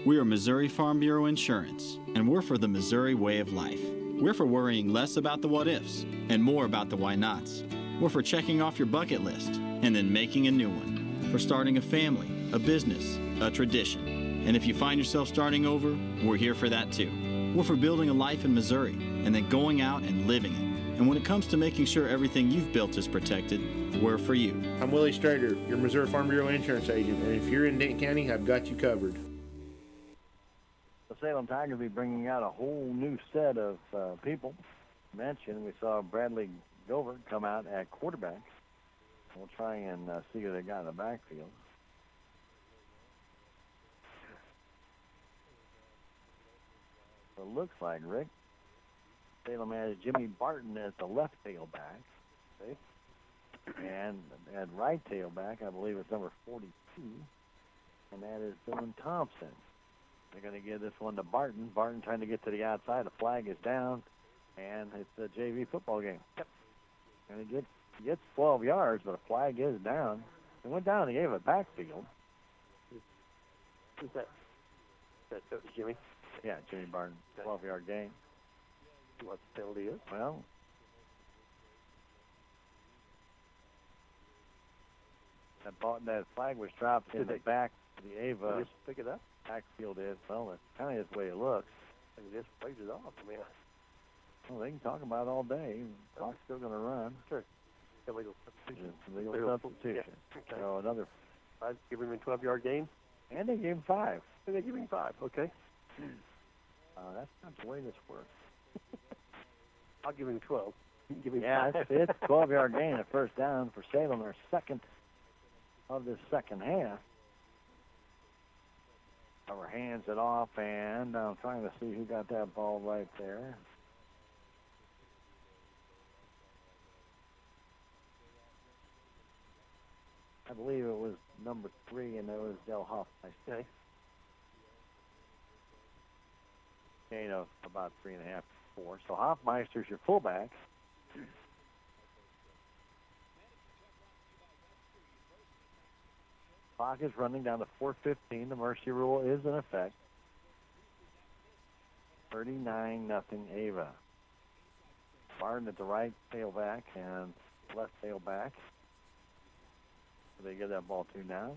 We are Missouri Farm Bureau Insurance, and we're for the Missouri way of life. We're for worrying less about the what-ifs and more about the why-nots. We're for checking off your bucket list and then making a new one. For starting a family, a business, a tradition. And if you find yourself starting over, we're here for that too. We're for building a life in Missouri and then going out and living it. And when it comes to making sure everything you've built is protected, we're for you. I'm Willie Strader, your Missouri Farm Bureau insurance agent, and if you're in Dayton County, I've got you covered. The Salem Tigers will be bringing out a whole new set of people. Mentioned, we saw Bradley Gover come out at quarterback. We'll try and see who they got in the backfield. So it looks like, Rick, Salem has Jimmy Barton as the left tailback. Okay. And at right tailback, I believe it's number 42, and that is Dylan Thompson. They're going to give this one to Barton. Barton trying to get to the outside. The flag is down, and it's a JV football game. And he gets 12 yards, but a flag is down. It went down and he gave it backfield. Who's that? That was Jimmy? Yeah, Jimmy Barton, 12-yard gain. What the penalty is? Well, that flag was dropped in the back of the Ava. Just pick it up? Backfield is. Well, that's kind of the way it looks. And he just plays it off. I mean, well, they can talk about it all day. The clock's still going to run. Sure. Illegal substitution. Legal substitution. Yeah. Okay. So another. I'd give him a 12-yard gain. And they gave him 5. And they give him 5. Okay. That's not the way this works. I'll give him 12. Give him 5. It's 12-yard gain at first down for Salem, their second of this second half. Our hands it off, and I'm trying to see who got that ball right there. I believe it was number 3, and it was Del Hoffmeister. Okay. Gain of about 3.5 to 4. So Hoffmeister's your fullback. Clock is running down to 4:15. The mercy rule is in effect. 39-0 Ava. Barton at the right tailback and left tailback. So they get that ball to now.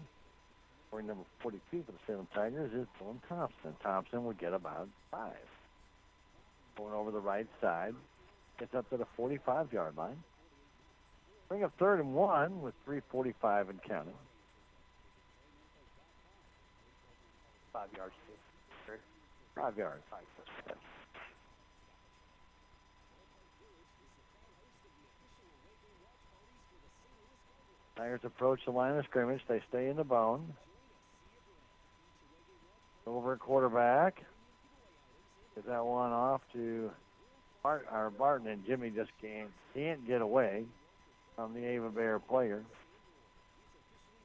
Scoring number 42 for the Salem Tigers is Dylan Thompson. Thompson would get about 5. Going over the right side. Gets up to the 45-yard line. Bring up 3rd and 1 with 3:45 and counting. 5 yards. 5 yards. 5. Tigers approach the line of scrimmage. They stay in the bone. Over at quarterback. Is that one off to Barton, and Jimmy just can't get away from the Ava Bear player.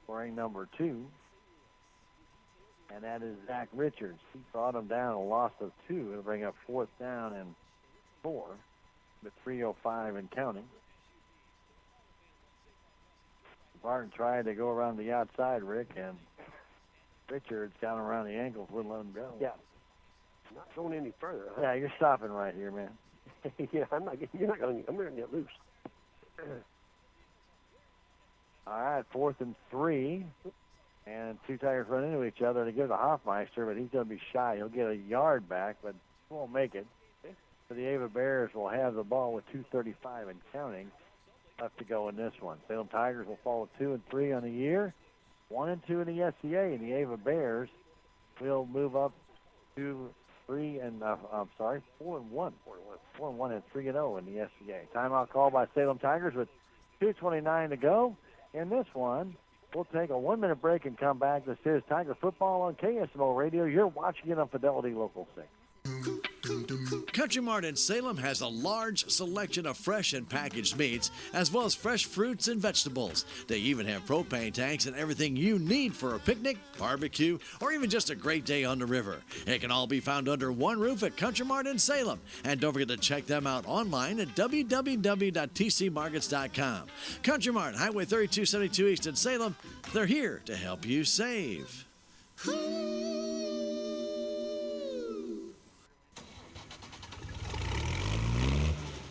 Wearing number 2. And that is Zach Richards. He brought him down a loss of 2. It'll bring up 4th down and 4 with 3:05 and counting. Barton tried to go around the outside, Rick, and Richards down around the ankles wouldn't let him go. Yeah. Not going any further. Huh? Yeah, you're stopping right here, man. Yeah, I'm going to get loose. All right, 4th and 3. And 2 Tigers run into each other to give it to Hoffmeister, but he's going to be shy. He'll get a yard back, but won't make it. So the Ava Bears will have the ball with 2:35 and counting left to go in this one. Salem Tigers will fall 2 and 3 on the year, 1 and 2 in the SCA, and the Ava Bears will move up to 4 and 1. 4 and 1 and 3 and 0 in the SCA. Timeout call by Salem Tigers with 2:29 to go in this one. We'll take a 1-minute break and come back. This is Tiger Football on KSMO Radio. You're watching it on Fidelity Local 6. Country Mart in Salem has a large selection of fresh and packaged meats, as well as fresh fruits and vegetables. They even have propane tanks and everything you need for a picnic, barbecue, or even just a great day on the river. It can all be found under one roof at Country Mart in Salem. And don't forget to check them out online at www.tcmarkets.com. Country Mart, Highway 3272 East in Salem. They're here to help you save.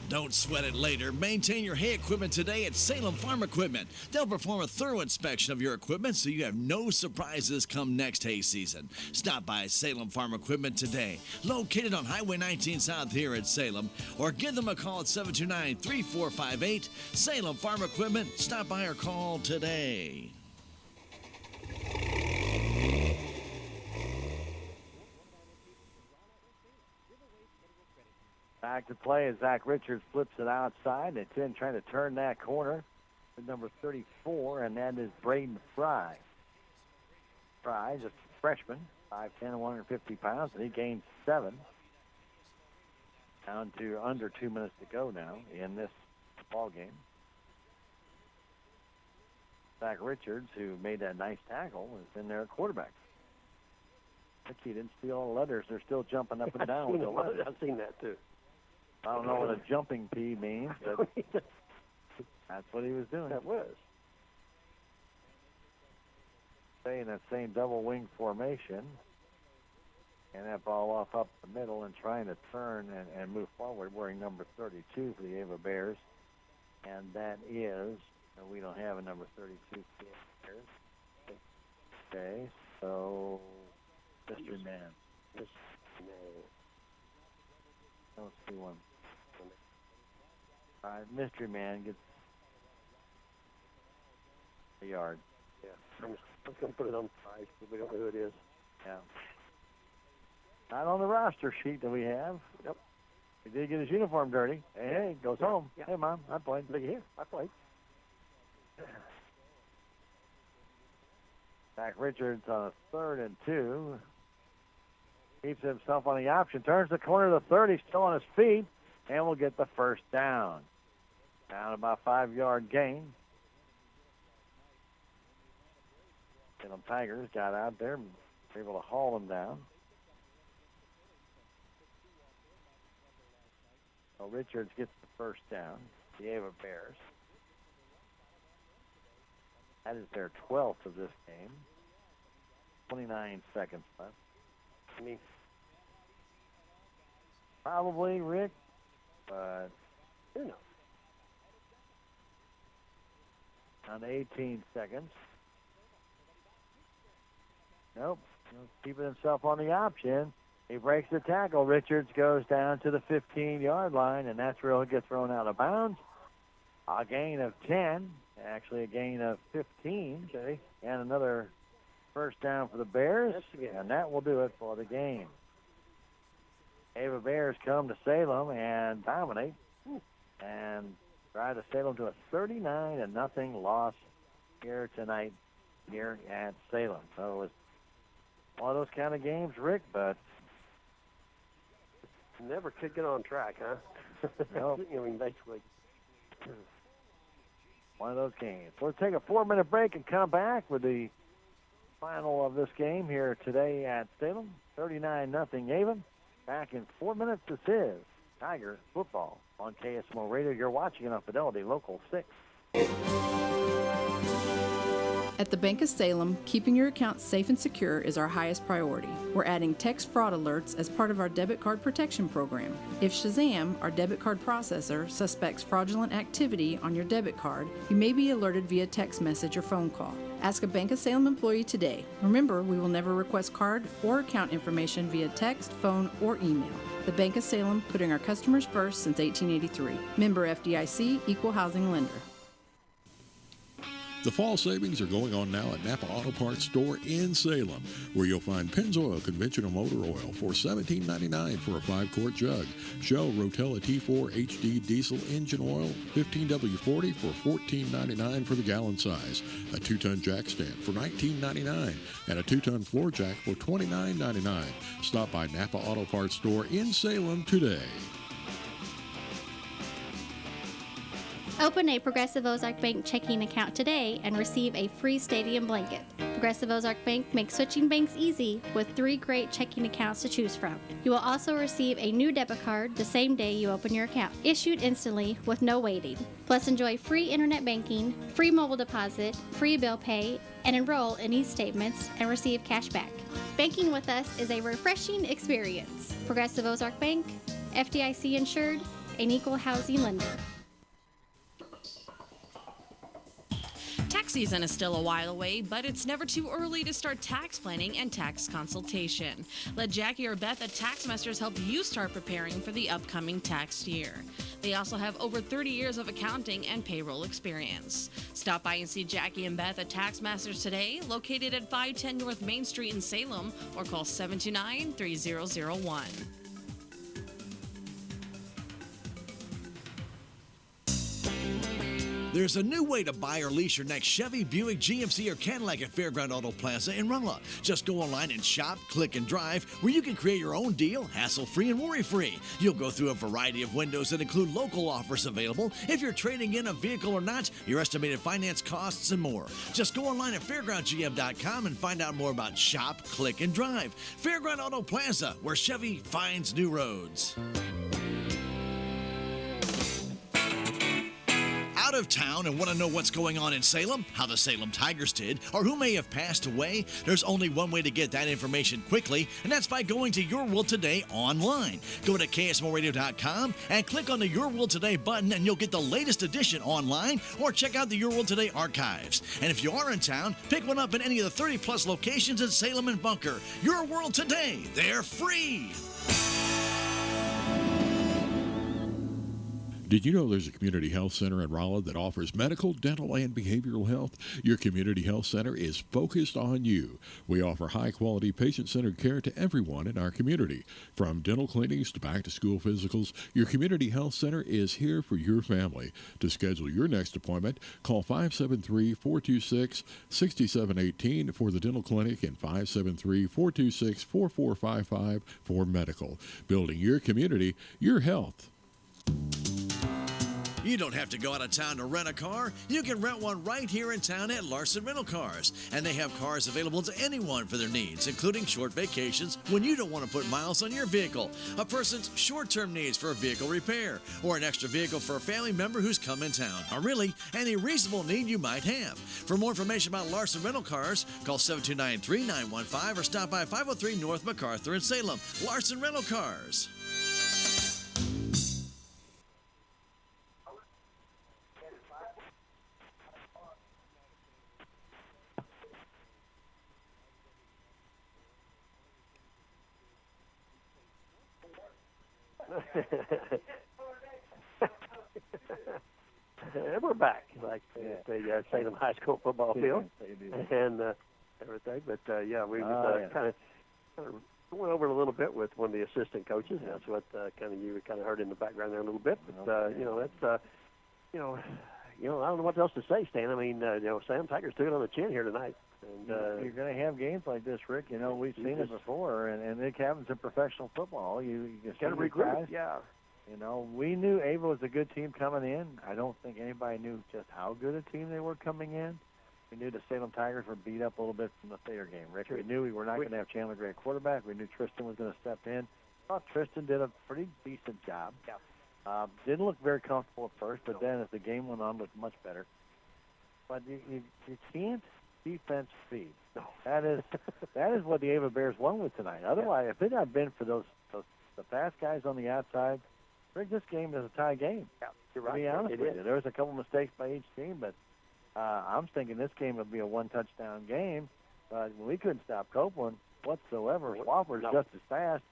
Don't sweat it later. Maintain your hay equipment today at Salem Farm Equipment. They'll perform a thorough inspection of your equipment so you have no surprises come next hay season. Stop by Salem Farm Equipment today, located on Highway 19 South here at Salem, or give them a call at 729-3458. Salem Farm Equipment. Stop by or call today. Back to play as Zach Richards flips it outside. It's in trying to turn that corner with number 34, and that is Braden Fry. Fry, just a freshman, 5'10", 150 pounds, and he gained 7. Down to under 2 minutes to go now in this ball game. Zach Richards, who made that nice tackle, is in there at quarterback. He didn't steal all the letters. They're still jumping up and down with the letters. I've seen that too. I don't know what a jumping P means, but that's what he was doing. That was. Staying that same double wing formation. And that ball off up the middle and trying to turn and move forward, wearing number 32 for the Ava Bears. And that is, we don't have a number 32 for the Bears. Okay, so Mystery Man. Let's see one. All right, Mystery Man gets a yard. Yeah, I'm just going to put it on price, but we don't know who it is. Yeah. Not on the roster sheet that we have. Yep. He did get his uniform dirty. Hey, goes home. Yeah. Hey, Mom, I played. Look at here. I played. Zach Richards on a 3rd and 2. Keeps himself on the option. Turns the corner to the 30. Still on his feet. And will get the first down. Down about 5-yard gain. Salem Tigers got out there and were able to haul him down. So Richards gets the first down. The Ava Bears. That is their 12th of this game. 29 seconds left. I mean, probably, Rick, but who knows? On 18 seconds. Nope. Keeping himself on the option. He breaks the tackle. Richards goes down to the 15-yard line, and that's where he'll get thrown out of bounds. A gain of 10. Actually, a gain of 15. Okay. And another first down for the Bears. And that will do it for the game. Ava Bears come to Salem and dominate. And drive to Salem to a 39-0 loss here tonight here at Salem. So it's one of those kind of games, Rick, but never could get on track, huh? Nope. I mean, basically. One of those games. We'll take a 4-minute break and come back with the final of this game here today at Salem. 39-0 Ava. Back in 4 minutes. This is Tiger football on KSMO Radio. You're watching it on Fidelity Local 6. At the Bank of Salem, keeping your accounts safe and secure is our highest priority. We're adding text fraud alerts as part of our debit card protection program. If Shazam, our debit card processor, suspects fraudulent activity on your debit card, you may be alerted via text message or phone call. Ask a Bank of Salem employee today. Remember, we will never request card or account information via text, phone, or email. The Bank of Salem, putting our customers first since 1883. Member FDIC, Equal Housing Lender. The fall savings are going on now at Napa Auto Parts Store in Salem, where you'll find Pennzoil conventional motor oil for $17.99 for a 5-quart jug. Shell Rotella T4 HD diesel engine oil, $15.40 for $14.99 for the gallon size. A 2-ton jack stand for $19.99 and a 2-ton floor jack for $29.99. Stop by Napa Auto Parts Store in Salem today. Open a Progressive Ozark Bank checking account today and receive a free stadium blanket. Progressive Ozark Bank makes switching banks easy with 3 great checking accounts to choose from. You will also receive a new debit card the same day you open your account, issued instantly with no waiting. Plus, enjoy free internet banking, free mobile deposit, free bill pay, and enroll in e-statements and receive cash back. Banking with us is a refreshing experience. Progressive Ozark Bank, FDIC insured, an equal housing lender. Tax season is still a while away, but it's never too early to start tax planning and tax consultation. Let Jackie or Beth at Taxmasters help you start preparing for the upcoming tax year. They also have over 30 years of accounting and payroll experience. Stop by and see Jackie and Beth at Taxmasters today, located at 510 North Main Street in Salem, or call 729-3001. There's a new way to buy or lease your next Chevy, Buick, GMC, or Cadillac at Fairground Auto Plaza in Rolla. Just go online and shop, click, and drive, where you can create your own deal, hassle-free and worry-free. You'll go through a variety of windows that include local offers available, if you're trading in a vehicle or not, your estimated finance costs, and more. Just go online at fairgroundgm.com and find out more about shop, click, and drive. Fairground Auto Plaza, where Chevy finds new roads. Out of town and want to know what's going on in Salem, how the Salem Tigers did, or who may have passed away? There's only one way to get that information quickly, and that's by going to Your World Today online. Go to KSMORadio.com and click on the Your World Today button, and you'll get the latest edition online, or check out the Your World Today archives. And if you are in town, pick one up in any of the 30-plus locations in Salem and Bunker. Your World Today, they're free. Did you know there's a community health center in Rolla that offers medical, dental, and behavioral health? Your community health center is focused on you. We offer high-quality, patient-centered care to everyone in our community. From dental clinics to back-to-school physicals, your community health center is here for your family. To schedule your next appointment, call 573-426-6718 for the dental clinic and 573-426-4455 for medical. Building your community, your health. You don't have to go out of town to rent a car. You can rent one right here in town at Larson Rental Cars. And they have cars available to anyone for their needs, including short vacations when you don't want to put miles on your vehicle, a person's short-term needs for a vehicle repair, or an extra vehicle for a family member who's come in town, or really any reasonable need you might have. For more information about Larson Rental Cars, call 729-3915 or stop by 503 North MacArthur in Salem. Larson Rental Cars. And we're back, like at the Salem High School football field, and everything. But yeah, we kind of went over it a little bit with one of the assistant coaches. And that's what you kind of heard in the background there a little bit. But that's I don't know what else to say, Stan. I mean, Salem Tigers took it on the chin here tonight. And you're going to have games like this, Rick. We've seen it before, and it happens in professional football. You got to regroup. Yeah. We knew Ava was a good team coming in. I don't think anybody knew just how good a team they were coming in. We knew the Salem Tigers were beat up a little bit from the Thayer game, Rick. We knew we were not going to have Chandler Gray at quarterback. We knew Tristan was going to step in. I thought Tristan did a pretty decent job. Yeah. Didn't look very comfortable at first, but then as the game went on, looked much better. But you can't defense feed. No. That is what the Ava Bears won with tonight. Otherwise, if it had been for the fast guys on the outside, Rick, this game is a tie game. Yeah, you're right. To be honest with you, there was a couple mistakes by each team, but I'm thinking this game would be a one-touchdown game. But we couldn't stop Copeland whatsoever. Wofford's just as fast,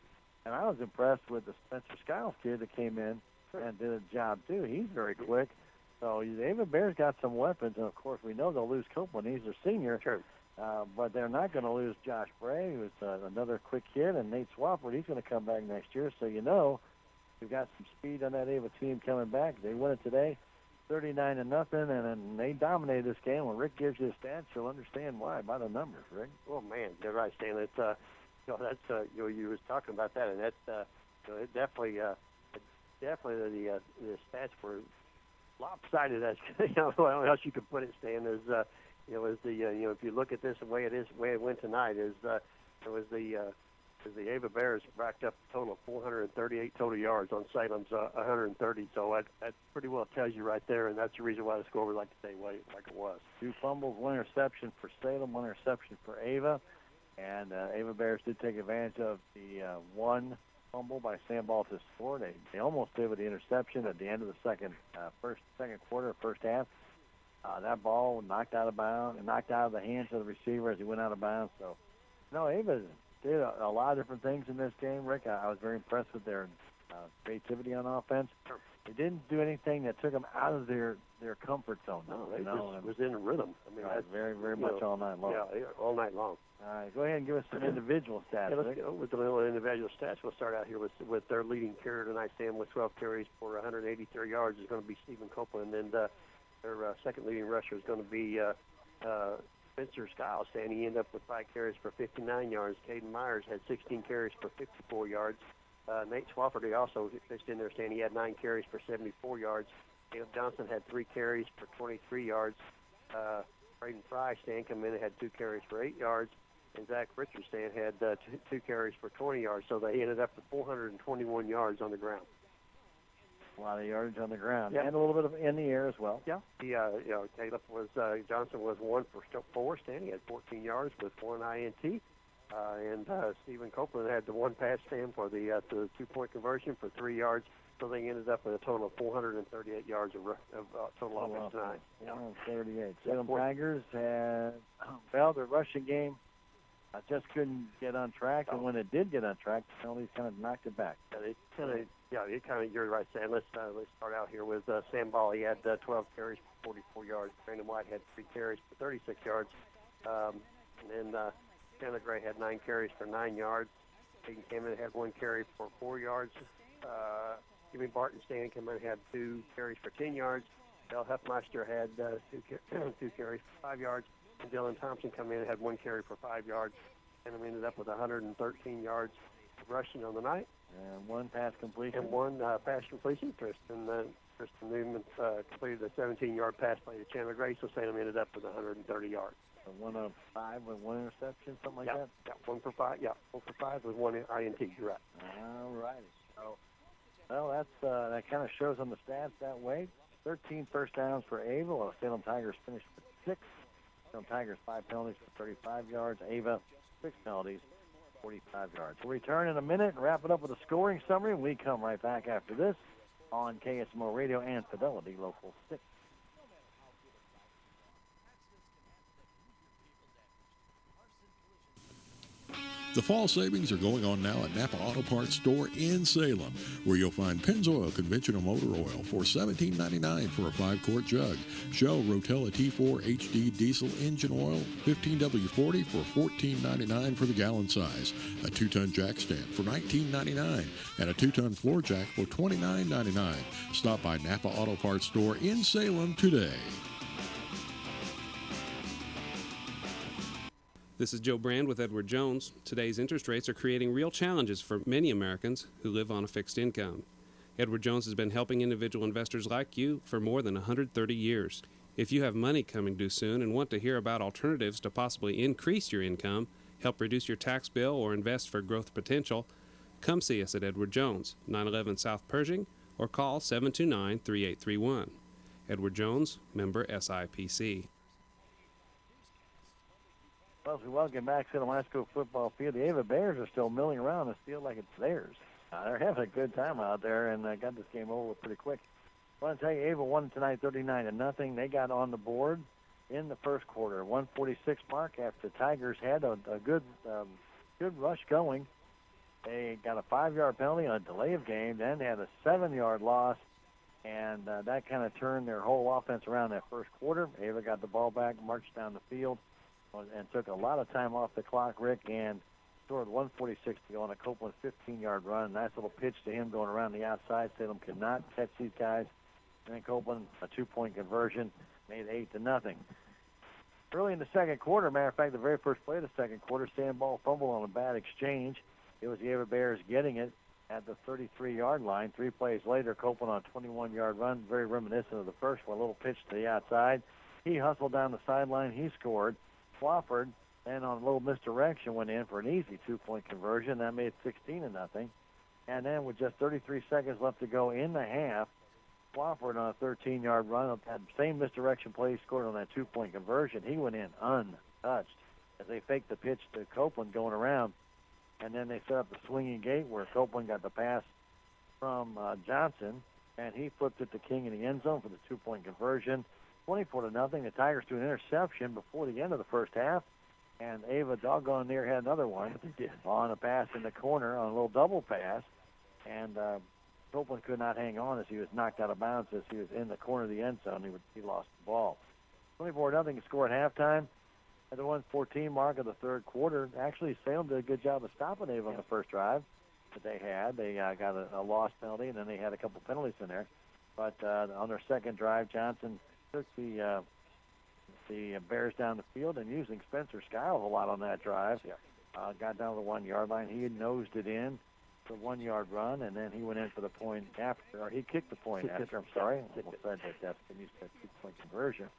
and I was impressed with the Spencer Skiles kid that came in and did a job too. He's very quick. So the Ava Bears got some weapons, and of course we know they'll lose Copeland. He's a senior. Sure. But they're not going to lose Josh Bray, who's another quick kid, and Nate Swafford. He's going to come back next year. So we've got some speed on that Ava team coming back. They won it today, 39-0, and they dominated this game. When Rick gives you the stats, you'll understand why by the numbers, Rick. Oh man, you're right, Stan. It's that's you was talking about that, and that's it definitely the stats were lopsided. As what else you could put it, Stan, is if you look at this the way it went tonight, it was the Ava Bears racked up a total of 438 total yards on Salem's 130. So that pretty well tells you right there, and that's the reason why the score was like it was. 2 fumbles, 1 interception for Salem, 1 interception for Ava, and Ava Bears did take advantage of the 1 fumble by Sam Ball to score. They almost did with the interception at the end of the second quarter, first half. That ball knocked out of bounds and knocked out of the hands of the receiver as he went out of bounds. So, Ava did a lot of different things in this game, Rick. I was very impressed with their creativity on offense. They didn't do anything that took them out of their comfort zone. No, they just was in a rhythm. I mean, that's very, very much all night long. Yeah, all night long. All right, go ahead and give us some individual stats. Yeah, let's go with the little individual stats. We'll start out here with their leading carrier tonight, Sam, with 12 carries for 183 yards is going to be Stephen Copeland, and their second leading rusher is going to be Spencer Skiles, and he ended up with 5 carries for 59 yards. Caden Myers had 16 carries for 54 yards. Nate Swafford, he also pitched in there, Stan. He had 9 carries for 74 yards. Caleb Johnson had 3 carries for 23 yards. Braden Fry, Stan, come in and had 2 carries for 8 yards. And Zach Richards, Stan, had 2 carries for 20 yards. So they ended up with 421 yards on the ground. A lot of yardage on the ground, yeah. And a little bit of in the air as well. Yeah. Caleb Johnson was 1 for 4. Stan, he had 14 yards with 1 INT. And Stephen Copeland had the 1 pass, Stan, for the 2-point conversion for 3 yards. So they ended up with a total of 438 yards of total offense tonight. 438. Salem Tigers had, their rushing game just couldn't get on track, and when it did get on track, the penalties kind of knocked it back. You're right, Sam. Let's start out here with Sam Ball. He had 12 carries for 44 yards. Brandon White had 3 carries for 36 yards. And then Chandler Gray had 9 carries for 9 yards. Hayden Cameron had 1 carry for 4 yards. Jimmy Barton Stankin had 2 carries for 10 yards. Bill Huffmeister had 2 carries for 5 yards. And Dylan Thompson come in and had 1 carry for 5 yards. And we ended up with 113 yards of rushing on the night. And 1 pass completion. And 1 pass completion. Tristan Newman completed a 17-yard pass play to Chandler Gray, so Salem ended up with 130 yards. So 1 of 5 with 1 interception, something like that? Yeah, 1 for 5. Yeah, 1 for 5 with 1 INT. You're right. All righty. So, that kind of shows on the stats that way. 13 first downs for Ava, while Salem Tigers finished with 6. Salem Tigers 5 penalties for 35 yards. Ava 6 penalties, 45 yards. We'll return in a minute and wrap it up with a scoring summary, and we come right back after this on KSMO Radio and Fidelity Local 6. The fall savings are going on now at Napa Auto Parts store in Salem, where you'll find Pennzoil conventional motor oil for $17.99 for a 5-quart jug. Shell Rotella T4 HD diesel engine oil, 15W40 for $14.99 for the gallon size. A 2-ton jack stand for $19.99 and a 2-ton floor jack for $29.99. Stop by Napa Auto Parts store in Salem today. This is Joe Brand with Edward Jones. Today's interest rates are creating real challenges for many Americans who live on a fixed income. Edward Jones has been helping individual investors like you for more than 130 years. If you have money coming due soon and want to hear about alternatives to possibly increase your income, help reduce your tax bill, or invest for growth potential, come see us at Edward Jones, 911 South Pershing, or call 729-3831. Edward Jones, member SIPC. Well, as we welcome back to the high school football field, the Ava Bears are still milling around this field like it's theirs. They're having a good time out there and got this game over pretty quick. I want to tell you, Ava won tonight 39-0. They got on the board in the first quarter, 146 mark after the Tigers had a good rush going. They got a 5-yard penalty on a delay of game, then they had a 7-yard loss And that kind of turned their whole offense around that first quarter. Ava got the ball back, marched down the field, and took a lot of time off the clock, Rick, and scored 1:46 to go on a Copeland 15-yard run. Nice little pitch to him going around the outside. Salem could not catch these guys. And then Copeland, a 2-point conversion, made 8-0. Early in the second quarter, matter of fact, the very first play of the second quarter, Sandball fumbled on a bad exchange. It was the Ava Bears getting it at the 33-yard line. 3 plays later, Copeland on a 21-yard run, very reminiscent of the first one, a little pitch to the outside. He hustled down the sideline. He scored. Wofford, then on a little misdirection, went in for an easy 2-point conversion. That made it 16-0. And then with just 33 seconds left to go in the half, Wofford on a 13-yard run, that same misdirection play, scored on that 2-point conversion. He went in untouched as they faked the pitch to Copeland going around. And then they set up the swinging gate where Copeland got the pass from Johnson, and he flipped it to King in the end zone for the 2-point conversion. 24-0. The Tigers threw an interception before the end of the first half, and Ava doggone near had another one on a pass in the corner on a little double pass, and Copeland could not hang on as he was knocked out of bounds as he was in the corner of the end zone. He lost the ball. 24-0 score at halftime. At the 1:14 mark of the third quarter, actually Salem did a good job of stopping Ava on the first drive that they had. They got a loss penalty, and then they had a couple penalties in there. But on their second drive, Johnson took the Bears down the field, and using Spencer Skiles a lot on that drive. Got down to the 1-yard line. He nosed it in for a 1-yard run, and then he went in for the point after, or he kicked the point after. I'm sorry. I almost said that's been used for a 2-point conversion.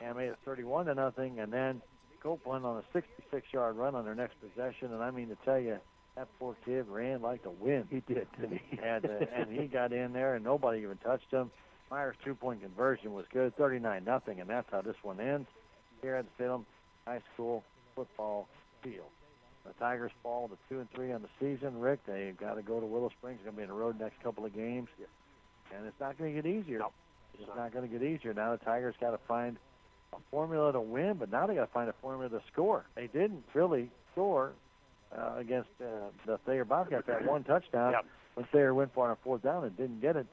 And made it 31-0, and then Copeland on a 66-yard run on their next possession, and I mean to tell you, that poor kid ran like the wind. He did, didn't he? And he got in there, and nobody even touched him. Myers' 2-point conversion was good, 39-0, and that's how this one ends here at the Salem High School football field. The Tigers fall to 2-3 on the season. Rick, they've got to go to Willow Springs. They're going to be on the road next couple of games, and it's not going to get easier. No, it's not going to get easier. Now the Tigers got to find a formula to win, but now they got to find a formula to score. They didn't really score against the Thayer Bobcats. That one touchdown when Thayer went for it on fourth down and didn't get it.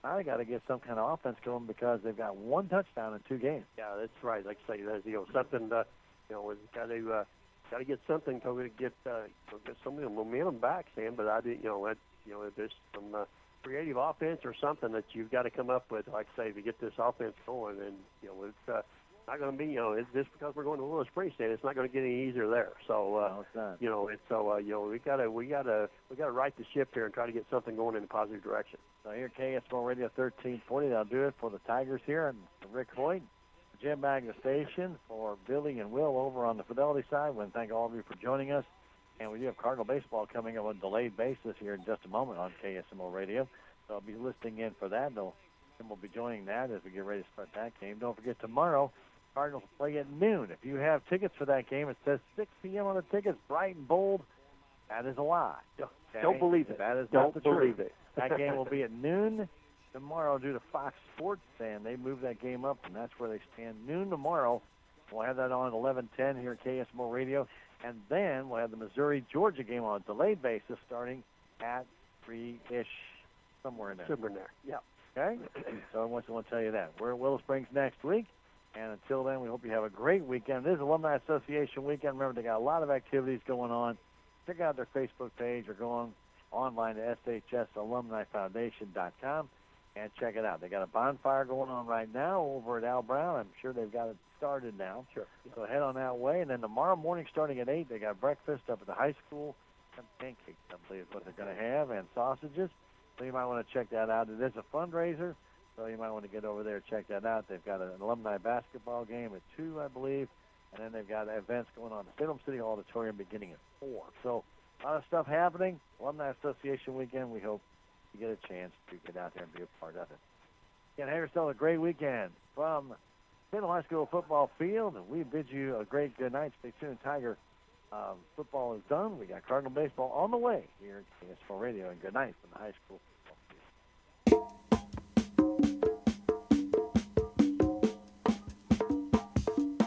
Now they got to get some kind of offense going because they've got one touchdown in 2 games. Yeah, that's right. Like I say, there's something. We've got to get something to get some of the momentum back, Sam. But if there's some creative offense or something that you've got to come up with, like I say, to get this offense going, and it's not going to be, it's just because we're going to Willow Springs, it's not going to get any easier there. So, we got to right the ship here and try to get something going in a positive direction. So here, KSMO Radio 1340. That'll do it for the Tigers here, and Rick Hoyt, Jim Magna Station, for Billy and Will over on the Fidelity side. I want to thank all of you for joining us. And we do have Cardinal baseball coming up on a delayed basis here in just a moment on KSMO Radio. So I'll be listening in for that. And we'll be joining that as we get ready to start that game. Don't forget, tomorrow, Cardinals play at noon. If you have tickets for that game, it says 6 p.m. on the tickets, bright and bold. That is a lie. Okay? Don't believe it. That is Don't not the truth. believe it. That game will be at noon tomorrow due to Fox Sports, and they moved that game up, and that's where they stand. Noon tomorrow. We'll have that on at 11:10 here at KSMO Radio, and then we'll have the Missouri-Georgia game on a delayed basis starting at 3-ish, somewhere in there. Somewhere in there. Yeah. Okay? So I want to tell you that. We're at Willow Springs next week. And until then, we hope you have a great weekend. This is Alumni Association weekend. Remember, they got a lot of activities going on. Check out their Facebook page or go online to shsalumnifoundation.com and check it out. They got a bonfire going on right now over at Al Brown. I'm sure they've got it started now. Sure. So head on that way. And then tomorrow morning, starting at 8, they got breakfast up at the high school. Some pancakes, I believe, is what they're going to have, and sausages. So you might want to check that out. It is a fundraiser. So you might want to get over there and check that out. They've got an alumni basketball game at 2, I believe. And then they've got events going on at the Salem City Auditorium beginning at 4. So a lot of stuff happening. Alumni Association weekend. We hope you get a chance to get out there and be a part of it. Again, have yourself a great weekend from Salem High School football field. And we bid you a great good night. Stay tuned. Tiger football is done. We got Cardinal baseball on the way here at KSMO Radio. And good night from the high school football field.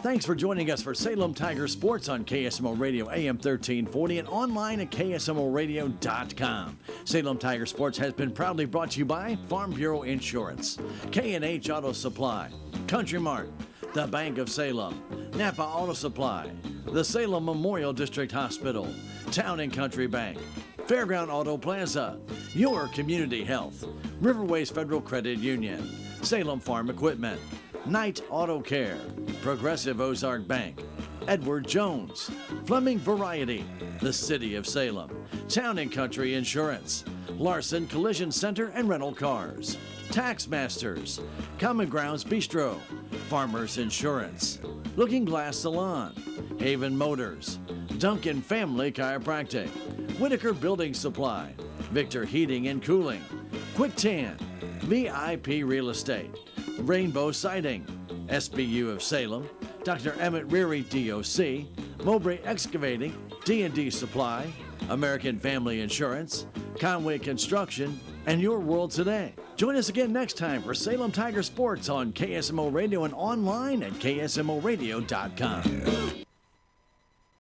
Thanks for joining us for Salem Tiger Sports on KSMO Radio AM 1340 and online at KSMORadio.com. Salem Tiger Sports has been proudly brought to you by Farm Bureau Insurance, K&H Auto Supply, Country Mart, the Bank of Salem, Napa Auto Supply, the Salem Memorial District Hospital, Town and Country Bank, Fairground Auto Plaza, Your Community Health, Riverways Federal Credit Union, Salem Farm Equipment, Knight Auto Care, Progressive Ozark Bank, Edward Jones, Fleming Variety, the City of Salem, Town and Country Insurance, Larson Collision Center and Rental Cars, Tax Masters, Common Grounds Bistro, Farmers Insurance, Looking Glass Salon, Haven Motors, Duncan Family Chiropractic, Whitaker Building Supply, Victor Heating and Cooling, Quick Tan, VIP Real Estate, Rainbow Siding, SBU of Salem, Dr. Emmett Reary DOC, Mowbray Excavating, D&D Supply, American Family Insurance, Conway Construction, and Your World Today. Join us again next time for Salem Tiger Sports on KSMO Radio and online at KSMORadio.com.